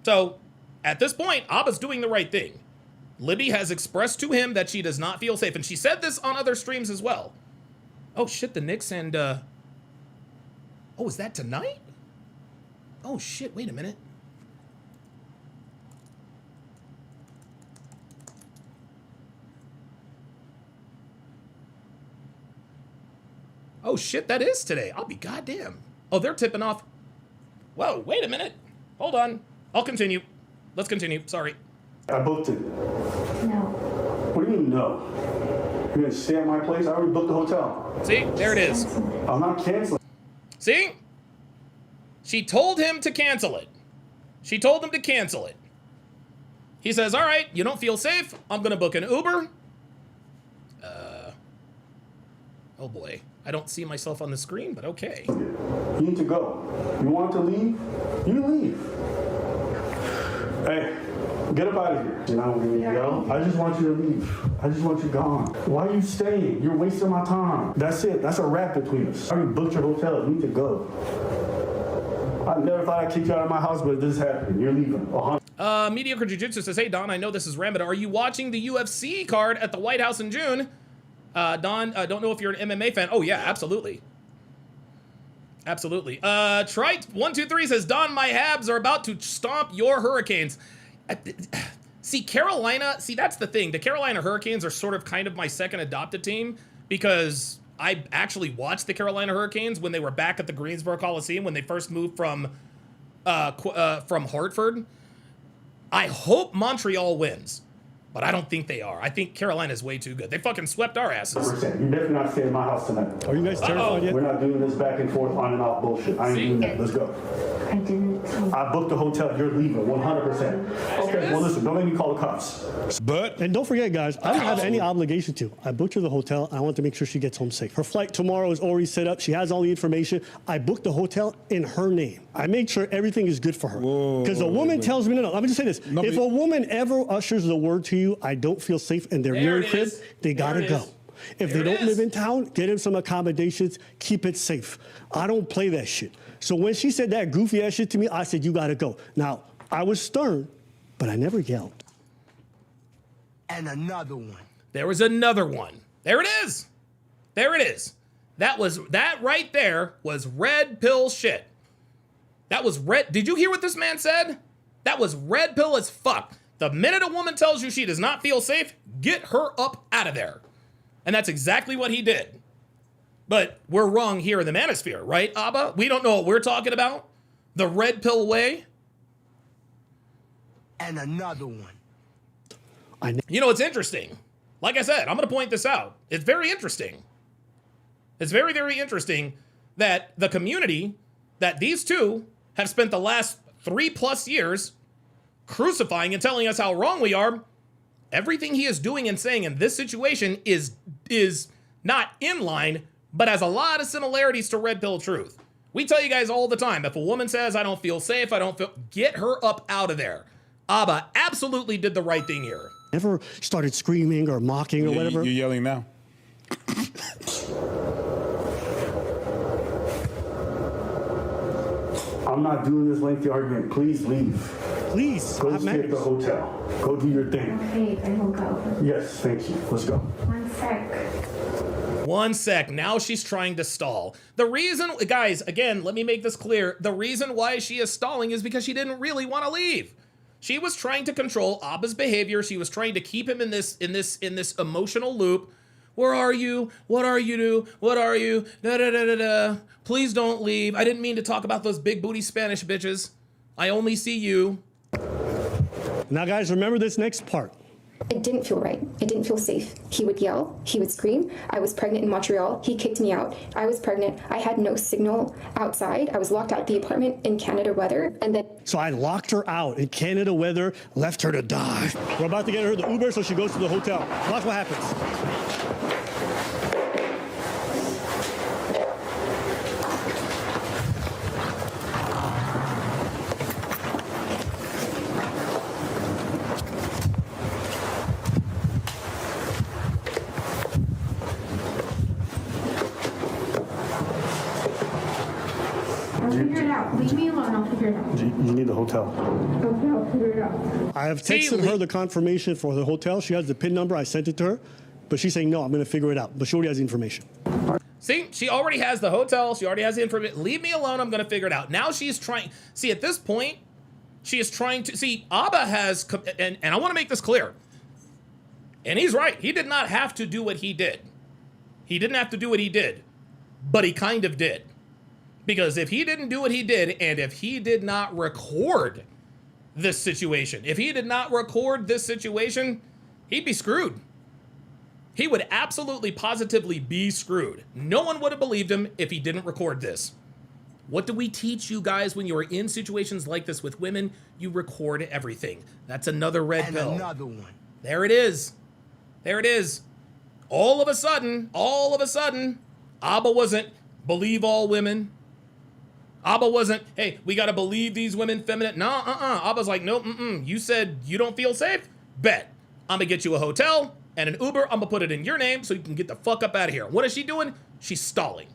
So at this point, Abba's doing the right thing. Libby has expressed to him that she does not feel safe. And she said this on other streams as well. Oh, shit. The Knicks and, oh, is that tonight? Oh, shit. Wait a minute. Oh, shit. That is today. I'll be goddamn. Oh, they're tipping off. Whoa, wait a minute. Hold on. I'll continue. Let's continue. Sorry. I booked it. No. What do you mean, no? You're gonna stay at my place? I already booked the hotel. See? There it is. I'm not canceling. See? She told him to cancel it. She told him to cancel it. He says, all right, you don't feel safe? I'm gonna book an Uber. Oh boy. I don't see myself on the screen, but okay. You need to go. You want to leave? You leave. Hey, get up out of here. You're not going to go. I just want you to leave. I just want you gone. Why are you staying? You're wasting my time. That's it. That's a wrap between us. I already booked your hotel. You need to go. I never thought I'd kick you out of my house, but this is happening. You're leaving. Mediocre Jiu-Jitsu says, hey, Don, I know this is random, but are you watching the UFC card at the White House in June? Don, don't know if you're an MMA fan. Oh, yeah, absolutely. Absolutely. Trite123 says, Don, my Habs are about to stomp your Hurricanes. See, Carolina, that's the thing. The Carolina Hurricanes are sort of kind of my second adopted team because I actually watched the Carolina Hurricanes when they were back at the Greensboro Coliseum when they first moved from Hartford. I hope Montreal wins. But I don't think they are. I think Carolina's way too good. They fucking swept our asses. You're definitely not staying in my house tonight. Are you guys terrified yet? We're not doing this back and forth on and off bullshit. I ain't doing that. Let's go. I didn't. I booked the hotel. You're leaving 100%. Okay, well, listen, don't make me call the cops. And don't forget, guys, I don't have any obligation to. I booked her the hotel. I want to make sure she gets home safe. Her flight tomorrow is already set up. She has all the information. I booked the hotel in her name. I made sure everything is good for her. Because a woman tells me, no, let me just say this. If a woman ever ushers the word to you, I don't feel safe and they're near a crib, they gotta go. If they don't live in town, get them some accommodations, keep it safe. I don't play that shit. So when she said that goofy ass shit to me, I said, you gotta go. Now, I was stern, but I never yelled. And another one. There was another one. There it is. There it is. That right there was red pill shit. That was red. Did you hear what this man said? That was red pill as fuck. The minute a woman tells you she does not feel safe, get her up out of there. And that's exactly what he did. But we're wrong here in the manosphere, right, Abba? We don't know what we're talking about. The red pill way. And another one. You know, it's interesting. Like I said, I'm going to point this out. It's very interesting. It's very, very interesting that the community, that these two have spent the last 3+ years crucifying and telling us how wrong we are. Everything he is doing and saying in this situation is not in line, but has a lot of similarities to red pill truth. We tell you guys all the time, if a woman says, I don't feel safe, get her up out of there. Abba absolutely did the right thing here. Never started screaming or mocking or whatever. You're yelling now. I'm not doing this lengthy argument. Please leave. Please. Go stay at the hotel. Go do your thing. Okay, I will go. Yes, thank you. Let's go. 1 sec. 1 sec. Now she's trying to stall. The reason, guys, again, let me make this clear. The reason why she is stalling is because she didn't really want to leave. She was trying to control Abba's behavior. She was trying to keep him in this emotional loop. Where are you? What are you? What are you? Da da da da da. Please don't leave. I didn't mean to talk about those big booty Spanish bitches. I only see you. Now, guys, remember this next part. It didn't feel right. It didn't feel safe. He would yell. He would scream. I was pregnant in Montreal. He kicked me out. I was pregnant. I had no signal outside. I was locked out the apartment in Canada weather. And then. So I locked her out in Canada weather, left her to die. We're about to get her the Uber so she goes to the hotel. Watch what happens. Leave me alone, I'll figure it out. You need the hotel. Okay, I'll figure it out. I have texted her the confirmation for the hotel. She has the PIN number. I sent it to her. But she's saying, no, I'm going to figure it out. But she already has the information. See, she already has the hotel. She already has the information. Leave me alone. I'm going to figure it out. Now she's trying. See, at this point, she is trying to. See, Abba has. And I want to make this clear. And he's right. He did not have to do what he did. He didn't have to do what he did. But he kind of did. Because if he didn't do what he did, and if he did not record this situation, he'd be screwed. He would absolutely, positively be screwed. No one would have believed him if he didn't record this. What do we teach you guys when you're in situations like this with women? You record everything. That's another red pill. Another one. There it is. There it is. All of a sudden, Abba wasn't believe all women. Abba wasn't, hey, we got to believe these women feminine. No, Abba's like, nope, You said you don't feel safe? Bet. I'm going to get you a hotel and an Uber. I'm going to put it in your name so you can get the fuck up out of here. What is she doing? She's stalling.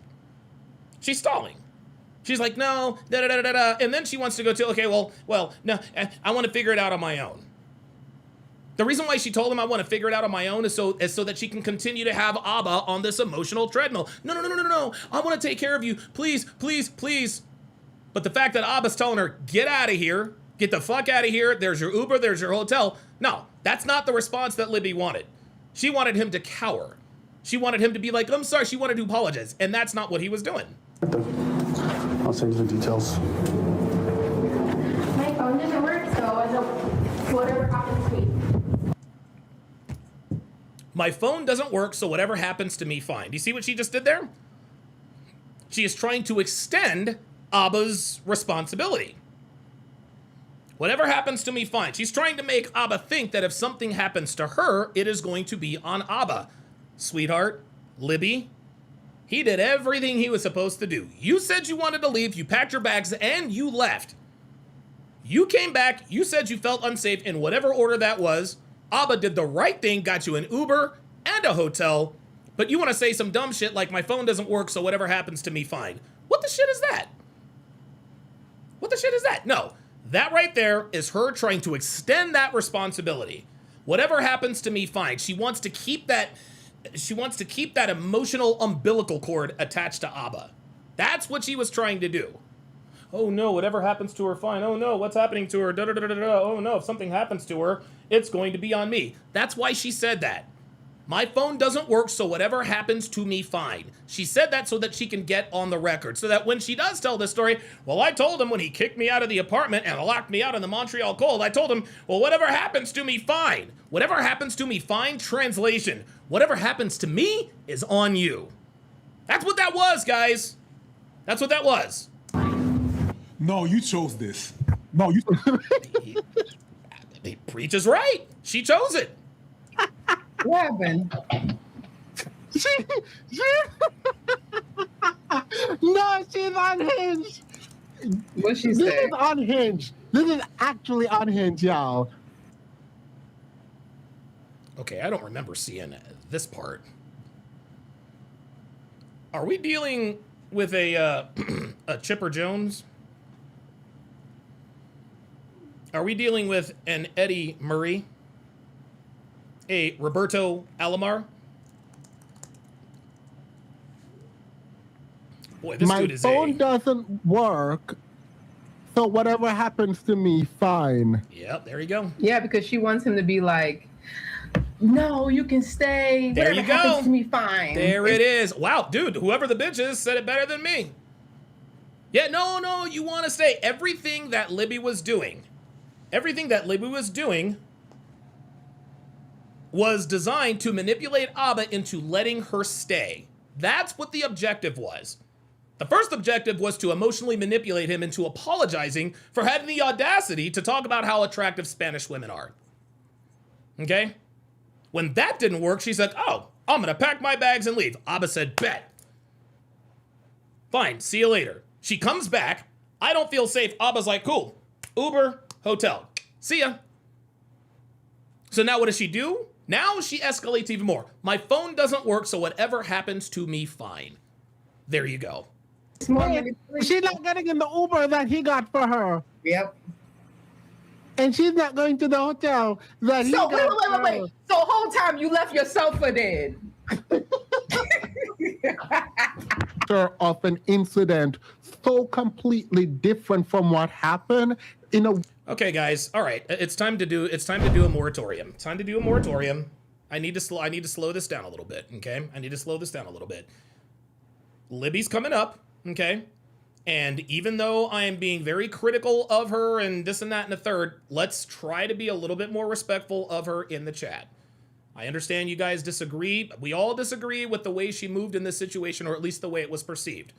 She's like, no, da-da-da-da-da. And then she wants to go to, okay, well, no, I want to figure it out on my own. The reason why she told him I want to figure it out on my own is so that she can continue to have Abba on this emotional treadmill. No. I want to take care of you. Please. But the fact that Abba's telling her, get out of here, get the fuck out of here, there's your Uber, there's your hotel. No, that's not the response that Libby wanted. She wanted him to cower. She wanted him to be like, I'm sorry, she wanted to apologize. And that's not what he was doing. I'll send you the details. My phone doesn't work, so I don't, whatever happens to me. My phone doesn't work, so whatever happens to me, fine. Do you see what she just did there? She is trying to extend Abba's responsibility. Whatever happens to me, fine. She's trying to make Abba think that if something happens to her, it is going to be on Abba. Sweetheart, Libby, he did everything he was supposed to do. You said you wanted to leave, you packed your bags, and you left. You came back, you said you felt unsafe in whatever order that was. Abba did the right thing, got you an Uber and a hotel, but you want to say some dumb shit like my phone doesn't work, so whatever happens to me, fine. What the shit is that? No, that right there is her trying to extend that responsibility. Whatever happens to me, fine. She wants to keep that emotional umbilical cord attached to Abba. That's what she was trying to do. Oh no, whatever happens to her, fine. Oh no, what's happening to her? Oh no, if something happens to her, it's going to be on me. That's why she said that. My phone doesn't work, so whatever happens to me, fine. She said that so that she can get on the record, so that when she does tell this story, well, I told him when he kicked me out of the apartment and locked me out in the Montreal cold, I told him, well, whatever happens to me, fine. Whatever happens to me, fine. Translation. Whatever happens to me is on you. That's what that was, guys. That's what that was. No, you chose this. No, you. Preach is right. She chose it. What happened? No, she's unhinged. What she This say? is unhinged. This is actually unhinged, y'all. Okay, I don't remember seeing this part. Are we dealing with a Chipper Jones? Are we dealing with an Eddie Murray? A Roberto Alomar? Boy, this My dude is phone doesn't work, so whatever happens to me, fine. Yep, there you go. Yeah, because she wants him to be like, no, you can stay. There Whatever you go. happens to me, fine. There it is. Wow, dude, whoever the bitch is said it better than me. Yeah, no, you want to stay. Everything that Libby was doing was designed to manipulate Abba into letting her stay. That's what the objective was. The first objective was to emotionally manipulate him into apologizing for having the audacity to talk about how attractive Spanish women are. Okay? When that didn't work, she said, oh, I'm gonna pack my bags and leave. Abba said, bet. Fine, see you later. She comes back. I don't feel safe. Abba's like, cool. Uber, hotel. See ya. So now what does she do? Now she escalates even more. My phone doesn't work, so whatever happens to me, fine. There you go. She's not getting in the Uber that he got for her. Yep. And she's not going to the hotel that he got for her. Wait. So the whole time you left your sofa then? Of an incident so completely different from what happened in a. Okay, guys. All right, it's time to do a moratorium. It's time to do a moratorium. I need to slow this down a little bit. Okay, I need to slow this down a little bit. Libby's coming up. Okay, and even though I am being very critical of her and this and that and the third, let's try to be a little bit more respectful of her in the chat. I understand you guys disagree. We all disagree with the way she moved in this situation, or at least the way it was perceived.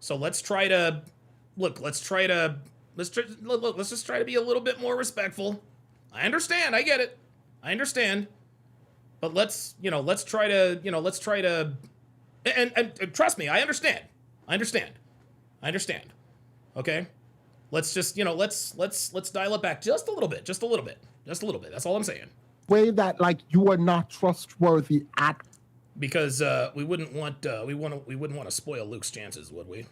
So let's try to let's just try to be a little bit more respectful. I understand. I get it. I understand. But let's try to, and trust me, I understand. I understand. Okay? Let's just, let's dial it back just a little bit. That's all I'm saying. Way that like you are not trustworthy at. Because we wouldn't want to spoil Luke's chances, would we?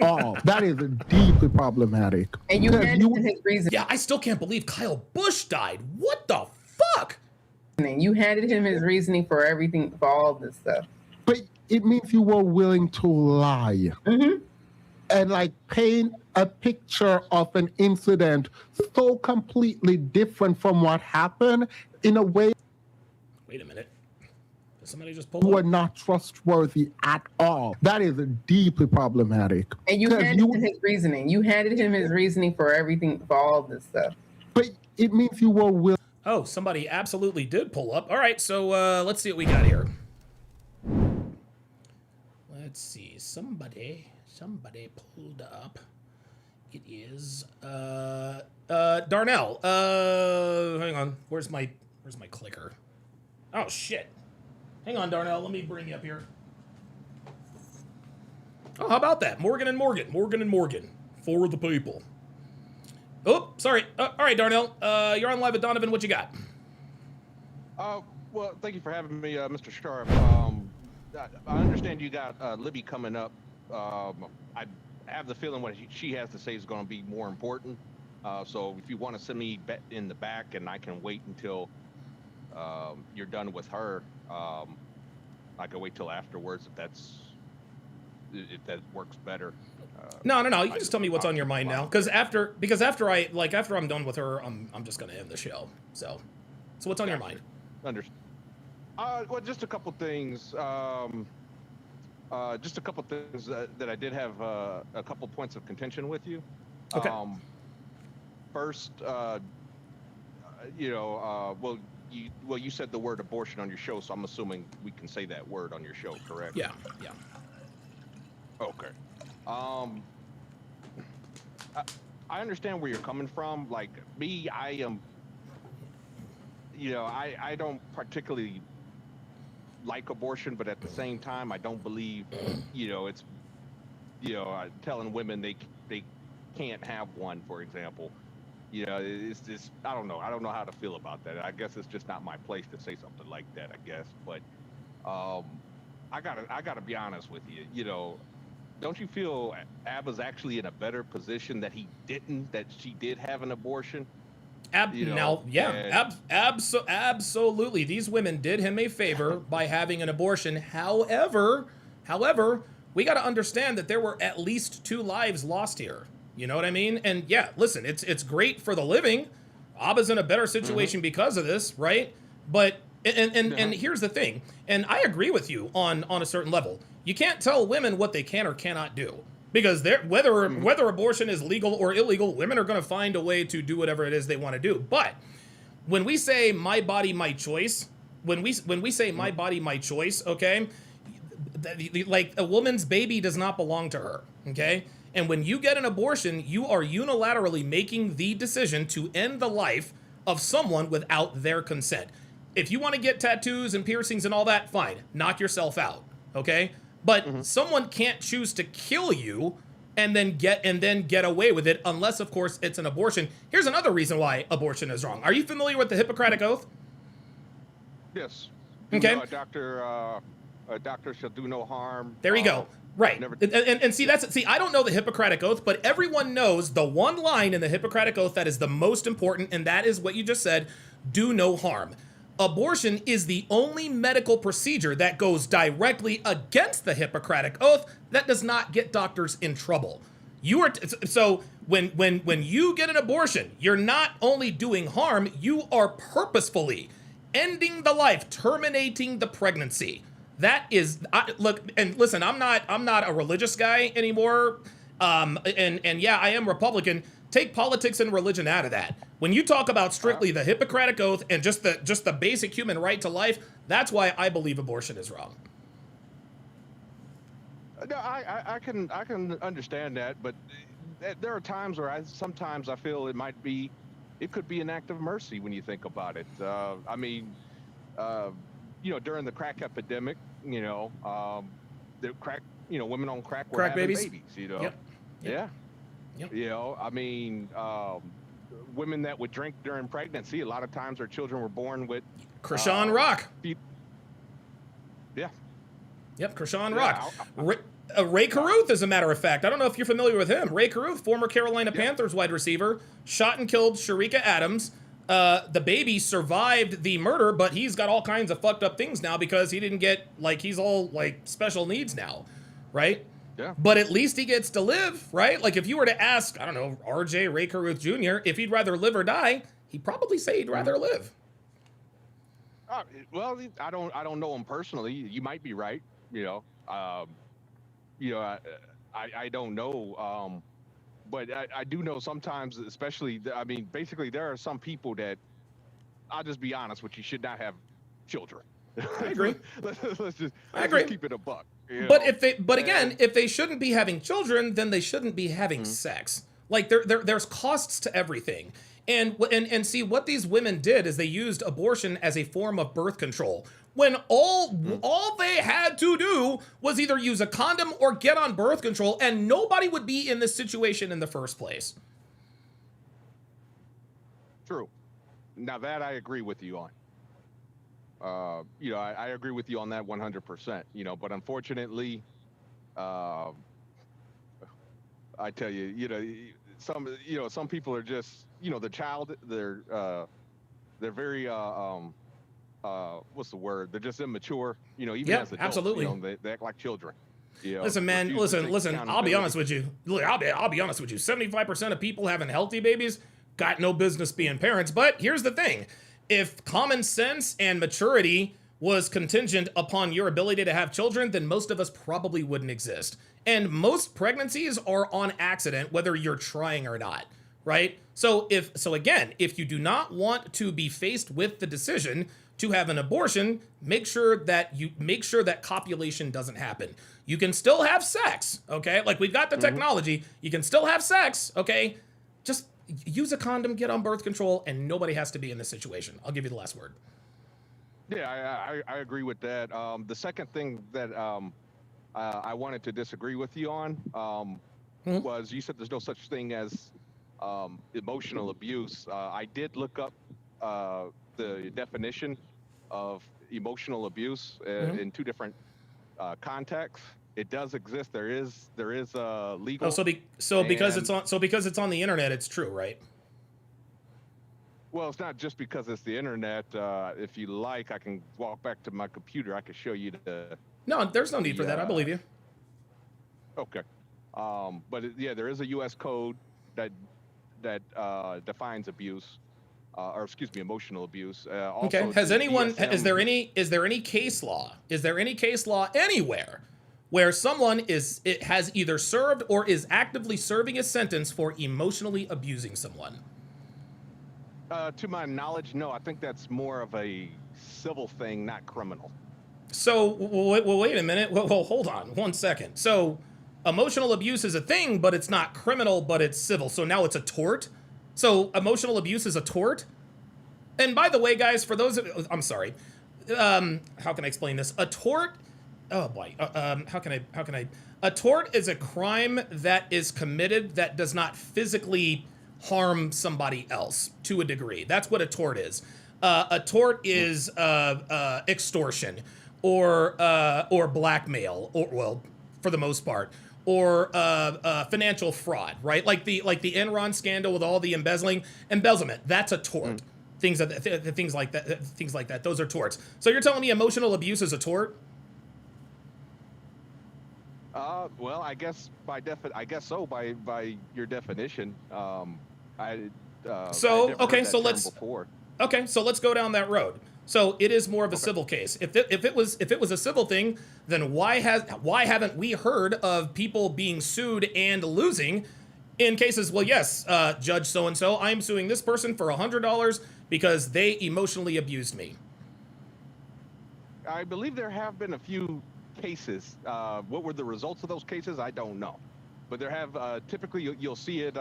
Oh, that is deeply problematic. And you handed him his reason. Yeah, I still can't believe Kyle Busch died. What the fuck? You handed him his reasoning for everything, for all this stuff. But it means you were willing to lie. Mm-hmm. And like paint a picture of an incident so completely different from what happened in a way. Wait a minute. Did somebody just pull you up? are not trustworthy at all. That is deeply problematic. And you handed him his reasoning. You handed him his reasoning for everything, for all this stuff. But it means you were willing. Oh, somebody absolutely did pull up. All right, so let's see what we got here. Let's see. Somebody pulled up. It is Darnell. Hang on. Where's my clicker? Oh shit. Hang on, Darnell. Let me bring you up here. Oh, how about that? Morgan and Morgan for the people. Oh, sorry. All right, Darnell. You're on live with Donovan. What you got? Well, thank you for having me, Mr. Sharp. I understand you got Libby coming up. I have the feeling what she has to say is going to be more important. So if you want to send me in the back and I can wait until you're done with her, I can wait till afterwards if that works better. No. You can just tell me what's on your mind now, because after I'm done with her, I'm just gonna end the show. So what's on your mind? Understood. Well, just a couple things. Just a couple things that I did have a couple points of contention with you. Okay. First, you said the word abortion on your show, so I'm assuming we can say that word on your show, correct? Yeah. Okay. I understand where you're coming from. Like me, I am. I don't particularly like abortion, but at the same time, I don't believe, it's, telling women they can't have one, for example. It's just, I don't know how to feel about that. I guess it's just not my place to say something like that, I guess. But I gotta be honest with you. Don't you feel Abba's actually in a better position that she did have an abortion? Absolutely. These women did him a favor by having an abortion. However, we got to understand that there were at least 2 lives lost here. You know what I mean? And yeah, listen, it's great for the living. Abba's in a better situation because of this, right? But and here's the thing, and I agree with you on a certain level. You can't tell women what they can or cannot do, because whether abortion is legal or illegal, women are going to find a way to do whatever it is they want to do. But when we say my body, my choice, when we say my body, my choice, okay, like a woman's baby does not belong to her, okay? And when you get an abortion, you are unilaterally making the decision to end the life of someone without their consent. If you want to get tattoos and piercings and all that, fine, knock yourself out, okay? But someone can't choose to kill you and then get away with it unless, of course, it's an abortion. Here's another reason why abortion is wrong. Are you familiar with the Hippocratic Oath? Yes. Okay. A doctor shall do no harm. There you go. Right. And see, I don't know the Hippocratic Oath, but everyone knows the one line in the Hippocratic Oath that is the most important, and that is what you just said, do no harm. Abortion is the only medical procedure that goes directly against the Hippocratic Oath that does not get doctors in trouble. So when you get an abortion, you're not only doing harm, you are purposefully ending the life, terminating the pregnancy. That is, look, and listen, I'm not a religious guy anymore. And yeah, I am Republican. Take politics and religion out of that. When you talk about strictly the Hippocratic Oath and just the basic human right to life, that's why I believe abortion is wrong. No, I can understand that, but there are times where sometimes I feel it could be an act of mercy when you think about it. I mean, during the crack epidemic, the crack, women on crack were having babies. Yep. Yeah. Yep. I mean, women that would drink during pregnancy, a lot of times their children were born with Krishan Rock. Yeah. Yep, Krishan Rock. Ray Caruth, as a matter of fact. I don't know if you're familiar with him. Ray Caruth, former Carolina Panthers wide receiver, shot and killed Sharika Adams. The baby survived the murder, but he's got all kinds of fucked up things now because he didn't get, he's all, special needs now, right? Yeah. But at least he gets to live, right? Like, if you were to ask, I don't know, RJ, Ray Caruth Jr., if he'd rather live or die, he'd probably say he'd rather live. Well, I don't know him personally. You might be right, I don't know. But I do know sometimes, especially, basically there are some people that, I'll just be honest with you, should not have children. I agree. let's just keep it a buck. But if they shouldn't be having children, then they shouldn't be having sex. Like there's costs to everything. And see, what these women did is they used abortion as a form of birth control. When all they had to do was either use a condom or get on birth control, and nobody would be in this situation in the first place. True. Now that I agree with you on. I agree with you on that 100%. But unfortunately, I tell you, some people are just, the child, they're very, what's the word? They're just immature, even as adults. Absolutely. They act like children. Listen, man, listen, I'll be honest with you. I'll be honest with you. 75% of people having healthy babies got no business being parents. But here's the thing. If common sense and maturity was contingent upon your ability to have children, then most of us probably wouldn't exist. And most pregnancies are on accident, whether you're trying or not, right? So again, if you do not want to be faced with the decision to have an abortion, make sure that copulation doesn't happen. You can still have sex, okay? Like, we've got the technology. You can still have sex, okay? Just use a condom, get on birth control, and nobody has to be in this situation. I'll give you the last word. Yeah, I agree with that. The second thing that I wanted to disagree with you on was you said there's no such thing as emotional abuse. I did look up the definition of emotional abuse in two different contexts. It does exist. There is a legal. Oh, because it's on the internet, it's true, right? Well, it's not just because it's the internet. If you like, I can walk back to my computer. I can show you the. No, there's no need for that. I believe you. Okay, but there is a U.S. code that defines abuse, or excuse me, emotional abuse. Okay. Is there any case law? Is there any case law anywhere where someone has either served or is actively serving a sentence for emotionally abusing someone? To my knowledge, no. I think that's more of a civil thing, not criminal. So, wait a minute. Well, hold on 1 second. So, emotional abuse is a thing, but it's not criminal, but it's civil. So now it's a tort? So, emotional abuse is a tort? And by the way, guys, for those of... I'm sorry. How can I explain this? A tort... Oh, boy. How can I... A tort is a crime that is committed that does not physically harm somebody else to a degree. That's what a tort is. A tort is extortion or blackmail, or, well, for the most part, or financial fraud, right? Like the Enron scandal with all the embezzlement. That's a tort. Things like that. Those are torts. So you're telling me emotional abuse is a tort? Well, I guess by so by your definition. So okay, so let's go down that road. So it is more of a civil case. If it was a civil thing, then why haven't we heard of people being sued and losing in cases? Well, yes, Judge so and so, I'm suing this person for $100 because they emotionally abused me. I believe there have been a few cases. What were the results of those cases? I don't know, but there have typically you'll see it.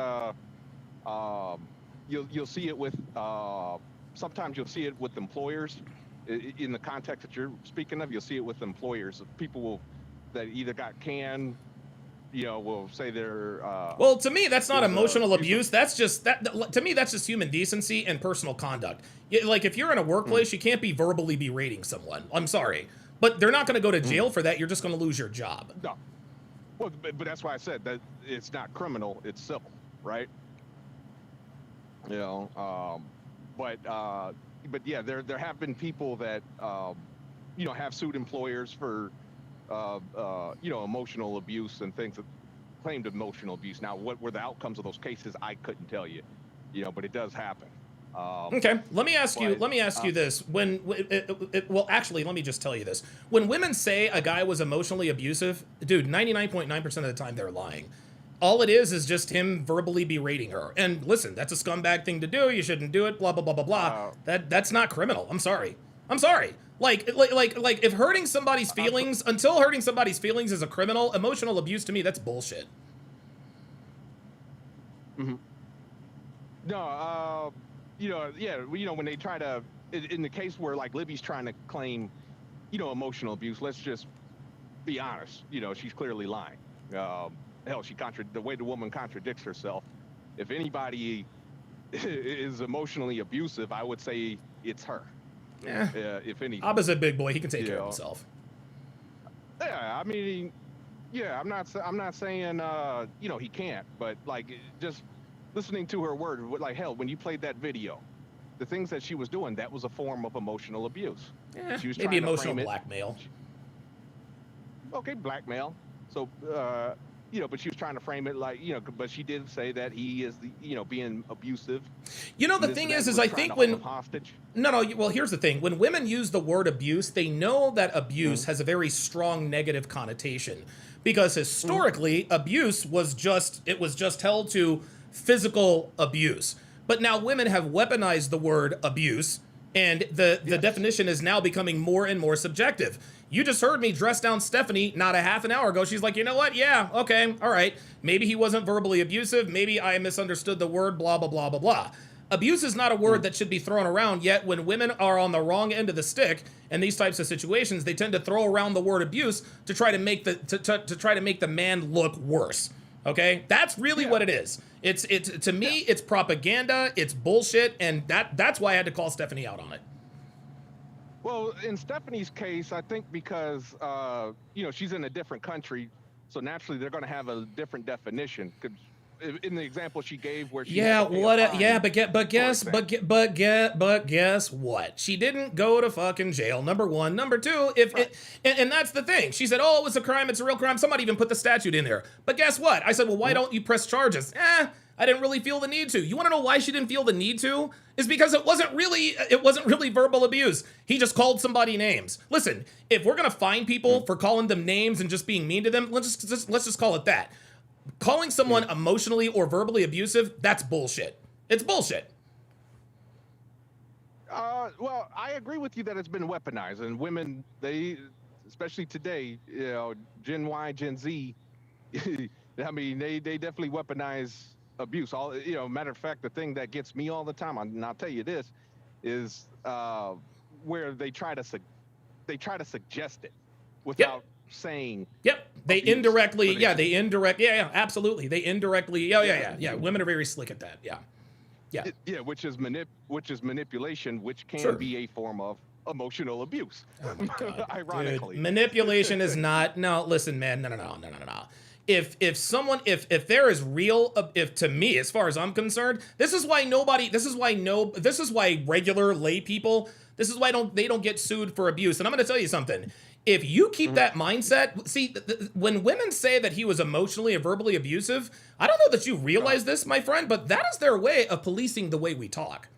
You'll see it with. Sometimes you'll see it with employers. In the context that you're speaking of, you'll see it with employers. People that either got canned, will say they're. Well, to me, that's not emotional abuse. That's just that. To me, that's just human decency and personal conduct. Like if you're in a workplace, you can't be verbally berating someone. I'm sorry, but they're not going to go to jail for that. You're just going to lose your job. No. Well, but that's why I said that it's not criminal. It's civil, right? But yeah, there have been people that have sued employers for emotional abuse and things that claimed emotional abuse. Now, what were the outcomes of those cases? I couldn't tell you, but it does happen. Okay, let me ask you this. Actually, let me just tell you this. When women say a guy was emotionally abusive, dude, 99.9% of the time they're lying. All it is just him verbally berating her. And listen, that's a scumbag thing to do. You shouldn't do it. Blah blah blah blah blah. That's not criminal. I'm sorry. Like if hurting somebody's feelings, until hurting somebody's feelings is a criminal, emotional abuse to me, that's bullshit. Mm-hmm. No, when they try to, in the case where like Libby's trying to claim, emotional abuse, let's just be honest. She's clearly lying. Hell, the way the woman contradicts herself. If anybody is emotionally abusive, I would say it's her. Yeah. If anything. Abba's a big boy. He can take care of himself. Yeah, I mean, yeah, I'm not saying he can't, but like just listening to her word, like hell, when you played that video, the things that she was doing, that was a form of emotional abuse. Yeah, she was maybe emotional blackmail. Okay, blackmail. So, but she was trying to frame it like, but she did say that he is being abusive. The thing is I think when hostage. No, well, here's the thing. When women use the word abuse, they know that abuse has a very strong negative connotation, because historically abuse was just held to physical abuse. But now women have weaponized the word abuse, and the definition is now becoming more and more subjective. You just heard me dress down Stephanie not a half an hour ago. She's like, you know what? Yeah, okay, all right. Maybe he wasn't verbally abusive. Maybe I misunderstood the word, blah, blah, blah, blah, blah. Abuse is not a word that should be thrown around, yet when women are on the wrong end of the stick in these types of situations, they tend to throw around the word abuse to try to make the man look worse. Okay? That's really what it is. It's to me, it's propaganda, it's bullshit, and that's why I had to call Stephanie out on it. Well, in Stephanie's case, I think because she's in a different country, so naturally they're going to have a different definition. In the example she gave, where she but guess what? She didn't go to fucking jail. Number one. Number two, and that's the thing. She said, "Oh, it was a crime. It's a real crime." Somebody even put the statute in there. But guess what? I said, "Well, why don't you press charges?" I didn't really feel the need to. You want to know why she didn't feel the need to? Is because it wasn't really verbal abuse. He just called somebody names. Listen, if we're gonna fine people for calling them names and just being mean to them, let's just call it that. Calling someone emotionally or verbally abusive, that's bullshit. It's bullshit. Well, I agree with you that it's been weaponized, and women, they, especially today, Gen Y, Gen Z, I mean, they definitely weaponize abuse. Matter of fact, the thing that gets me all the time, and I'll tell you this, is where they try to suggest it without saying. Yep. They abuse, indirectly, but yeah, absolutely. They indirectly, yeah. Women are very slick at that. Yeah. Which is manipulation, which can Sure. be a form of emotional abuse. Oh my God, Ironically, dude, manipulation is not. No, listen, man. No. If there is real, if to me, as far as I'm concerned, this is why regular lay people, this is why they don't get sued for abuse. And I'm going to tell you something. If you keep that mindset, see, when women say that he was emotionally or verbally abusive, I don't know that you realize this, my friend, but that is their way of policing the way we talk.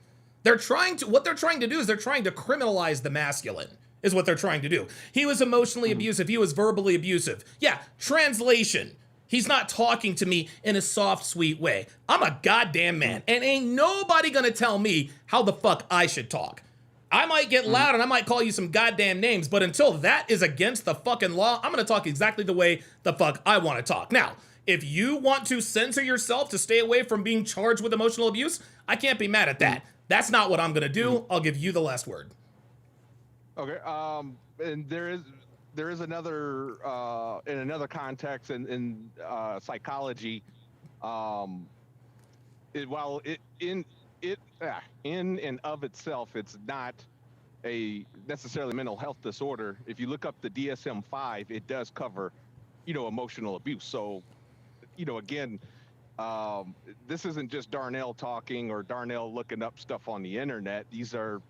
What they're trying to do is they're trying to criminalize the masculine, is what they're trying to do. He was emotionally abusive. He was verbally abusive. Yeah, translation. He's not talking to me in a soft, sweet way. I'm a goddamn man, and ain't nobody gonna tell me how the fuck I should talk. I might get loud and I might call you some goddamn names, but until that is against the fucking law, I'm gonna talk exactly the way the fuck I wanna talk. Now, if you want to censor yourself to stay away from being charged with emotional abuse, I can't be mad at that. That's not what I'm gonna do. I'll give you the last word. Okay. And there is another in another context in psychology. In and of itself, it's not a necessarily mental health disorder. If you look up the DSM-5, it does cover, emotional abuse. So, again, this isn't just Darnell talking or Darnell looking up stuff on the internet. These are,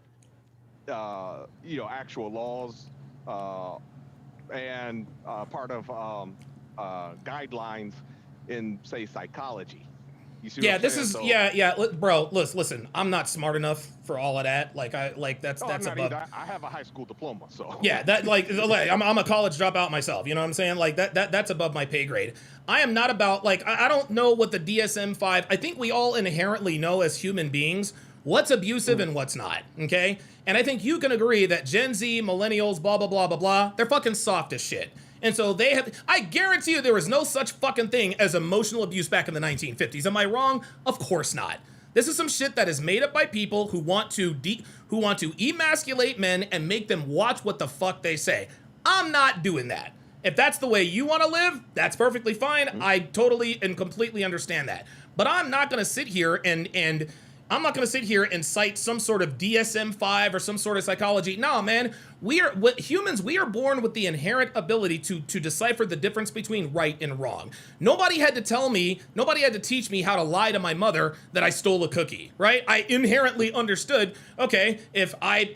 actual laws and part of guidelines in, say, psychology. You see what I'm this saying? is bro. Listen, I'm not smart enough for all of that. That's I'm not above. either. I have a high school diploma, so Yeah, I'm a college dropout myself. You know what I'm saying? That's above my pay grade. I am not about I don't know what the DSM-5. I think we all inherently know as human beings what's abusive and what's not. Okay, and I think you can agree that Gen Z, millennials, blah blah blah blah blah, they're fucking soft as shit. And so I guarantee you there was no such fucking thing as emotional abuse back in the 1950s. Am I wrong? Of course not. This is some shit that is made up by people who want to emasculate men and make them watch what the fuck they say. I'm not doing that. If that's the way you want to live, that's perfectly fine. I totally and completely understand that. But I'm not going to sit here and I'm not going to sit here and cite some sort of DSM-5 or some sort of psychology. No, man, we are born with the inherent ability to decipher the difference between right and wrong. Nobody had to teach me how to lie to my mother that I stole a cookie, right? I inherently understood, okay, if I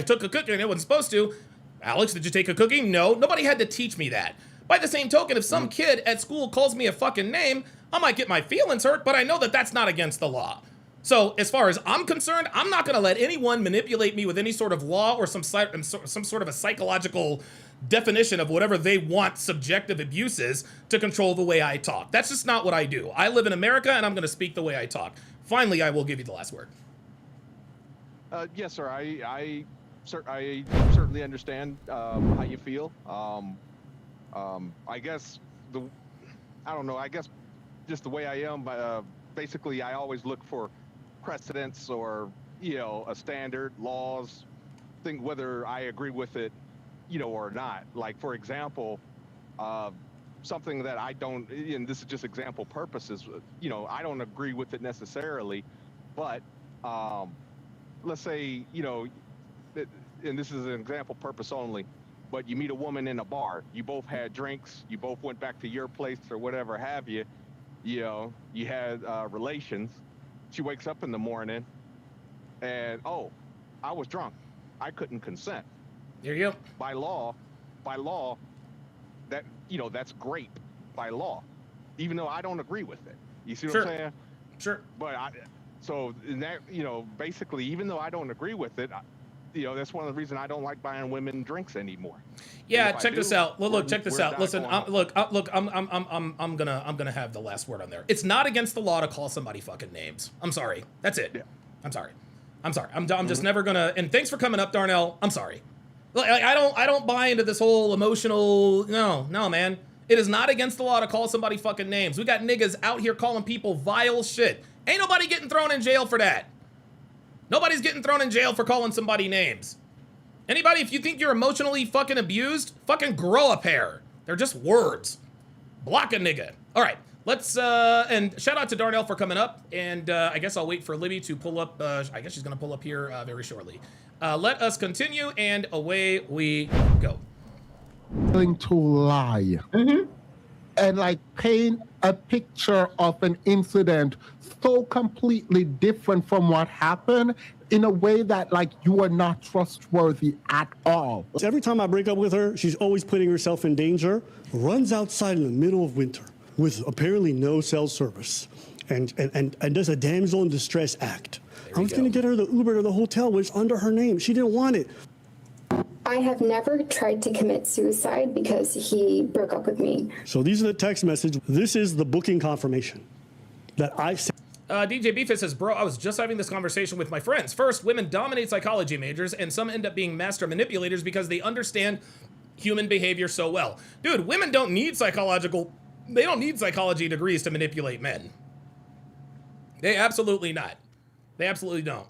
took a cookie and I wasn't supposed to, Alex, did you take a cookie? No, nobody had to teach me that. By the same token, if some kid at school calls me a fucking name, I might get my feelings hurt, but I know that that's not against the law. So as far as I'm concerned, I'm not going to let anyone manipulate me with any sort of law or some sort of a psychological definition of whatever they want subjective abuse is to control the way I talk. That's just not what I do. I live in America, and I'm going to speak the way I talk. Finally, I will give you the last word. Yes, sir. I certainly understand how you feel. I guess I guess just the way I am, basically I always look for precedents or, a standard, laws, think whether I agree with it, or not. Like, for example, something that I don't, and this is just example purposes, I don't agree with it necessarily, but let's say, and this is an example purpose only, but you meet a woman in a bar, you both had drinks, you both went back to your place or whatever have you, you had relations. She wakes up in the morning and, oh, I was drunk. I couldn't consent. There you go. By law, that, that's rape by law, even though I don't agree with it. You see what I'm saying? Sure. But so in that, basically, even though I don't agree with it, that's one of the reasons I don't like buying women drinks anymore. Yeah, check this out. Look, check this out. Listen, I'm gonna have the last word on there. It's not against the law to call somebody fucking names. I'm sorry. That's it. Yeah. I'm sorry. I'm sorry. I'm just never gonna. And thanks for coming up, Darnell. I'm sorry. Like, I don't buy into this whole emotional. No, man. It is not against the law to call somebody fucking names. We got niggas out here calling people vile shit. Ain't nobody getting thrown in jail for that. Nobody's getting thrown in jail for calling somebody names. Anybody, if you think you're emotionally fucking abused, fucking grow a pair. They're just words. Block a nigga. All right, let's, and shout out to Darnell for coming up. And I guess I'll wait for Libby to pull up. I guess she's gonna pull up here very shortly. Let us continue, and away we go. To lie and like paint a picture of an incident so completely different from what happened in a way that like you are not trustworthy at all. Every time I break up with her, she's always putting herself in danger, runs outside in the middle of winter with apparently no cell service and does a damsel in distress act. I was going to get her the Uber to the hotel, which under her name. She didn't want it. I have never tried to commit suicide because he broke up with me. So these are the text messages. This is the booking confirmation that I sent. DJ Beefus says, bro, I was just having this conversation with my friends. First, women dominate psychology majors, and some end up being master manipulators because they understand human behavior so well. Dude, women don't need they don't need psychology degrees to manipulate men. They absolutely not. They absolutely don't.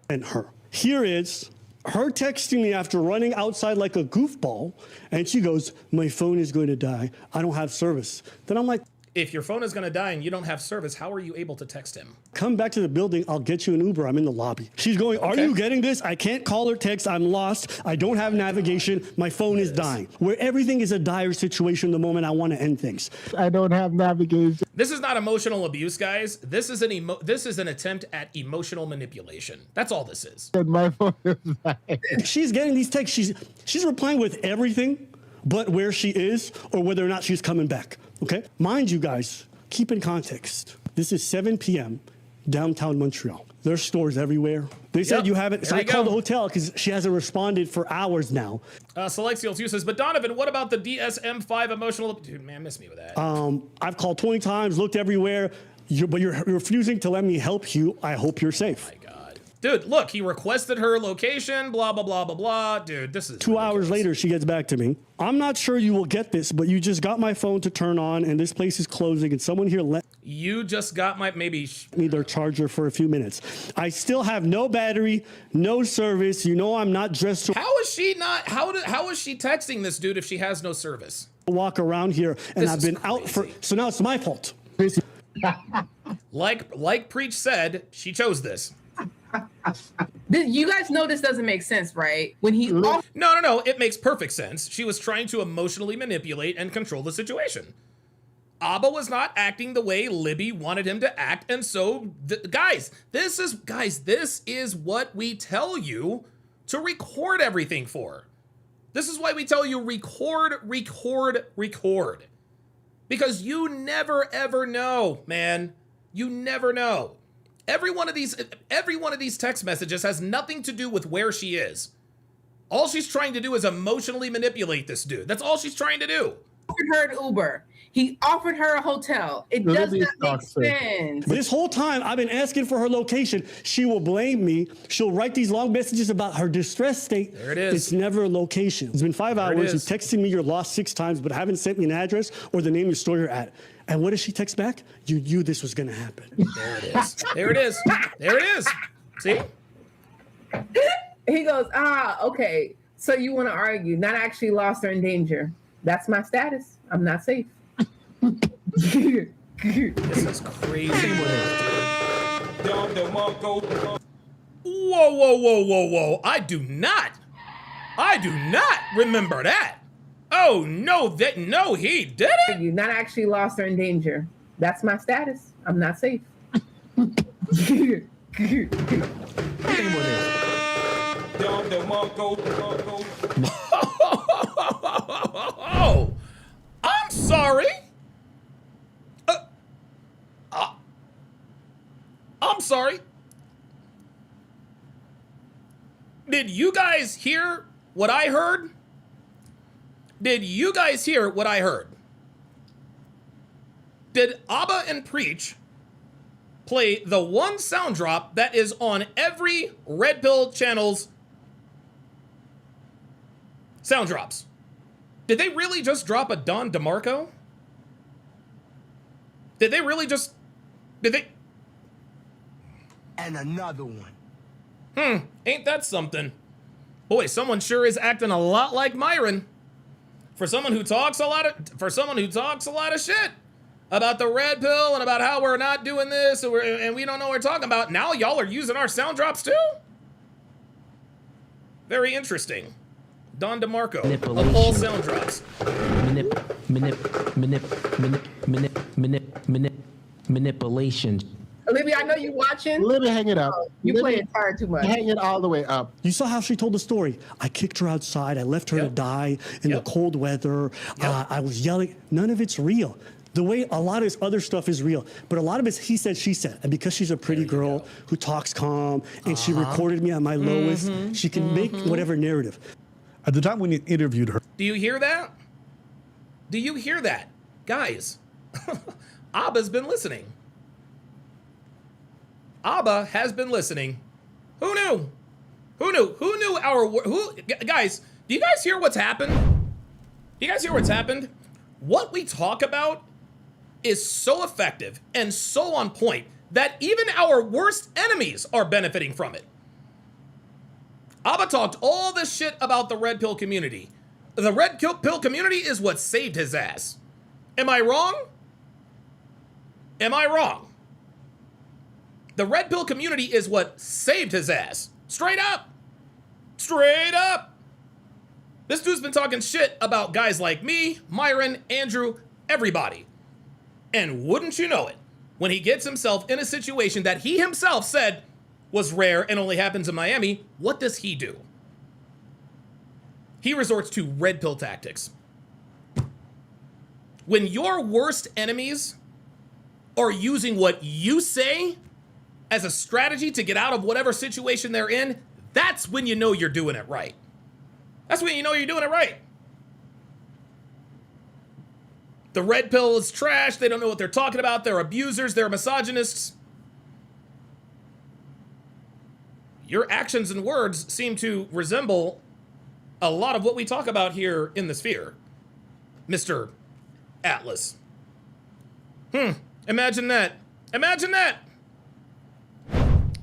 And her. Here is her texting me after running outside like a goofball, and she goes, my phone is going to die. I don't have service. Then I'm like, if your phone is going to die and you don't have service, how are you able to text him? Come back to the building. I'll get you an Uber. I'm in the lobby. She's going, are you getting this? I can't call or text. I'm lost. I don't have navigation. My phone is dying. Where everything is a dire situation the moment I want to end things. I don't have navigation. This is not emotional abuse, guys. This is an attempt at emotional manipulation. That's all this is. My phone is dying. She's getting these texts. She's replying with everything but where she is or whether or not she's coming back. Okay? Mind you guys, keep in context. This is 7 p.m. downtown Montreal. There's stores everywhere. They said you haven't. So I called the hotel because she hasn't responded for hours now. Selexios says, but Donovan, what about the DSM-5 emotional? Dude, man, miss me with that. I've called 20 times, looked everywhere, but you're refusing to let me help you. I hope you're safe. Oh my God. Dude, look, he requested her location, blah, blah, blah, blah, blah. Dude, this is 2 hours later, she gets back to me. I'm not sure you will get this, but you just got my phone to turn on, and this place is closing, and someone here let you just got my, maybe me their charger for a few minutes. I still have no battery, no service. You know I'm not dressed to How is she not, how is she texting this dude if she has no service? Walk around here, and I've been out for, so now it's my fault. Like Preach said, she chose this. You guys know this doesn't make sense, right? When he No, it makes perfect sense. She was trying to emotionally manipulate and control the situation. Abba was not acting the way Libby wanted him to act, and so guys, this is what we tell you to record everything for. This is why we tell you record. Because you never ever know, man. You never know. Every one of these text messages has nothing to do with where she is. All she's trying to do is emotionally manipulate this dude. That's all she's trying to do. Offered her an Uber. He offered her a hotel. It does not make sense. This whole time, I've been asking for her location. She will blame me. She'll write these long messages about her distressed state. There it is. It's never a location. It's been 5 hours. You've texted me you're lost 6 times, but haven't sent me an address or the name of the store you're at. And what does she text back? You knew this was going to happen. There it is. There it is. There it is. See? He goes, okay. So you want to argue, not actually lost or in danger. That's my status. I'm not safe. This is crazy. Whoa. I do not remember that. Oh, no, he didn't. You're not actually lost or in danger. That's my status. I'm not safe. Oh, I'm sorry. I'm sorry. Did you guys hear what I heard? Did you guys hear what I heard? Did Abba and Preach play the one sound drop that is on every Red Pill channel's sound drops. Did they really just drop a Don DeMarco? Did they really just... Did they... And another one. Ain't that something? Boy, someone sure is acting a lot like Myron. For someone who talks a lot of shit about the red pill and about how we're not doing this and we don't know what we're talking about. Now y'all are using our sound drops too? Very interesting. Don DeMarco of all sound drops. Manipulation. Libby, I know you watching. Libby, hang it up. You playing tired too much. Hang it all the way up. You saw how she told the story. I kicked her outside. I left her to die in the cold weather. I was yelling. None of it's real. The way a lot of his other stuff is real, but a lot of it's he said, she said. And because she's a pretty girl who talks calm and she recorded me at my lowest, she can make whatever narrative. At the time when you interviewed her. Do you hear that? Do you hear that? Guys, Abba's been listening. Abba has been listening. Who knew? Who knew? Who knew our... Guys, do you guys hear what's happened? Do you guys hear what's happened? What we talk about is so effective and so on point that even our worst enemies are benefiting from it. Abba talked all this shit about the red pill community. The red pill community is what saved his ass. Am I wrong? Am I wrong? The red pill community is what saved his ass. Straight up. Straight up. This dude's been talking shit about guys like me, Myron, Andrew, everybody. And wouldn't you know it, when he gets himself in a situation that he himself said was rare and only happens in Miami, what does he do? He resorts to red pill tactics. When your worst enemies are using what you say as a strategy to get out of whatever situation they're in, that's when you know you're doing it right. That's when you know you're doing it right. The red pill is trash. They don't know what they're talking about. They're abusers. They're misogynists. Your actions and words seem to resemble a lot of what we talk about here in the sphere, Mr. Atlas. Imagine that. Imagine that.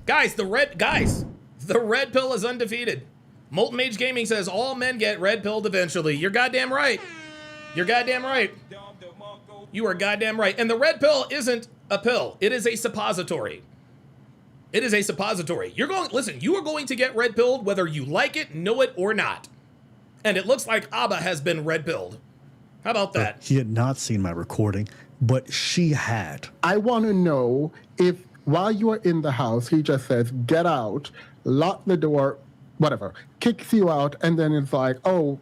Guys, the red pill is undefeated. Molten Mage Gaming says all men get red pilled eventually. You're goddamn right. You're goddamn right. You are goddamn right. And the red pill isn't a pill. It is a suppository. It is a suppository. You are going to get red pilled whether you like it, know it, or not. And it looks like Abba has been red pilled. How about that? He had not seen my recording, but she had. I want to know if while you are in the house, he just says, get out, lock the door, whatever, kicks you out, and then it's like, oh,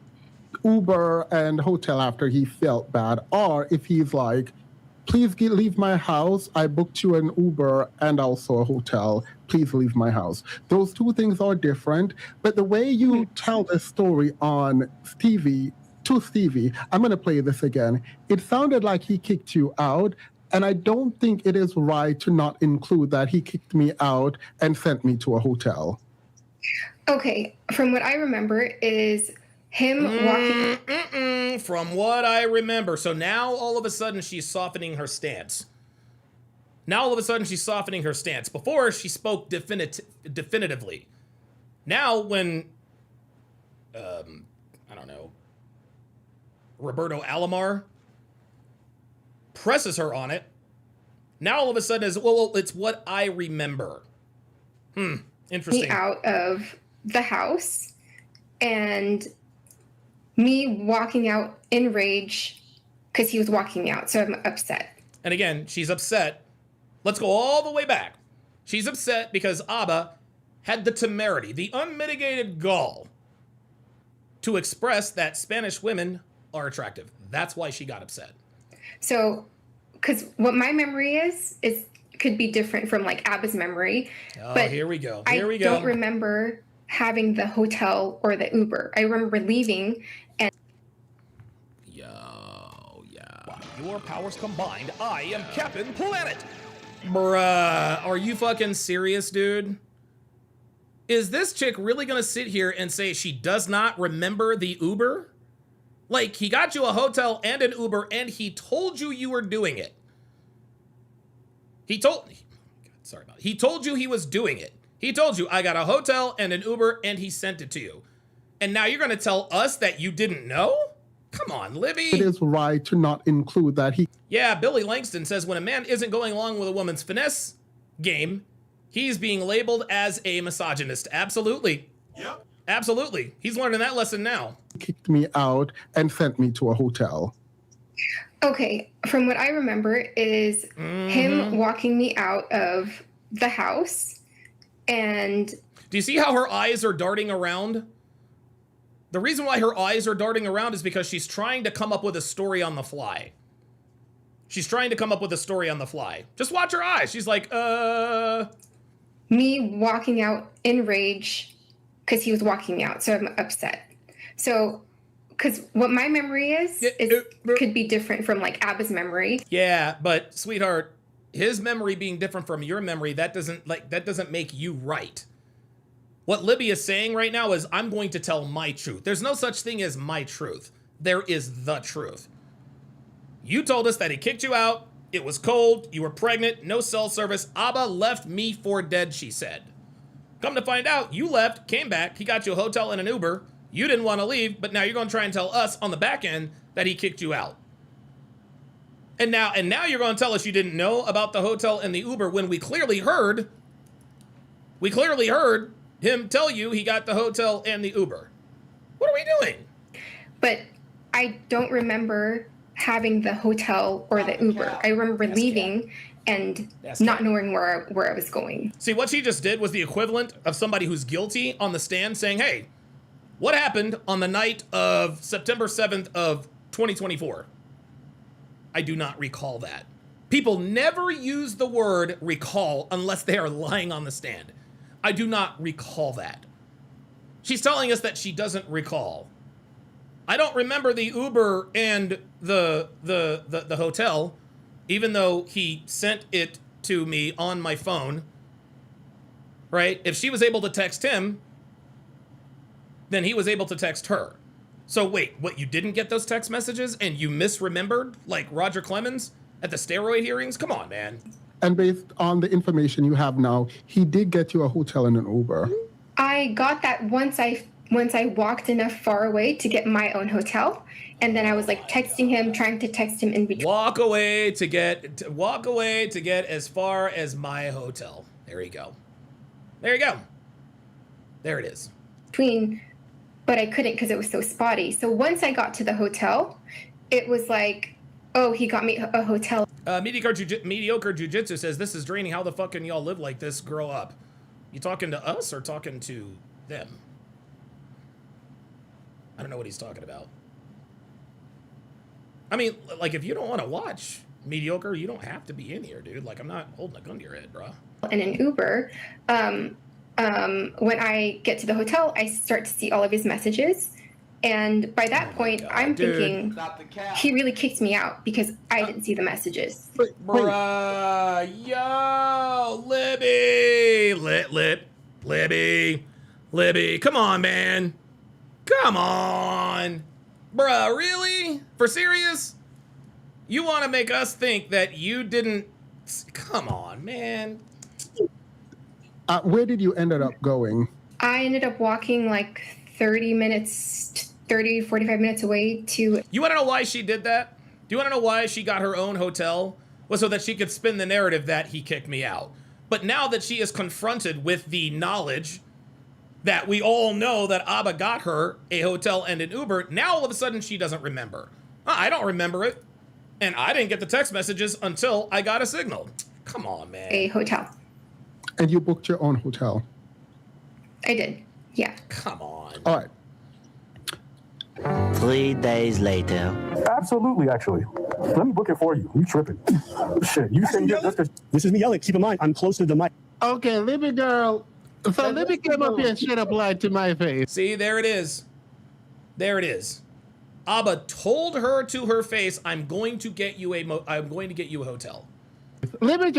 Uber and hotel after he felt bad. Or if he's like, please leave my house. I booked you an Uber and also a hotel. Please leave my house. Those two things are different. But the way you tell the story on Stevie, I'm going to play this again. It sounded like he kicked you out. And I don't think it is right to not include that he kicked me out and sent me to a hotel. Okay. From what I remember is him walking. From what I remember. So now all of a sudden she's softening her stance. Before she spoke definitively. Now when, I don't know, Roberto Alomar presses her on it. Now all of a sudden is, well, it's what I remember. Interesting. Me out of the house and me walking out in rage because he was walking out. So I'm upset. And again, she's upset. Let's go all the way back. She's upset because Abba had the temerity, the unmitigated gall to express that Spanish women are attractive. That's why she got upset. So, because what my memory is could be different from like Abba's memory. Oh, but here we go. I don't remember having the hotel or the Uber. I remember leaving and. Your powers combined, I am Captain Planet. Bruh, are you fucking serious, dude? Is this chick really gonna sit here and say she does not remember the Uber? Like, he got you a hotel and an Uber, and he told you you were doing it. He told you he was doing it. He told you, I got a hotel and an Uber, and he sent it to you. And now you're gonna tell us that you didn't know? Come on, Libby. It is right to not include that. Yeah, Billy Langston says when a man isn't going along with a woman's finesse game, he's being labeled as a misogynist. Absolutely. Yep. Absolutely. He's learning that lesson now. Kicked me out and sent me to a hotel. Okay, from what I remember is him walking me out of the house, and... Do you see how her eyes are darting around? The reason why her eyes are darting around is because she's trying to come up with a story on the fly. She's trying to come up with a story on the fly. Just watch her eyes. She's like, Me walking out in rage because he was walking me out, so I'm upset. So, because what my memory is could be different from like Abba's memory. Yeah, but sweetheart, his memory being different from your memory, that doesn't make you right. What Libby is saying right now is, I'm going to tell my truth. There's no such thing as my truth. There is the truth. You told us that he kicked you out. It was cold. You were pregnant. No cell service. Abba left me for dead, she said. Come to find out, you left, came back. He got you a hotel and an Uber. You didn't want to leave, but now you're going to try and tell us on the back end that he kicked you out. And now you're going to tell us you didn't know about the hotel and the Uber when we clearly heard him tell you he got the hotel and the Uber. What are we doing? But I don't remember having the hotel or the Uber. I remember leaving and not knowing where I was going. See, what she just did was the equivalent of somebody who's guilty on the stand saying, hey, what happened on the night of September 7th of 2024? I do not recall that. People never use the word recall unless they are lying on the stand. I do not recall that. She's telling us that she doesn't recall. I don't remember the Uber and the hotel, even though he sent it to me on my phone, right? If she was able to text him, then he was able to text her. So wait, what, you didn't get those text messages and you misremembered like Roger Clemens at the steroid hearings? Come on, man. And based on the information you have now, he did get you a hotel and an Uber. I got that once I walked enough far away to get my own hotel, and then I was like texting him, trying to text him in between. Walk away to get as far as my hotel. There you go. There you go. There it is. But I couldn't because it was so spotty. So once I got to the hotel, it was like, oh, he got me a hotel. Mediocre Jiu-Jitsu says, this is draining. How the fuck can y'all live like this? Grow up. You talking to us or talking to them? I don't know what he's talking about. I mean, like, if you don't want to watch Mediocre, you don't have to be in here, dude. Like, I'm not holding a gun to your head, bro. And an Uber, when I get to the hotel, I start to see all of his messages. And by that point, I'm thinking he really kicked me out because I didn't see the messages. Bruh, yo, Libby, come on, man. Come on. Bruh, really? For serious? You want to make us think that you didn't... Come on, man. Where did you end up going? I ended up walking like 45 minutes away to... You want to know why she did that? Do you want to know why she got her own hotel? Was so that she could spin the narrative that he kicked me out. But now that she is confronted with the knowledge that we all know that Abba got her a hotel and an Uber, now all of a sudden she doesn't remember. I don't remember it. And I didn't get the text messages until I got a signal. Come on, man. A hotel. And you booked your own hotel? I did, yeah. Come on. All right. 3 days later. Absolutely, actually. Let me book it for you. You tripping. Shit, you saying just because... This is me yelling. Keep in mind, I'm close to the mic. Okay, Libby girl. So Libby came up here and straight up lied to my face. See, there it is. There it is. Abba told her to her face, I'm going to get you a hotel. Libby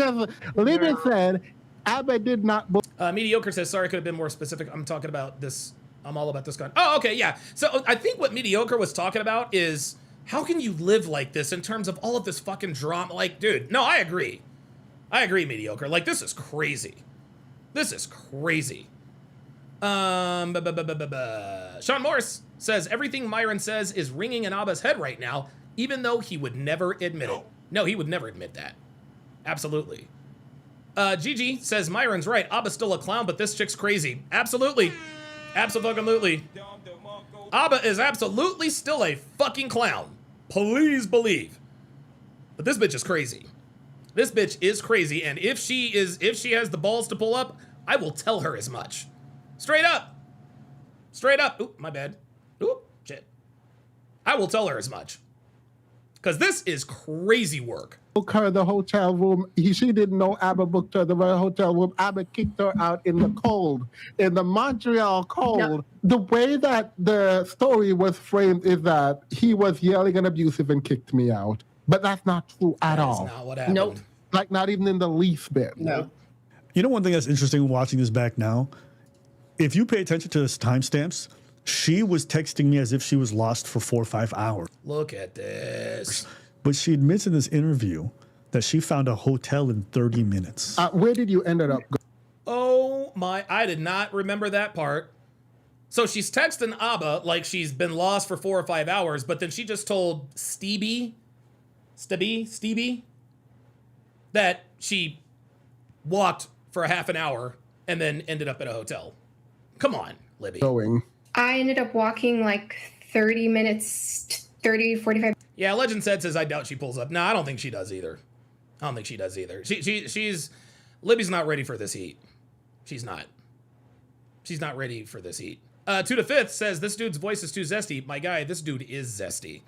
said Abba did not. Mediocre says, sorry, I could have been more specific. I'm talking about this. I'm all about this gun. Oh, okay, yeah. So I think what Mediocre was talking about is how can you live like this in terms of all of this fucking drama? Like, dude, no, I agree. I agree, Mediocre. Like, this is crazy. This is crazy. Sean Morris says, everything Myron says is ringing in Abba's head right now, even though he would never admit it. No, he would never admit that. Absolutely. Gigi says, Myron's right. Abba's still a clown, but this chick's crazy. Absolutely. Absolutely. Abba is absolutely still a fucking clown. Please believe. But this bitch is crazy. This bitch is crazy, and if she has the balls to pull up, I will tell her as much. Straight up. Straight up. Oop, my bad. Oop, shit. I will tell her as much. Because this is crazy work. Book her the hotel room. She didn't know Abba booked her the hotel room. Abba kicked her out in the cold, in the Montreal cold. No. The way that the story was framed is that he was yelling and abusive and kicked me out. But that's not true at all. That's not what happened. Nope. Like, not even in the least bit. No. You know, one thing that's interesting watching this back now, if you pay attention to the timestamps, she was texting me as if she was lost for 4 or 5 hours. Look at this. But she admits in this interview that she found a hotel in 30 minutes. Where did you end up? Oh my, I did not remember that part. So she's texting Abba like she's been lost for 4 or 5 hours, but then she just told Stevie, that she walked for a half an hour and then ended up at a hotel. Come on, Libby. I ended up walking like 30 minutes, 30, 45. Yeah, Legend says I doubt she pulls up. No, I don't think she does either. I don't think she does either. Libby's not ready for this heat. She's not. She's not ready for this heat. 2 to 5th says this dude's voice is too zesty. My guy, this dude is zesty.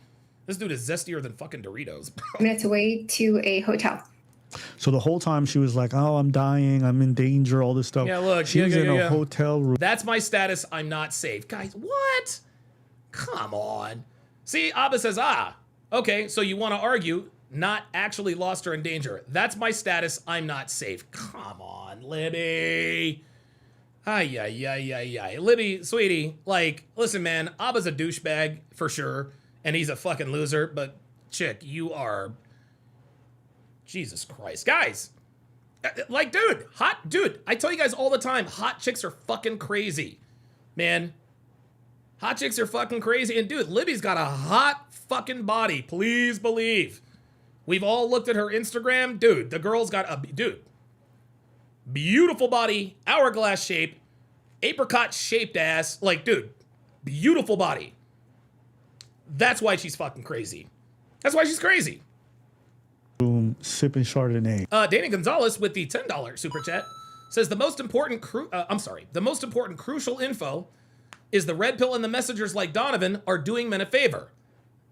This dude is zestier than fucking Doritos, bro. Minutes away to a hotel. So the whole time she was like, oh, I'm dying, I'm in danger, all this stuff. Yeah, look. She was in a hotel room. That's my status. I'm not safe. Guys, what? Come on. See, Abba says, okay, so you want to argue, not actually lost or in danger. That's my status. I'm not safe. Come on, Libby. Ay. Libby, sweetie, like, listen, man, Abba's a douchebag for sure, and he's a fucking loser, but chick, you are... Jesus Christ. Guys, like, dude, I tell you guys all the time, hot chicks are fucking crazy, man. Hot chicks are fucking crazy. And dude, Libby's got a hot fucking body. Please believe. We've all looked at her Instagram. Dude, the girl's got a, beautiful body, hourglass shape, apricot shaped ass. Like, dude, beautiful body. That's why she's fucking crazy. That's why she's crazy. Sipping Chardonnay. Dana Gonzalez with the $10 super chat says the most important crucial info is the red pill and the messengers like Donovan are doing men a favor.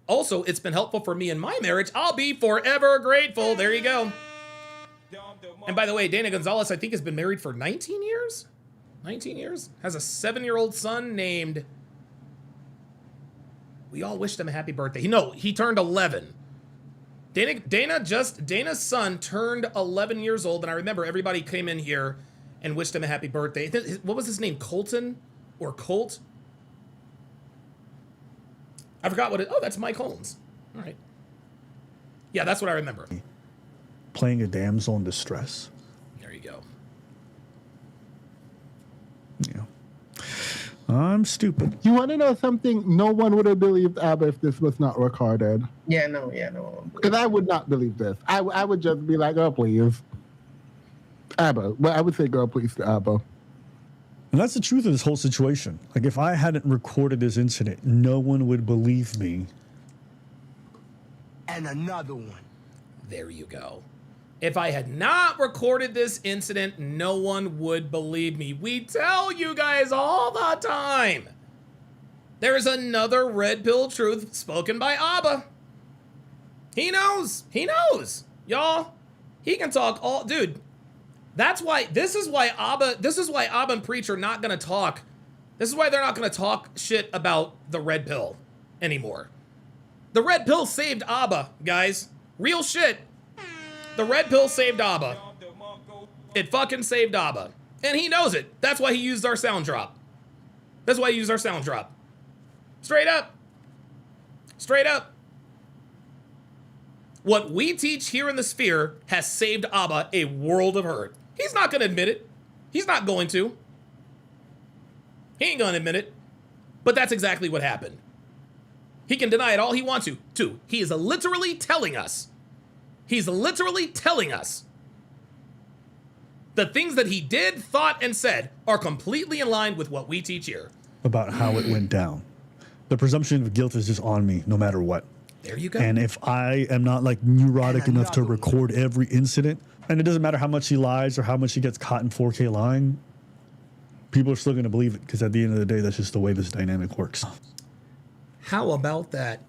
Also, it's been helpful for me in my marriage. I'll be forever grateful. There you go. And by the way, Dana Gonzalez, I think, has been married for 19 years. 19 years? Has a 7-year-old son named... We all wished him a happy birthday. No, he turned 11. Dana's son turned 11 years old, and I remember everybody came in here and wished him a happy birthday. What was his name? Colton? Or Colt? I forgot what it... Oh, that's Mike Holmes. All right. Yeah, that's what I remember. Playing a damsel in distress. There you go. Yeah. I'm stupid. You want to know something? No one would have believed Abba if this was not recorded. No. Because I would not believe this. I would just be like, oh, please. Abba. Well, I would say, girl, please to Abba. And that's the truth of this whole situation. Like, if I hadn't recorded this incident, no one would believe me. And another one. There you go. If I had not recorded this incident, no one would believe me. We tell you guys all the time. There's another red pill truth spoken by Abba. He knows. He knows. Y'all, he can talk all... Dude, that's why... This is why Abba and Preach are not going to talk. This is why they're not going to talk shit about the red pill anymore. The red pill saved Abba, guys. Real shit. The red pill saved Abba. It fucking saved Abba. And he knows it. That's why he used our sound drop. That's why he used our sound drop. Straight up. Straight up. What we teach here in the sphere has saved Abba a world of hurt. He's not going to admit it. He's not going to. He ain't going to admit it. But that's exactly what happened. He can deny it all he wants to. He is literally telling us. He's literally telling us. The things that he did, thought, and said are completely in line with what we teach here. About how it went down. The presumption of guilt is just on me, no matter what. There you go. And if I am not like neurotic enough to record every incident, and it doesn't matter how much he lies or how much he gets caught in 4K lying, people are still going to believe it because at the end of the day, that's just the way this dynamic works. How about that?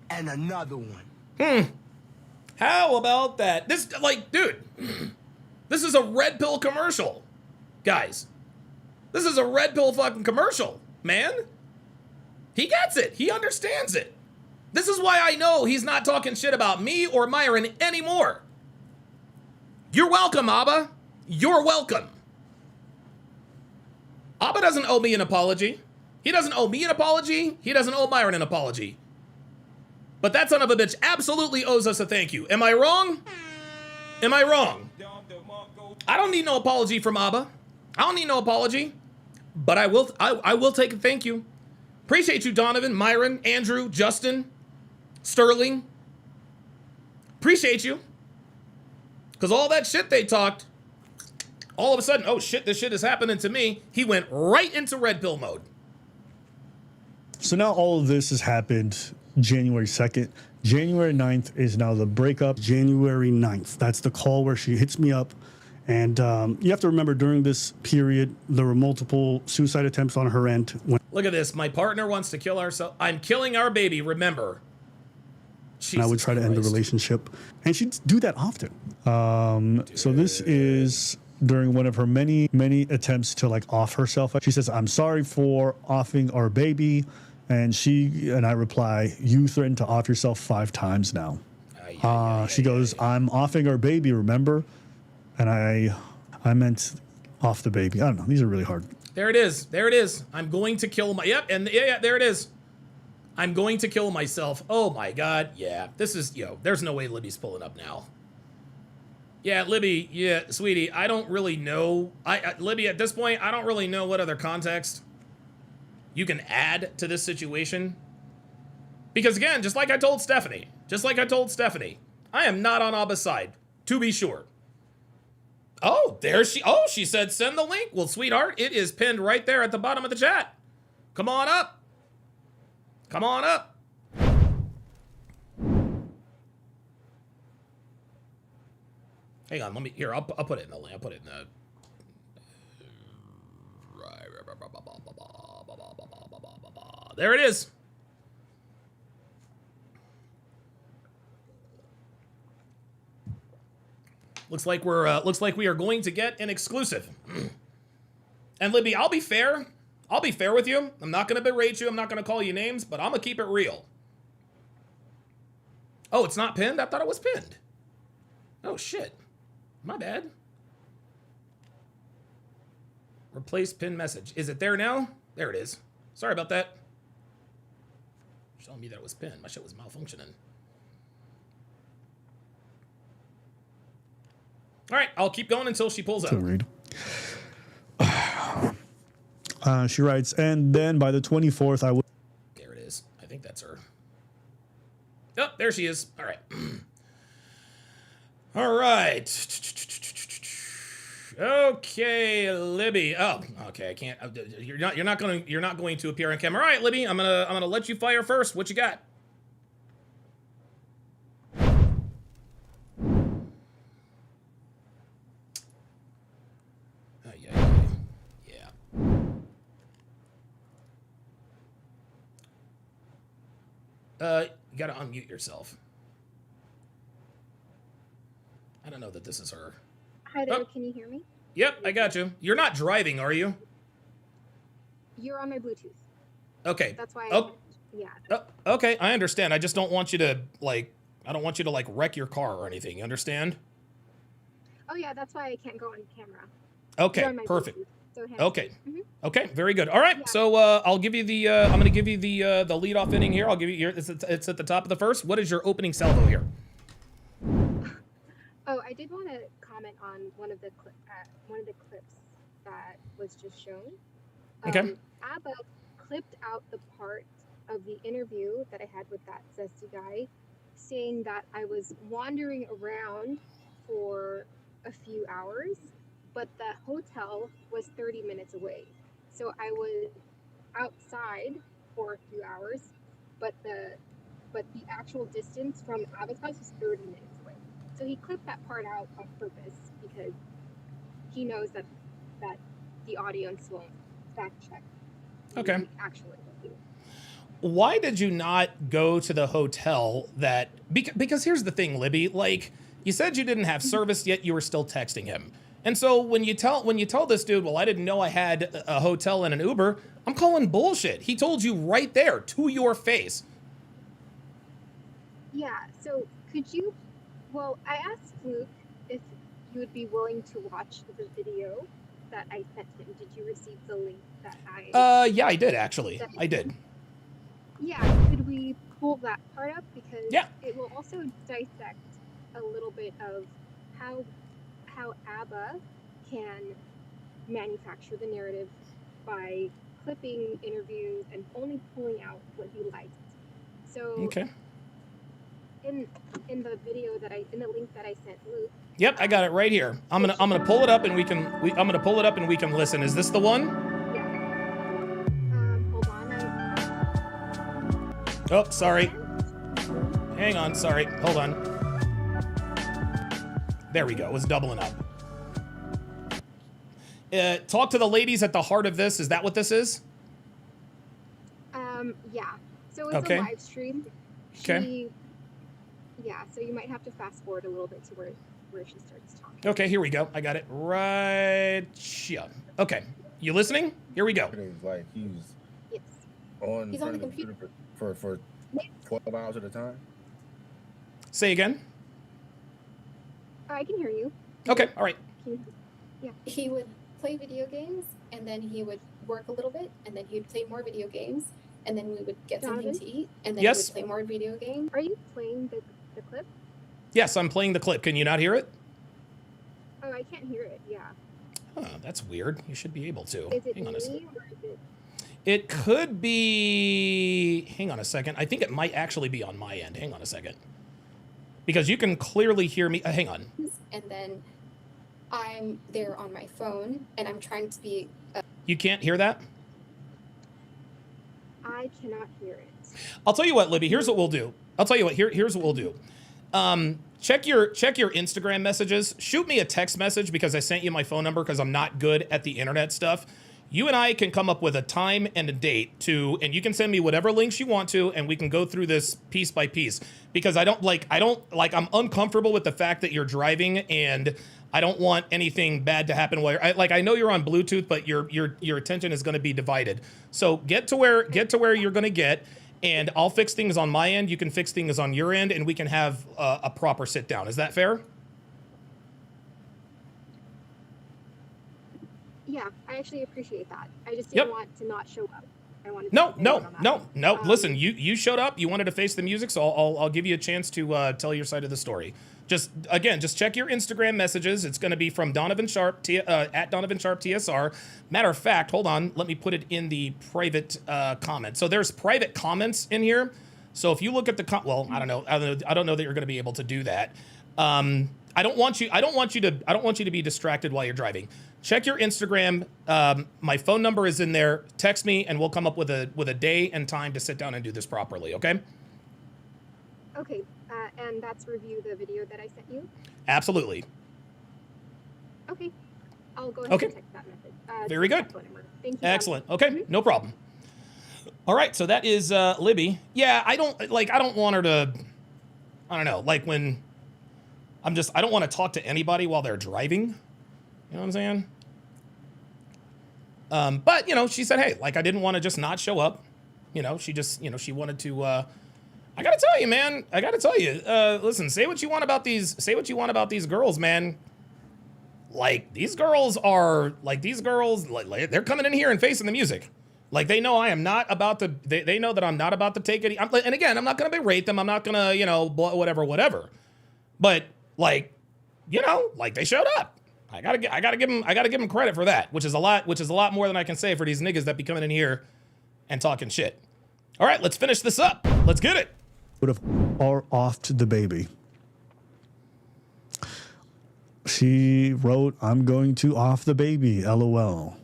And another one. How about that? This, like, dude, this is a red pill commercial, guys. This is a red pill fucking commercial, man. He gets it. He understands it. This is why I know he's not talking shit about me or Myron anymore. You're welcome, Abba. You're welcome. Abba doesn't owe me an apology. He doesn't owe me an apology. He doesn't owe Myron an apology. But that son of a bitch absolutely owes us a thank you. Am I wrong? Am I wrong? I don't need no apology from Abba. I don't need no apology. But I will take a thank you. Appreciate you, Donovan, Myron, Andrew, Justin, Sterling. Appreciate you. Because all that shit they talked, all of a sudden, oh shit, this shit is happening to me. He went right into red pill mode. So now all of this has happened January 2nd. January 9th is now the breakup. January 9th. That's the call where she hits me up. And you have to remember during this period, there were multiple suicide attempts on her end. Look at this. My partner wants to kill ourselves. I'm killing our baby, remember. I would try to end the relationship. And she'd do that often. So this is during one of her many, many attempts to like off herself. She says, I'm sorry for offing our baby. And I reply, you threatened to off yourself 5 times now. She goes, I'm offing our baby, remember? And I meant off the baby. I don't know. These are really hard. There it is. There it is. I'm going to kill my... Yep, and yeah, there it is. I'm going to kill myself. Oh my God. Yeah, this is... there's no way Libby's pulling up now. Yeah, Libby, yeah, sweetie, I don't really know. Libby, at this point, I don't really know what other context you can add to this situation. Because again, just like I told Stephanie, I am not on Abba's side, to be sure. Oh, she said send the link. Well, sweetheart, it is pinned right there at the bottom of the chat. Come on up. Come on up. Hang on, I'll put it in the link. I'll put it in the... There it is. Looks like we are going to get an exclusive. And Libby, I'll be fair. I'll be fair with you. I'm not going to berate you. I'm not going to call you names, but I'm going to keep it real. Oh, it's not pinned? I thought it was pinned. Oh, shit. My bad. Replace pin message. Is it there now? There it is. Sorry about that. Showing me that it was pinned. My shit was malfunctioning. All right, I'll keep going until she pulls up. Read. She writes, and then by the 24th, I would... There it is. I think that's her. Oh, there she is. All right. All right. Okay, Libby. Oh, okay. I can't. You're not going to appear on camera. All right, Libby. I'm gonna let you fire first. What you got? Yeah. You gotta unmute yourself. I don't know that this is her. Hi there, Can you hear me? Yep, I got you. You're not driving, are you? You're on my Bluetooth. Okay. That's why. Oh. Yeah. Okay, I understand. I just don't want you to, like, I don't want you to like wreck your car or anything. You understand? Oh yeah, that's why I can't go on camera. Okay, You're on my perfect. Bluetooth, so hands Okay. free. Okay, very good. All right, so I'll give you the. I'm going to give you the lead off inning here. I'll give you here. It's at the top of the first. What is your opening salvo here? Oh, I did want to comment on one of the clips that was just shown. Okay. Abba clipped out the part of the interview that I had with that zesty guy, saying that I was wandering around for a few hours, but the hotel was 30 minutes away. So I was outside for a few hours, but the actual distance from Abba's house was 30 minutes away. So he clipped that part out on purpose because he knows that the audience won't fact check. Okay. Actually. Why did you not go to the hotel that? Because here's the thing, Libby. Like you said, you didn't have service yet. You were still texting him. And so when you tell this dude, well, I didn't know I had a hotel and an Uber, I'm calling bullshit. He told you right there to your face. Yeah, so could you, well, I asked Luke if you would be willing to watch the video that I sent him. Did you receive the link that I... Yeah, I did actually. I did. Yeah, could we pull that part up? Because it will also dissect a little bit of how Abba can manufacture the narrative by clipping interviews and only pulling out what he likes. So okay. In the video that in the link that I sent Luke. Yep, I got it right here. I'm gonna pull it up and I'm gonna pull it up and we can listen. Is this the one? Yeah. Hold on. Oh, sorry. Hang on, sorry. Hold on. There we go. It was doubling up. Talk to the ladies at the heart of this. Is that what this is? Yeah. So it's a live stream. Okay. Yeah, so you might have to fast forward a little bit to where she starts talking. Okay, here we go. I got it right here. Okay. You listening? Here we go. Like he's He's on the computer for 12 hours at a time. Say again. I can hear you. Okay, all right. Yeah. He would play video games, and then he would work a little bit, and then he would play more video games, and then we would get something to eat, and then he would play more video games. Are you playing the clip? Yes, I'm playing the clip. Can you not hear it? Oh, I can't hear it. Yeah. Oh, that's weird. You should be able to. Is it Hang on a second. me or is it? It could be. Hang on a second. I think it might actually be on my end. Hang on a second. Because you can clearly hear me. Hang on. And then I'm there on my phone, and I'm trying to be. You can't hear that? I cannot hear it. I'll tell you what, Libby. Here's what we'll do. I'll tell you what. Here's what we'll do. Check your Instagram messages. Shoot me a text message because I sent you my phone number because I'm not good at the internet stuff. You and I can come up with a time and a date and you can send me whatever links you want to, and we can go through this piece by piece because I'm uncomfortable with the fact that you're driving and I don't want anything bad to happen while I know you're on Bluetooth, but your attention is going to be divided. So get to where you're going to get. And I'll fix things on my end. You can fix things on your end, and we can have a proper sit down. Is that fair? Yeah, I actually appreciate that. I just didn't want to not show up. I wanted to No. Listen, you showed up. You wanted to face the music, so I'll give you a chance to tell your side of the story. Just check your Instagram messages. It's going to be from Donovan Sharp at Donovan Sharp TSR. Matter of fact, hold on. Let me put it in the private comment. So there's private comments in here. So if you look at the I don't know that you're going to be able to do that. I don't want you to be distracted while you're driving. Check your Instagram. My phone number is in there. Text me, and we'll come up with a day and time to sit down and do this properly. Okay? Okay. And that's review the video that I sent you? Absolutely. Okay. I'll go ahead and text that message. Very good. Thank you. Excellent. Okay, no problem. All right, so that is Libby. Yeah, I don't want her to, I don't know, like when I don't want to talk to anybody while they're driving. You know what I'm saying? But, she said, hey, I didn't want to just not show up. She just, she wanted to I gotta tell you, man. I gotta tell you. Listen, say what you want about these. Say what you want about these girls, man. Like these girls are like they're coming in here and facing the music. Like they know I am not about to. They know that I'm not about to take it. And again, I'm not gonna berate them. I'm not gonna whatever. But like, like they showed up. I gotta give them credit for that, which is a lot more than I can say for these niggas that be coming in here and talking shit. All right, let's finish this up. Let's get it. Would have offed the baby. She wrote, "I'm going to off the baby, LOL."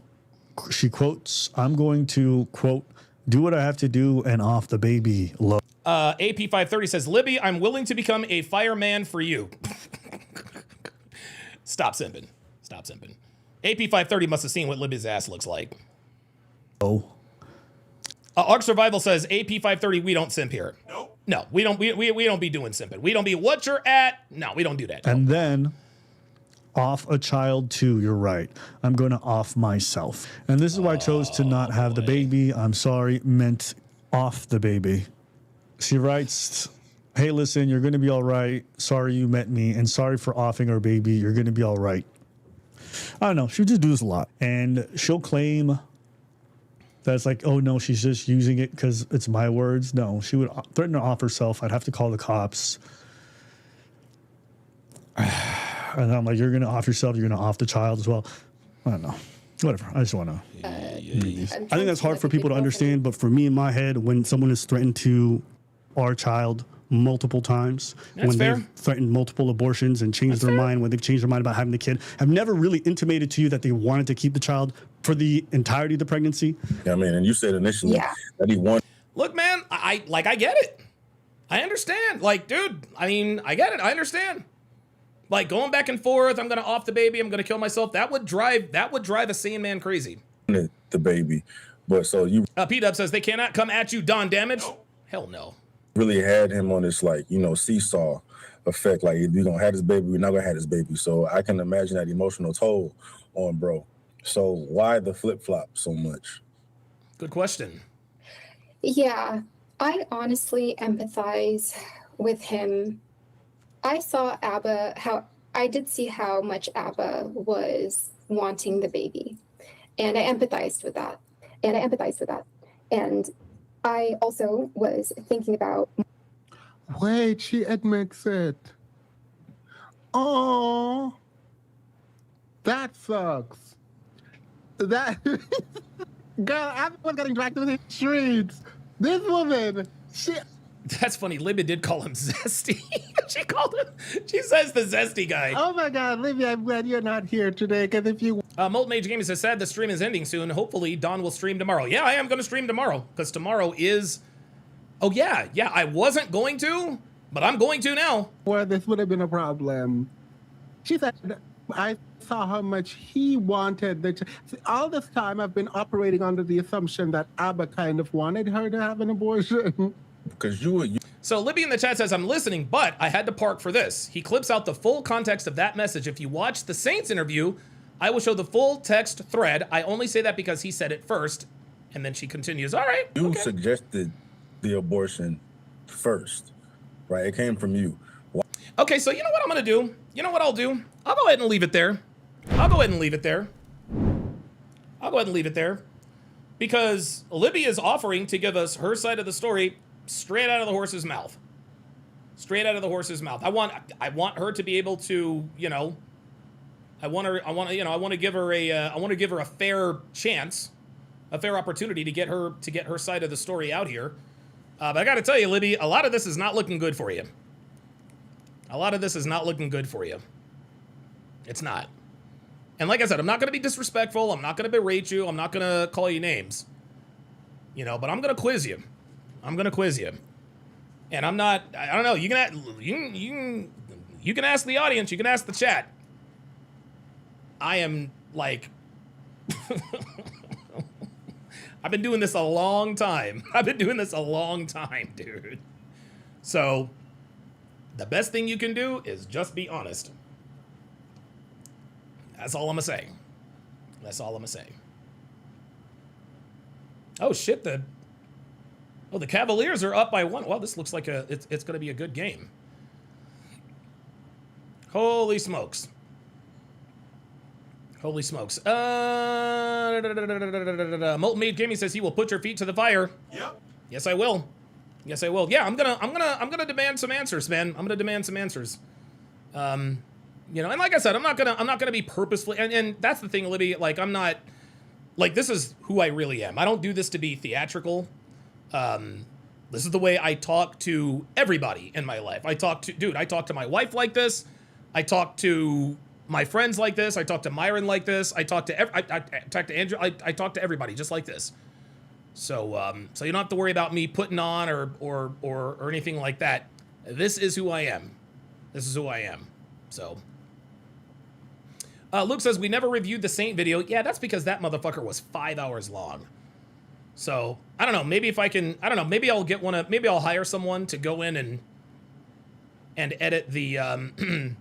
She quotes, "I'm going to, quote, do what I have to do and off the baby, lol." AP530 says, "Libby, I'm willing to become a fireman for you." Stop simping. Stop simping. AP530 must have seen what Libby's ass looks like. Oh. Arc Survival says, AP530, we don't simp here. Nope. No, we don't be doing simping. We don't be what you're at. No, we don't do that. And then off a child too, you're right. I'm going to off myself. And this is why I chose to not have the baby. I'm sorry, meant off the baby. She writes, "Hey, listen, you're going to be all right. Sorry you met me, and sorry for offing our baby. You're going to be all right." I don't know. She would just do this a lot. And she'll claim that it's like, oh, no, she's just using it because it's my words. No, she would threaten to off herself. I'd have to call the cops. And I'm like, you're going to off yourself. You're going to off the child as well. I don't know. Whatever. I just want to. I think that's hard for people to understand. But for me in my head, when someone is threatened to our child multiple times, when they've threatened multiple abortions and changed their mind, when they've changed their mind about having the kid, have never really intimated to you that they wanted to keep the child for the entirety of the pregnancy. Yeah, I mean, and you said initially that he wanted. Look, man, I get it. I understand. Like, dude, I mean, I get it. I understand. Like going back and forth, I'm gonna off the baby, I'm gonna kill myself. That would drive a sane man crazy. The baby, but so you. P-Dub says they cannot come at you, Don Damage. No. Hell no. Really had him on this seesaw effect. Like if you're gonna have this baby, we're not gonna have this baby. So I can imagine that emotional toll on bro. So why the flip flop so much? Good question. Yeah, I honestly empathize with him. I saw I did see how much Abba was wanting the baby. And I empathized with that. And I also was thinking about. Wait, she admits it. Oh, that sucks. That girl, everyone's getting dragged to the streets. This woman, That's funny. Libby did call him Zesty. She says the Zesty guy. Oh my God, Libby, I'm glad you're not here today. Because if you. Molt Mage Gaming says, sad the stream is ending soon. Hopefully, Don will stream tomorrow. Yeah, I am going to stream tomorrow. Because tomorrow is. Oh, yeah. Yeah, I wasn't going to, but I'm going to now. Well, this would have been a problem. She said, I saw how much he wanted the all this time I've been operating under the assumption that Abba kind of wanted her to have an abortion. Because you. So Libby in the chat says, I'm listening, but I had to park for this. He clips out the full context of that message. If you watch the Saints interview, I will show the full text thread. I only say that because he said it first. And then she continues, all right. You suggested the abortion first, right? It came from you. Okay, so you know what I'm going to do? You know what I'll do? I'll go ahead and leave it there. Because Libby is offering to give us her side of the story straight out of the horse's mouth. I want her to be able to, I want to give her a fair chance, a fair opportunity to get her side of the story out here. But I got to tell you, Libby, a lot of this is not looking good for you. It's not. And like I said, I'm not going to be disrespectful. I'm not going to berate you. I'm not going to call you names. But I'm going to quiz you. And I'm not, I don't know. You can ask the audience. You can ask the chat. I am like, I've been doing this a long time. Dude. So the best thing you can do is just be honest. That's all I'm gonna say. Oh shit, Oh, the Cavaliers are up by 1. Well, this looks like it's going to be a good game. Holy smokes. Holy smokes. Molten Mage Gaming says he will put your feet to the fire. Yep. Yes, I will. Yes, I will. Yeah, I'm gonna demand some answers, man. I'm gonna demand some answers. You know, and like I said, I'm not gonna be purposefully, and that's the thing, Libby, like I'm not, like this is who I really am. I don't do this to be theatrical. This is the way I talk to everybody in my life. I talk to my wife like this. I talk to my friends like this. I talk to Myron like this. I talk to Andrew. I talk to everybody just like this. So, so you don't have to worry about me putting on or anything like that. This is who I am. This is who I am. So, Luke says we never reviewed the Saint video. Yeah, that's because that motherfucker was 5 hours long. So I don't know. Maybe if I can, I don't know. Maybe I'll get maybe I'll hire someone to go in and edit the.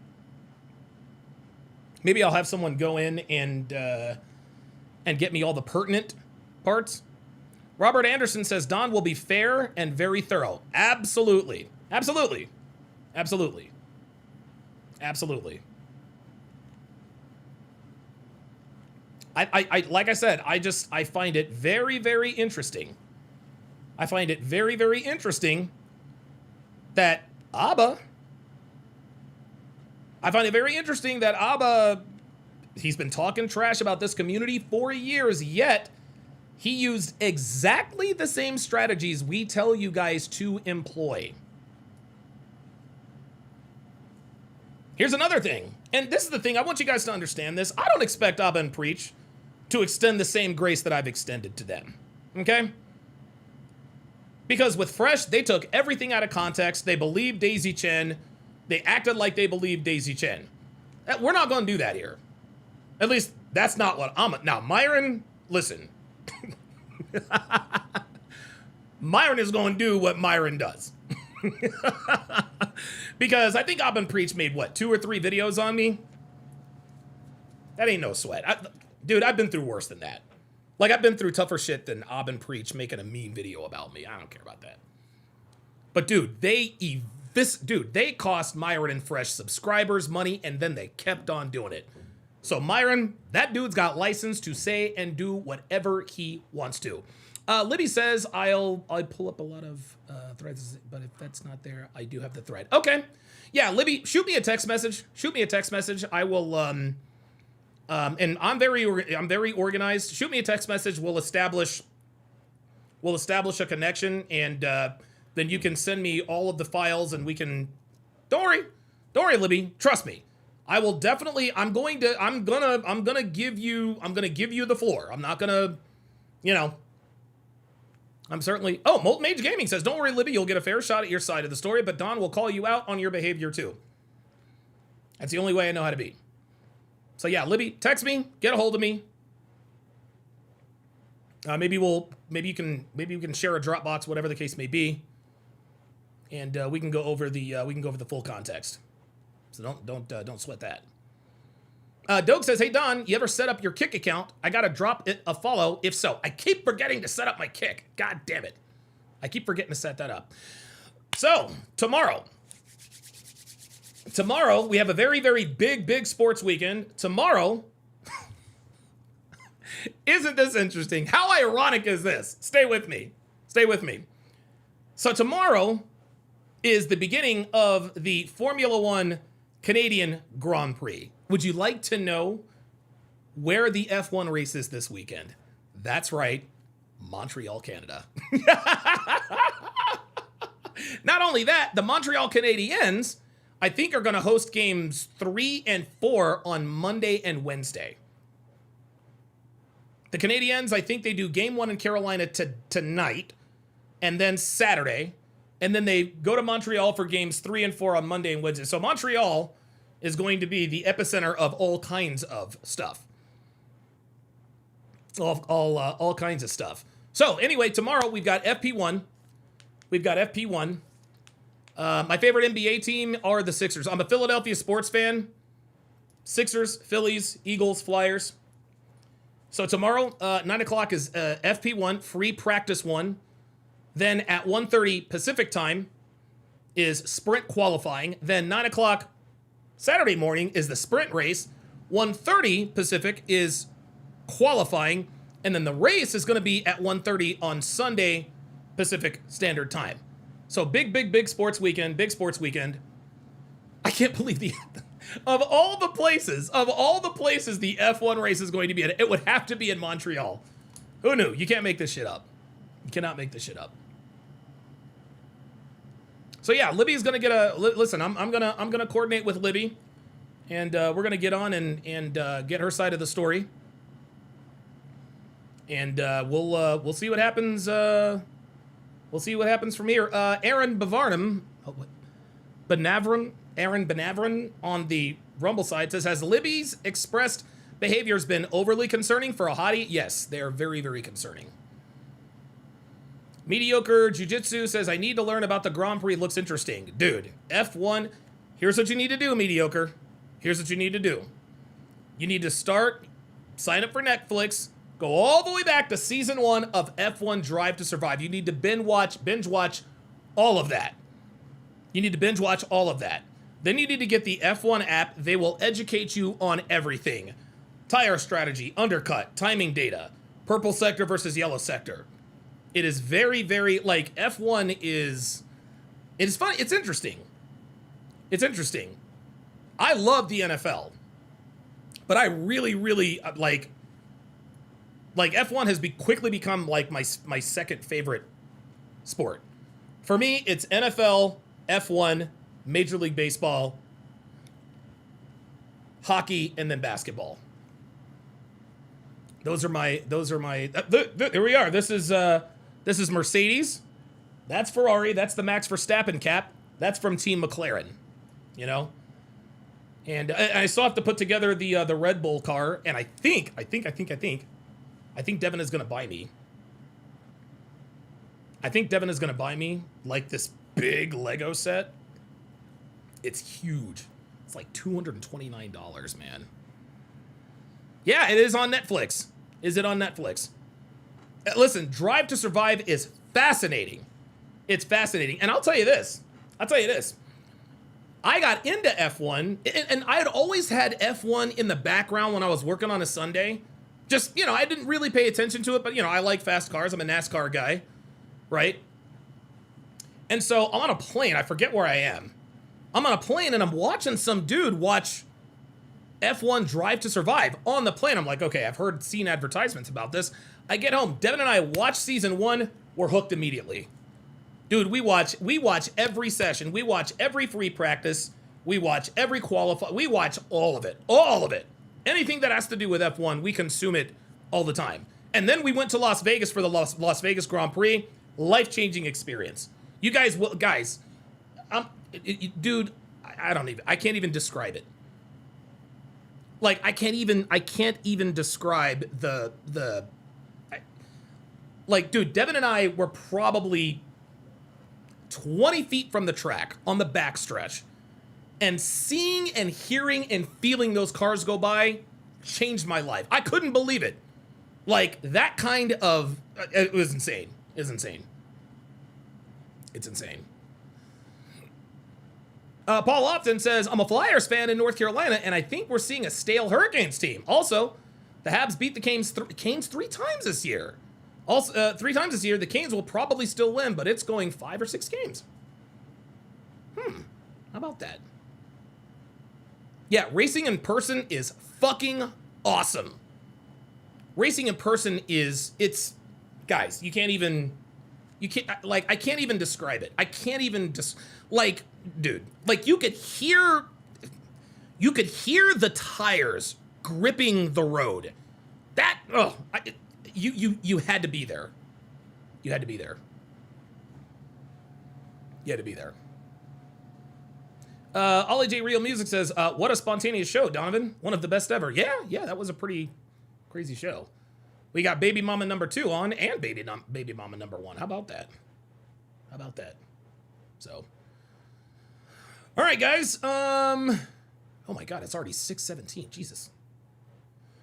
Maybe I'll have someone go in and get me all the pertinent parts. Robert Anderson says Don will be fair and very thorough. Absolutely. Absolutely. Absolutely. Absolutely. I like I said, I find it very, very interesting. I find it very, very interesting that Abba, he's been talking trash about this community for years, yet he used exactly the same strategies we tell you guys to employ. Here's another thing, and this is the thing, I want you guys to understand this. I don't expect Abba and Preach to extend the same grace that I've extended to them, okay? Because with Fresh, they took everything out of context. They believed Daisy Chen. They acted like they believed Daisy Chen. We're not going to do that here. At least, that's not what I'm... Now, Myron, listen. Myron is going to do what Myron does. Because I think Abba and Preach made, what, 2 or 3 videos on me? That ain't no sweat. Dude, I've been through worse than that. Like, I've been through tougher shit than Abba and Preach making a mean video about me. I don't care about that. But, dude, they cost Myron and Fresh subscribers money, and then they kept on doing it. So, Myron, that dude's got license to say and do whatever he wants to. Libby says, I'll pull up a lot of threads, but if that's not there, I do have the thread. Okay. Yeah, Libby, shoot me a text message. Shoot me a text message. I will, and I'm very organized. Shoot me a text message. We'll establish a connection, and then you can send me all of the files, and we can. Don't worry, Libby. Trust me. I will definitely. I'm gonna give you the floor. I'm not gonna, you know. I'm certainly. Oh, Molten Mage Gaming says, "Don't worry, Libby. You'll get a fair shot at your side of the story, but Don will call you out on your behavior too. That's the only way I know how to be." So yeah, Libby, text me, get a hold of me. Maybe you can share a Dropbox, whatever the case may be, and we can go over the full context. So don't sweat that. Doug says, "Hey Don, you ever set up your Kick account? I gotta drop it a follow. If so, I keep forgetting to set up my Kick. God damn it, I keep forgetting to set that up." So tomorrow we have a very, very big sports weekend. Tomorrow, isn't this interesting? How ironic is this? Stay with me. So tomorrow is the beginning of the Formula One Canadian Grand Prix. Would you like to know where the F1 race is this weekend? That's right, Montreal, Canada. Not only that, the Montreal Canadiens, I think, are going to host games 3 and 4 on Monday and Wednesday. The Canadiens, I think they do game 1 in Carolina tonight, and then Saturday, and then they go to Montreal for games 3 and 4 on Monday and Wednesday. So Montreal is going to be the epicenter of all kinds of stuff. All kinds of stuff. So anyway, tomorrow we've got FP1. My favorite NBA team are the Sixers. I'm a Philadelphia sports fan. Sixers, Phillies, Eagles, Flyers. So tomorrow, 9 o'clock is FP1, free practice one. Then at 1:30 Pacific time is sprint qualifying. Then 9 o'clock Saturday morning is the sprint race. 1:30 Pacific is qualifying. And then the race is going to be at 1:30 on Sunday Pacific Standard Time. So big sports weekend, big sports weekend. I can't believe of all the places the F1 race is going to be at, it would have to be in Montreal. Who knew? You can't make this shit up. You cannot make this shit up. So yeah, Libby's gonna get listen. I'm gonna coordinate with Libby, and we're gonna get on and get her side of the story, and we'll see what happens. We'll see what happens from here. Aaron Bavarnum, Aaron Benavran on the Rumble side says, has Libby's expressed behaviors been overly concerning for a hottie? Yes, they are very, very concerning. Mediocre Jiu-Jitsu says, I need to learn about the Grand Prix. Looks interesting. Dude, F1, here's what you need to do, Mediocre. Here's what you need to do. You need to sign up for Netflix, go all the way back to season 1 of F1 Drive to Survive. You need to binge watch all of that. You need to binge watch all of that. Then you need to get the F1 app. They will educate you on everything. Tire strategy, undercut, timing data, purple sector versus yellow sector. It is very, very, like, F1 is, it's fun. It's interesting. It's interesting. I love the NFL, but I really, really, like F1 has quickly become, like, my second favorite sport. For me, it's NFL, F1, Major League Baseball, hockey, and then basketball. Those are my, here we are. This is Mercedes. That's Ferrari. That's the Max Verstappen cap. That's from Team McLaren, you know? And I still have to put together the Red Bull car, and I think Devin is going to buy me. I think Devin is going to buy me, like, this big Lego set. It's huge. It's like $229, man. Yeah, it is on Netflix. Is it on Netflix? Listen, Drive to Survive is fascinating. It's fascinating. And I'll tell you this. I got into F1, and I had always had F1 in the background when I was working on a Sunday. Just, you know, I didn't really pay attention to it, but, you know, I like fast cars. I'm a NASCAR guy, right? And so I'm on a plane. I forget where I am. I'm on a plane, and I'm watching some dude watch F1 Drive to Survive on the plane. I'm like, okay, I've seen advertisements about this. I get home. Devin and I watch season 1. We're hooked immediately. Dude, we watch every session. We watch every free practice. We watch every qualify. We watch all of it. All of it. Anything that has to do with F1, we consume it all the time. And then we went to Las Vegas for the Las Vegas Grand Prix. Life-changing experience. You guys, dude, I can't even describe it. Like, I can't even describe like, dude, Devin and I were probably 20 feet from the track on the backstretch, and seeing and hearing and feeling those cars go by changed my life. I couldn't believe it. Like, that kind of, it was insane. It's insane. It's insane. Paul Lofton says, I'm a Flyers fan in North Carolina, and I think we're seeing a stale Hurricanes team. Also, the Habs beat the Canes 3 times this year. Also, 3 times this year, the Canes will probably still win, but it's going 5 or 6 games. How about that? Yeah, racing in person is fucking awesome. Racing in person is, guys, I can't even describe it. I can't even like, dude, like, you could hear the tires gripping the road. That, you had to be there. You had to be there. You had to be there. Ollie J Real Music says, what a spontaneous show, Donovan. One of the best ever. Yeah, that was a pretty crazy show. We got Baby Mama number 2 on, and Baby Mama number 1. How about that? So, all right, guys. Oh my God, it's already 6:17. Jesus.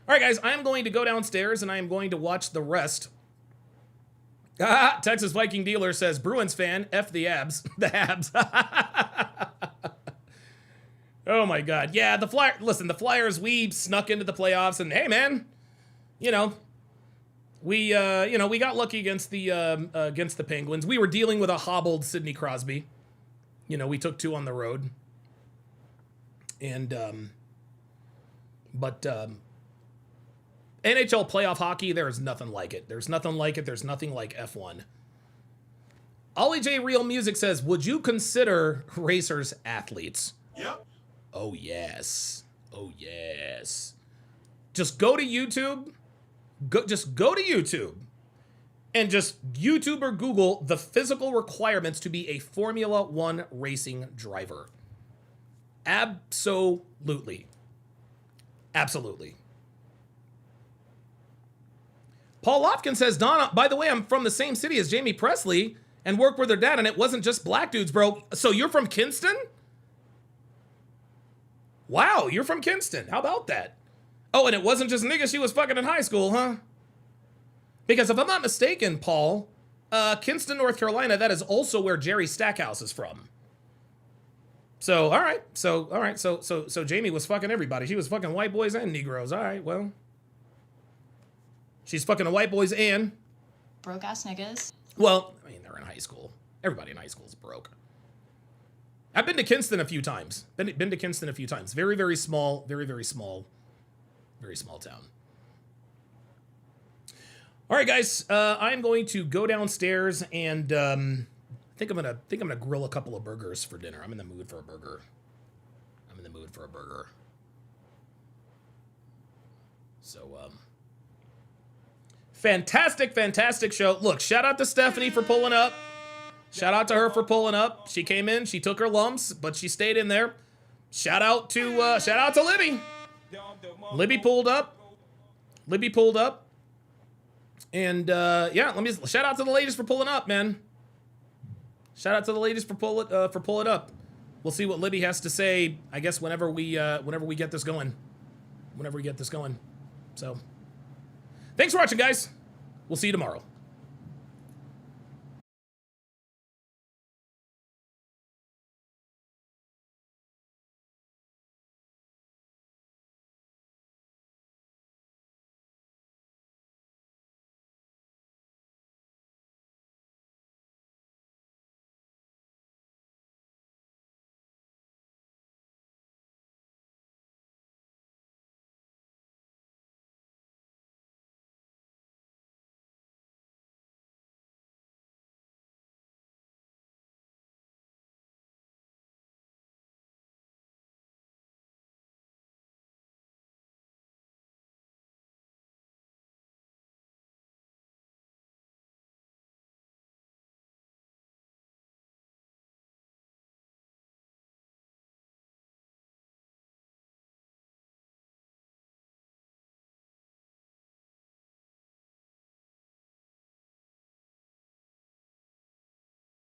All right, guys, I am going to go downstairs and I am going to watch the rest Texas Viking Dealer says, Bruins fan, F the abs. The abs. Oh my God. Yeah, the Flyers, we snuck into the playoffs and hey man, we got lucky against the Penguins. We were dealing with a hobbled Sidney Crosby. We took 2 on the road. And NHL playoff hockey, there's nothing like it. There's nothing like it. There's nothing like F1. Ollie J Real Music says, would you consider racers athletes? Yep. Oh, yes. Oh, yes. Just go to YouTube. Just go to YouTube. And just YouTube or Google the physical requirements to be a Formula One racing driver. Absolutely. Absolutely. Paul Lofkin says, Donna, by the way, I'm from the same city as Jamie Presley and work with her dad, and it wasn't just black dudes, bro. So you're from Kinston? Wow, you're from Kinston. How about that? Oh, and it wasn't just niggas she was fucking in high school, huh? Because if I'm not mistaken, Paul, Kinston, North Carolina, that is also where Jerry Stackhouse is from. So, all right. So Jamie was fucking everybody. She was fucking white boys and Negroes. All right, well. She's fucking the white boys and... broke ass niggas. Well, I mean, they're in high school. Everybody in high school is broke. I've been to Kinston a few times. Been to Kinston a few times. Very, very small. Very, very small. Very small town. All right, guys. I'm going to go downstairs and I think I'm gonna grill a couple of burgers for dinner. I'm in the mood for a burger. So, fantastic show. Look, shout out to Stephanie for pulling up. Shout out to her for pulling up. She came in, she took her lumps, but she stayed in there. Shout out to Libby. Libby pulled up. And yeah, let me shout out to the ladies for pulling up, man. Shout out to the ladies for pulling up. We'll see what Libby has to say, I guess, whenever we get this going. So, thanks for watching, guys. We'll see you tomorrow.